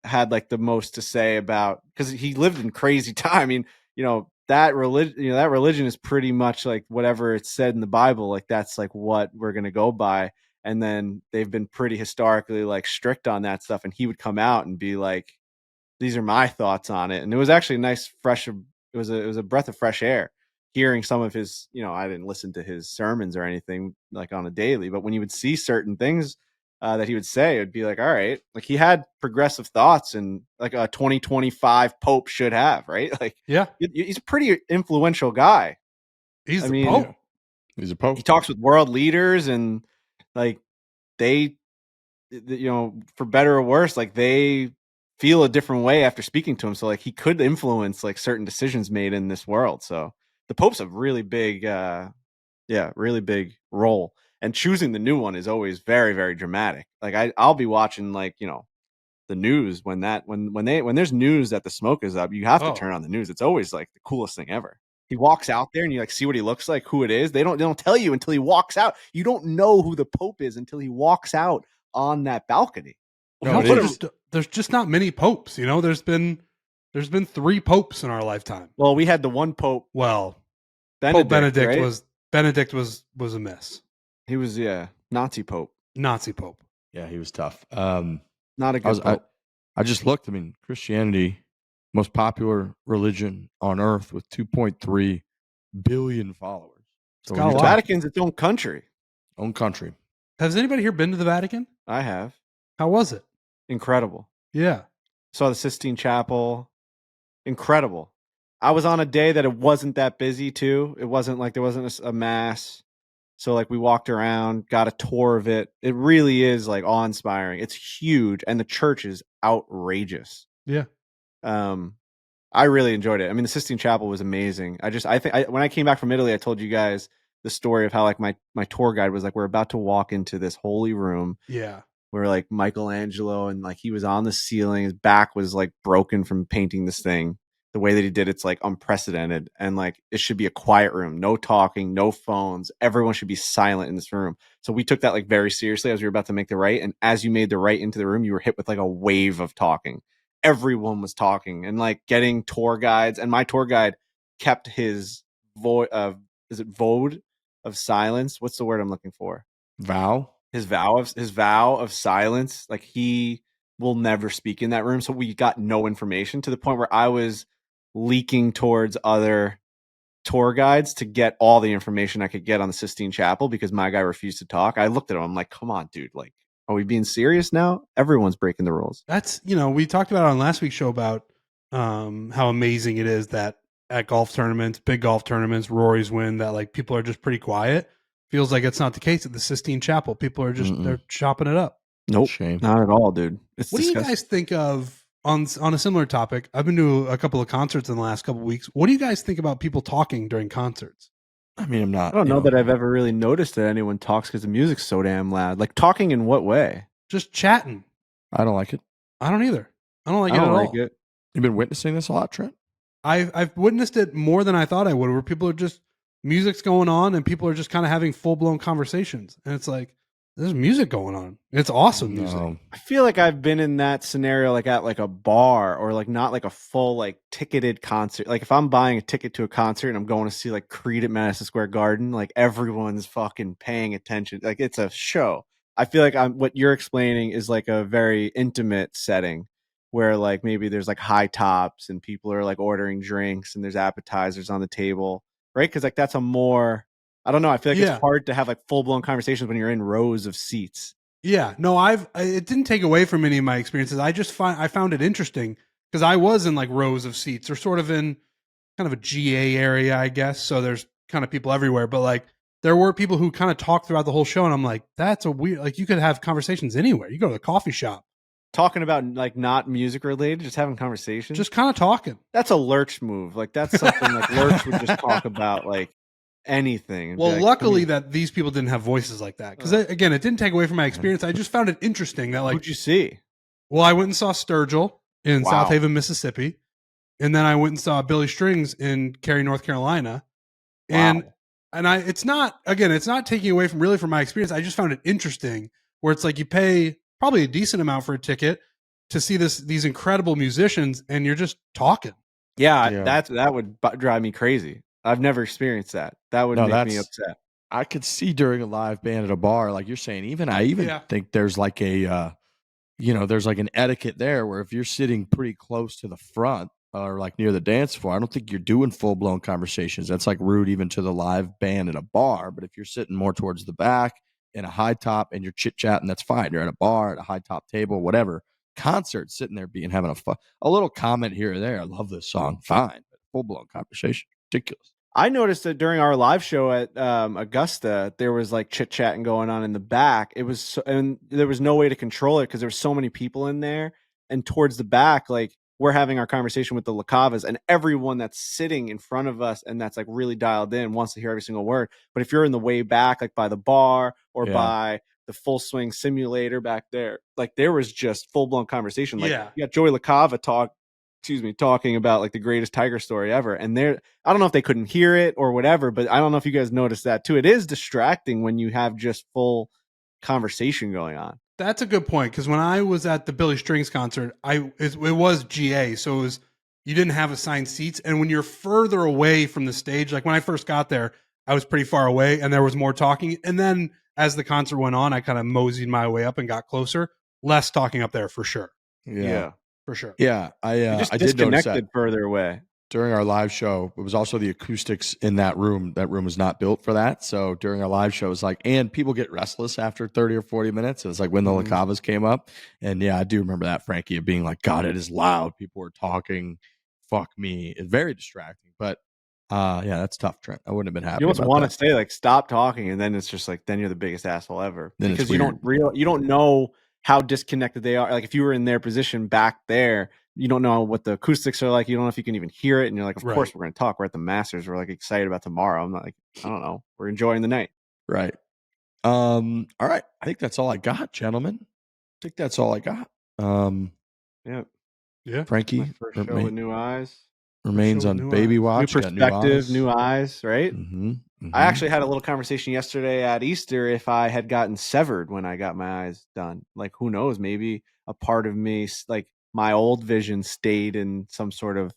B: had like the most to say about, because he lived in crazy time. I mean, that religion is pretty much like whatever it's said in the Bible. Like that's like what we're going to go by. And then they've been pretty historically like strict on that stuff. And he would come out and be like, these are my thoughts on it. And it was actually a nice, fresh, it was a breath of fresh air hearing some of his, I didn't listen to his sermons or anything like on a daily, but when you would see certain things that he would say, it would be like, all right, like he had progressive thoughts, and like a 2025 Pope should have, right? Like,
C: yeah,
B: he's a pretty influential guy.
C: He's the Pope.
A: He's a Pope.
B: He talks with world leaders, and like they, for better or worse, like they feel a different way after speaking to him. So like he could influence like certain decisions made in this world. So the Pope's a really big, really big role. And choosing the new one is always very, very dramatic. Like I'll be watching like, the news when there's news that the smoke is up, you have to turn on the news. It's always like the coolest thing ever. He walks out there and you like see what he looks like, who it is. They don't tell you until he walks out. You don't know who the Pope is until he walks out on that balcony.
C: No, there's just not many popes. There's been 3 popes in our lifetime.
B: Well, we had the one Pope.
C: Well,
B: Benedict,
C: Pope Benedict,
B: right?
C: Benedict was a mess.
B: He was Nazi Pope.
C: Nazi Pope.
A: Yeah, he was tough.
B: Not a good Pope.
A: I just looked. I mean, Christianity, most popular religion on earth with 2.3 billion followers. So
B: the Vatican's its own country.
A: Own country.
C: Has anybody here been to the Vatican?
B: I have.
C: How was it?
B: Incredible.
C: Yeah.
B: Saw the Sistine Chapel. Incredible. I was on a day that it wasn't that busy too. It wasn't like there wasn't a mass. So like we walked around, got a tour of it. It really is like awe-inspiring. It's huge, and the church is outrageous.
C: Yeah.
B: I really enjoyed it. I mean, the Sistine Chapel was amazing. I think when I came back from Italy, I told you guys the story of how like my tour guide was like, we're about to walk into this holy room.
C: Yeah.
B: where like Michelangelo and like he was on the ceiling, his back was like broken from painting this thing. The way that he did it's like unprecedented, and like it should be a quiet room, no talking, no phones. Everyone should be silent in this room. So we took that like very seriously as we were about to make the right, and as you made the right into the room, you were hit with like a wave of talking. Everyone was talking and like getting tour guides, and my tour guide kept his is it vote of silence? What's the word I'm looking for?
A: Vow.
B: His vow of silence. Like he will never speak in that room. So we got no information, to the point where I was leaking towards other tour guides to get all the information I could get on the Sistine Chapel because my guy refused to talk. I looked at him. I'm like, come on, dude. Like, are we being serious now? Everyone's breaking the rules.
C: That's, we talked about on last week's show about how amazing it is that at golf tournaments, big golf tournaments, Rory's win, that like people are just pretty quiet. Feels like it's not the case at the Sistine Chapel. People are just they're chopping it up.
B: Nope,
A: Shame.
B: not at all, dude. It's
C: what
B: disgusting.
C: do you guys think of on a similar topic? I've been to a couple of concerts in the last couple of weeks. What do you guys think about people talking during concerts?
A: I mean,
B: I don't know that I've ever really noticed that anyone talks because the music's so damn loud. Like talking in what way?
C: Just chatting.
A: I don't like it.
C: I don't either. I don't like
B: I
C: it
B: don't
C: at
B: like
C: all.
B: it.
A: You've been witnessing this a lot, Trent?
C: I've witnessed it more than I thought I would, where people are just, music's going on and people are just kind of having full blown conversations, and it's like, there's music going on. It's awesome music.
A: No.
B: I feel like I've been in that scenario, like at like a bar, or like not like a full like ticketed concert. Like if I'm buying a ticket to a concert and I'm going to see like Creed at Madison Square Garden, like everyone's fucking paying attention. Like it's a show. I feel like what you're explaining is like a very intimate setting where like maybe there's like high tops and people are like ordering drinks and there's appetizers on the table, right? Because like that's a more, I don't know. I feel like it's hard to have like full blown conversations when you're in rows of seats.
C: Yeah, no, it didn't take away from any of my experiences. I found it interesting because I was in like rows of seats, or sort of in kind of a GA area, I guess. So there's kind of people everywhere, but like there were people who kind of talked throughout the whole show, and I'm like, that's a weird. Like you could have conversations anywhere. You go to the coffee shop,
B: talking about like not music related, just having conversations,
C: just kind of talking.
B: That's a Lurch move. Like that's something like Lurch would just talk about like anything.
C: Well,
B: like,
C: luckily that these people didn't have voices like that, because again, it didn't take away from my experience. I just found it interesting that like,
B: who'd you see?
C: Well, I went and saw Sturgill in South Haven, Mississippi, and then I went and saw Billy Strings in Cary, North Carolina, and it's not taking away from my experience. I just found it interesting where it's like you pay probably a decent amount for a ticket to see these incredible musicians, and you're just talking.
B: Yeah. That would drive me crazy. I've never experienced that. That would make me upset.
A: I could see during a live band at a bar, like you're saying, I think there's like there's like an etiquette there where if you're sitting pretty close to the front or like near the dance floor, I don't think you're doing full blown conversations. That's like rude even to the live band at a bar. But if you're sitting more towards the back in a high top and you're chit chatting, that's fine. You're at a bar at a high top table, whatever. Concert, sitting there having a little comment here or there. I love this song, fine. But full blown conversation, ridiculous.
B: I noticed that during our live show at Augusta, there was like chit chatting going on in the back. And there was no way to control it because there were so many people in there. And towards the back, like we're having our conversation with the LaCavas, and everyone that's sitting in front of us and that's like really dialed in wants to hear every single word. But if you're in the way back, like by the bar or by the Full Swing Simulator back there, like there was just full blown conversation. Like you got Joey LaCava talking about like the greatest Tiger story ever. And I don't know if they couldn't hear it or whatever, but I don't know if you guys noticed that too. It is distracting when you have just full conversation going on.
C: That's a good point. Cause when I was at the Billy Strings concert, it was GA. So you didn't have assigned seats. And when you're further away from the stage, like when I first got there, I was pretty far away and there was more talking. And then as the concert went on, I kind of moseyed my way up and got closer. Less talking up there for sure.
B: Yeah.
C: For sure.
A: Yeah,
B: I just
A: did notice
B: disconnected further away.
A: During our live show, it was also the acoustics in that room. That room was not built for that. So during our live show, it was like, and people get restless after 30 or 40 minutes. It was like when the LaCavas came up. And yeah, I do remember that, Frankie, of being like, God, it is loud. People were talking. Fuck me. It's very distracting. But yeah, that's tough, Trent. I wouldn't have been happy.
B: You almost want to say like, stop talking. And then it's just like, then you're the biggest asshole ever.
A: Then
B: because you don't know how disconnected they are. Like if you were in their position back there, you don't know what the acoustics are like. You don't know if you can even hear it. And you're like, of course we're going to talk. We're at the Masters. We're like excited about tomorrow. I'm not like, I don't know. We're enjoying the night.
A: Right. All right. I think that's all I got, gentlemen. think that's all I got.
B: Yeah.
A: Frankie
B: My first show with new eyes.
A: remains
C: show
A: on
C: with new
A: baby
C: eyes.
A: watch.
B: New
A: Got
B: perspective, new eyes, right?
A: Mm-hmm.
B: I actually had a little conversation yesterday at Easter if I had gotten severed when I got my eyes done. Like, who knows? Maybe a part of me, like my old vision, stayed in some sort of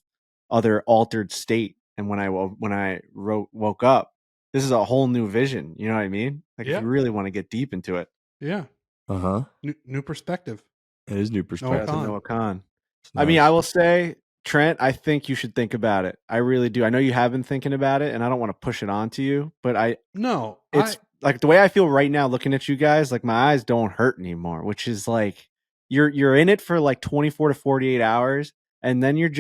B: other altered state. And when I woke up, this is a whole new vision. You know what I mean? Like, if you really want to get deep into it.
C: Yeah.
A: Uh-huh.
C: New perspective.
A: It is new perspective.
B: Noah Khan.
A: Nice.
B: I mean, I will say, Trent, I think you should think about it. I really do. I know you have been thinking about it, and I don't want to push it onto you, but it's like the way I feel right now looking at you guys, like my eyes don't hurt anymore, which is like you're in it for like 24 to 48 hours, and then you're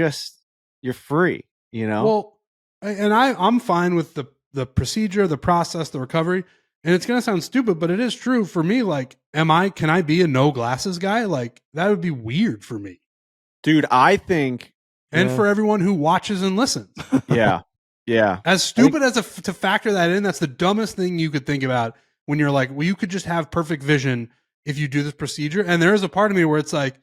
B: free, you know?
C: Well, and I'm fine with the procedure, the process, the recovery. And it's going to sound stupid, but it is true for me. Like, can I be a no glasses guy? Like, that would be weird for me.
B: Dude, I think.
C: And for everyone who watches and listens.
B: Yeah. Yeah.
C: As stupid as to factor that in, that's the dumbest thing you could think about when you're like, well, you could just have perfect vision if you do this procedure. And there is a part of me where it's like,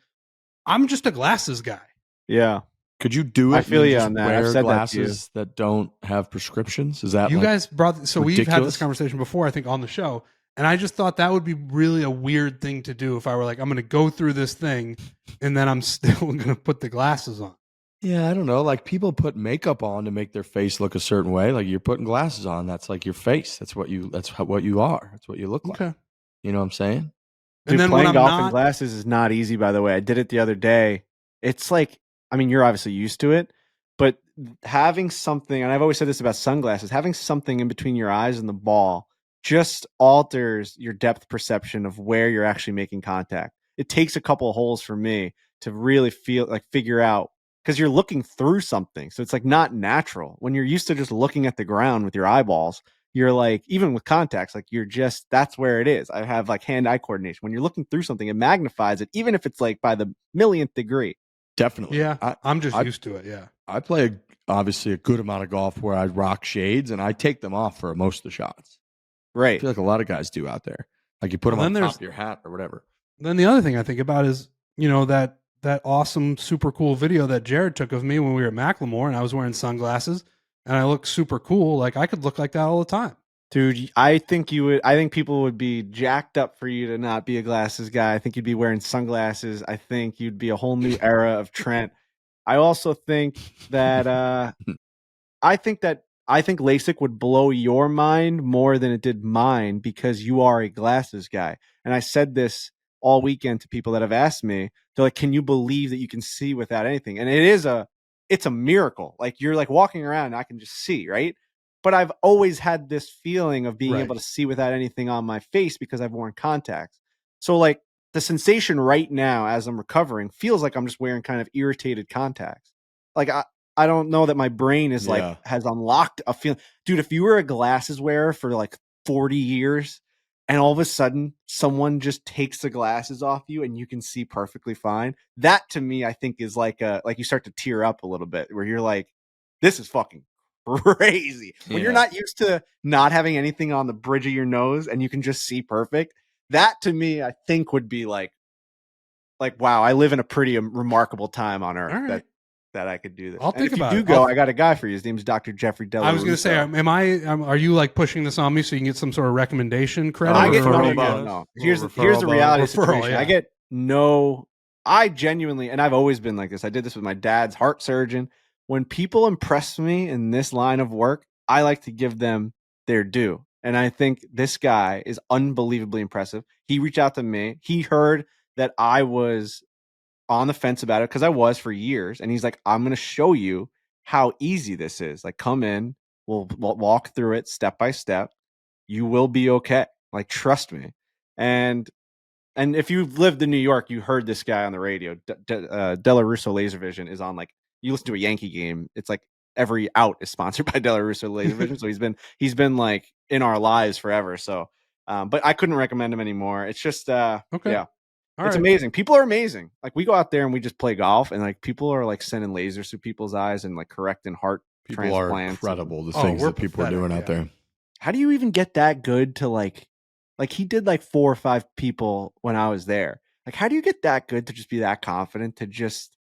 C: I'm just a glasses guy.
B: Yeah.
A: Could you do it?
B: I feel you on that. I've
A: Wear
B: said
A: glasses that don't have prescriptions. Is that
C: you guys brought? So
A: ridiculous?
C: We've had this conversation before, I think, on the show, and I just thought that would be really a weird thing to do if I were like, I'm going to go through this thing, and then I'm still going to put the glasses on.
A: Yeah, I don't know. Like people put makeup on to make their face look a certain way. Like you're putting glasses on. That's like your face. That's what you. That's what you are. That's what you look like.
C: Okay.
A: You know what I'm saying?
B: Dude,
C: and then
B: playing
C: when
B: golf
C: I'm
B: in glasses is not easy. By the way, I did it the other day. It's like, I mean, you're obviously used to it, but having something, and I've always said this about sunglasses, having something in between your eyes and the ball just alters your depth perception of where you're actually making contact. It takes a couple of holes for me to really figure out, because you're looking through something. So it's like not natural. When you're used to just looking at the ground with your eyeballs, you're like, even with contacts, like that's where it is. I have like hand-eye coordination. When you're looking through something, it magnifies it, even if it's like by the millionth degree.
A: Definitely.
C: Yeah, I'm just used to it. Yeah.
A: I play obviously a good amount of golf where I rock shades and I take them off for most of the shots. I
B: Right.
A: feel like a lot of guys do out there. Like you put them on top of your hat or whatever.
C: Then the other thing I think about is, that awesome, super cool video that Jared took of me when we were at Macklemore and I was wearing sunglasses and I looked super cool. Like I could look like that all the time.
B: Dude, I think people would be jacked up for you to not be a glasses guy. I think you'd be wearing sunglasses. I think you'd be a whole new era of Trent. I also think that I think LASIK would blow your mind more than it did mine because you are a glasses guy. And I said this all weekend to people that have asked me. They're like, "Can you believe that you can see without anything?" And it's a miracle. Like you're like walking around and I can just see, right? But I've always had this feeling of being able to see without anything on my face because I've worn contacts. So like the sensation right now as I'm recovering feels like I'm just wearing kind of irritated contacts. Like I don't know that my brain is has unlocked a feeling. Dude, if you were a glasses wearer for like 40 years and all of a sudden someone just takes the glasses off you and you can see perfectly fine, that to me I think is like you start to tear up a little bit where you're like, this is fucking crazy. When you're not used to not having anything on the bridge of your nose and you can just see perfect, that to me I think would be like wow, I live in a pretty remarkable time on earth.
C: Right.
B: That I could do this.
C: I'll think about it.
B: If you do go, I got a guy for you. His name's Dr. Jeffrey Della.
C: I was going to say, are you like pushing this on me so you can get some sort of recommendation credit?
B: No. Here's the reality situation. Yeah. I genuinely, and I've always been like this. I did this with my dad's heart surgeon. When people impress me in this line of work, I like to give them their due. And I think this guy is unbelievably impressive. He reached out to me. He heard that I was on the fence about it because I was for years. And he's like, I'm going to show you how easy this is. Like, come in, we'll walk through it step by step. You will be okay. Like, trust me. And if you've lived in New York, you heard this guy on the radio. Della Russo Laser Vision is on, like, you listen to a Yankee game, it's like every out is sponsored by Della Russo Laser Vision. So he's been like in our lives forever. So, but I couldn't recommend him anymore. It's just, okay. Yeah. It's amazing. People are amazing. Like we go out there and we just play golf and like people are like sending lasers through people's eyes and like correcting heart transplants.
A: Are incredible. The things that people are doing out there.
B: How do you even get that good to like he did like 4 or 5 people when I was there. Like, how do you get that good to just be that confident to just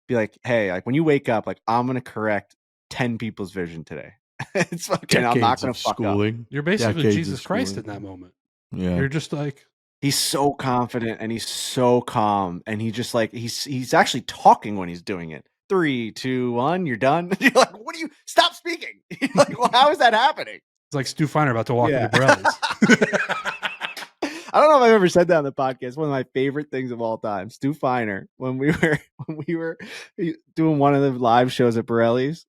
B: be like, hey, like when you wake up, like I'm gonna correct 10 people's vision today. It's fucking. I'm not
A: Decades
B: gonna
A: of
B: fuck up.
A: schooling.
C: You're basically
A: Decades of
C: Jesus Christ in
A: schooling.
C: that moment.
A: Yeah.
C: You're just like,
B: He's so confident and he's so calm, and he just like he's actually talking when he's doing it. 3, 2, 1, you're done. You're like, what do you stop speaking? You're like, well, how is that happening?
C: it's like Stu Feiner about to walk
B: Yeah.
C: into Borelli's.
B: I don't know if I've ever said that on the podcast. One of my favorite things of all time. Stu Feiner, when we were doing one of the live shows at Borelli's,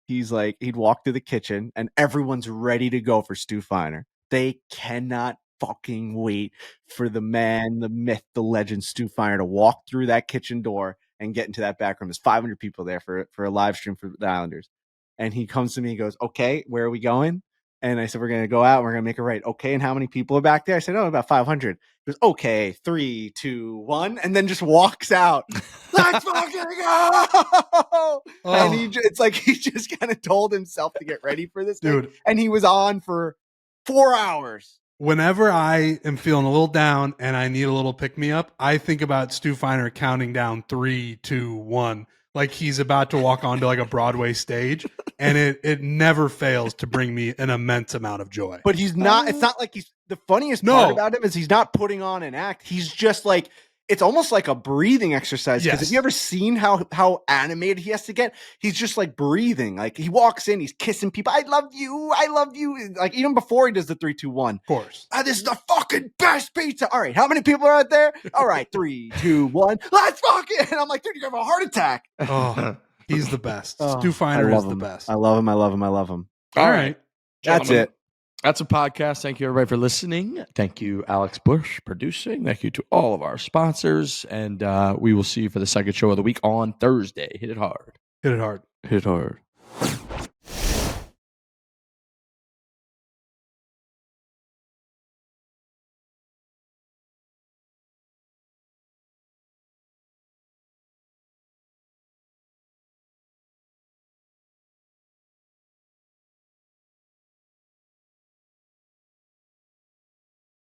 B: he's like, he'd walk through the kitchen and everyone's ready to go for Stu Feiner. They cannot fucking wait for the man, the myth, the legend Stu Feiner to walk through that kitchen door and get into that back room. There's 500 people there for a live stream for the Islanders. And he comes to me and goes, okay, where are we going? And I said, we're going to go out. And we're going to make a right. Okay. And how many people are back there? I said, oh, about 500. He goes, okay, 3, 2, 1. And then just walks out. Let's fucking go. And it's like he just kind of told himself to get ready for this
C: Dude.
B: thing. And he was on for 4 hours.
C: Whenever I am feeling a little down and I need a little pick me up, I think about Stu Feiner counting down 3, 2, 1, like he's about to walk onto like a Broadway stage, and it never fails to bring me an immense amount of joy.
B: But he's not. It's not like he's the funniest part about him is he's not putting on an act. He's just like. It's almost like a breathing exercise. Because have you ever seen how animated he has to get? He's just like breathing. Like he walks in, he's kissing people. I love you. I love you. Like even before he does the 3, 2, 1.
C: Of course.
B: This is the fucking best pizza. All right. How many people are out there? All right. 3, 2, 1. Let's fuck it. And I'm like, dude, you're gonna have a heart attack.
C: Oh, he's the best. Stu Feiner is the best.
B: I love him. I love him. I love him.
C: All right.
B: That's it.
A: That's a podcast. Thank you, everybody, for listening. Thank you, Alex Bush, producing. Thank you to all of our sponsors. And we will see you for the second show of the week on Thursday. Hit it hard.
C: Hit it hard.
A: Hit it hard.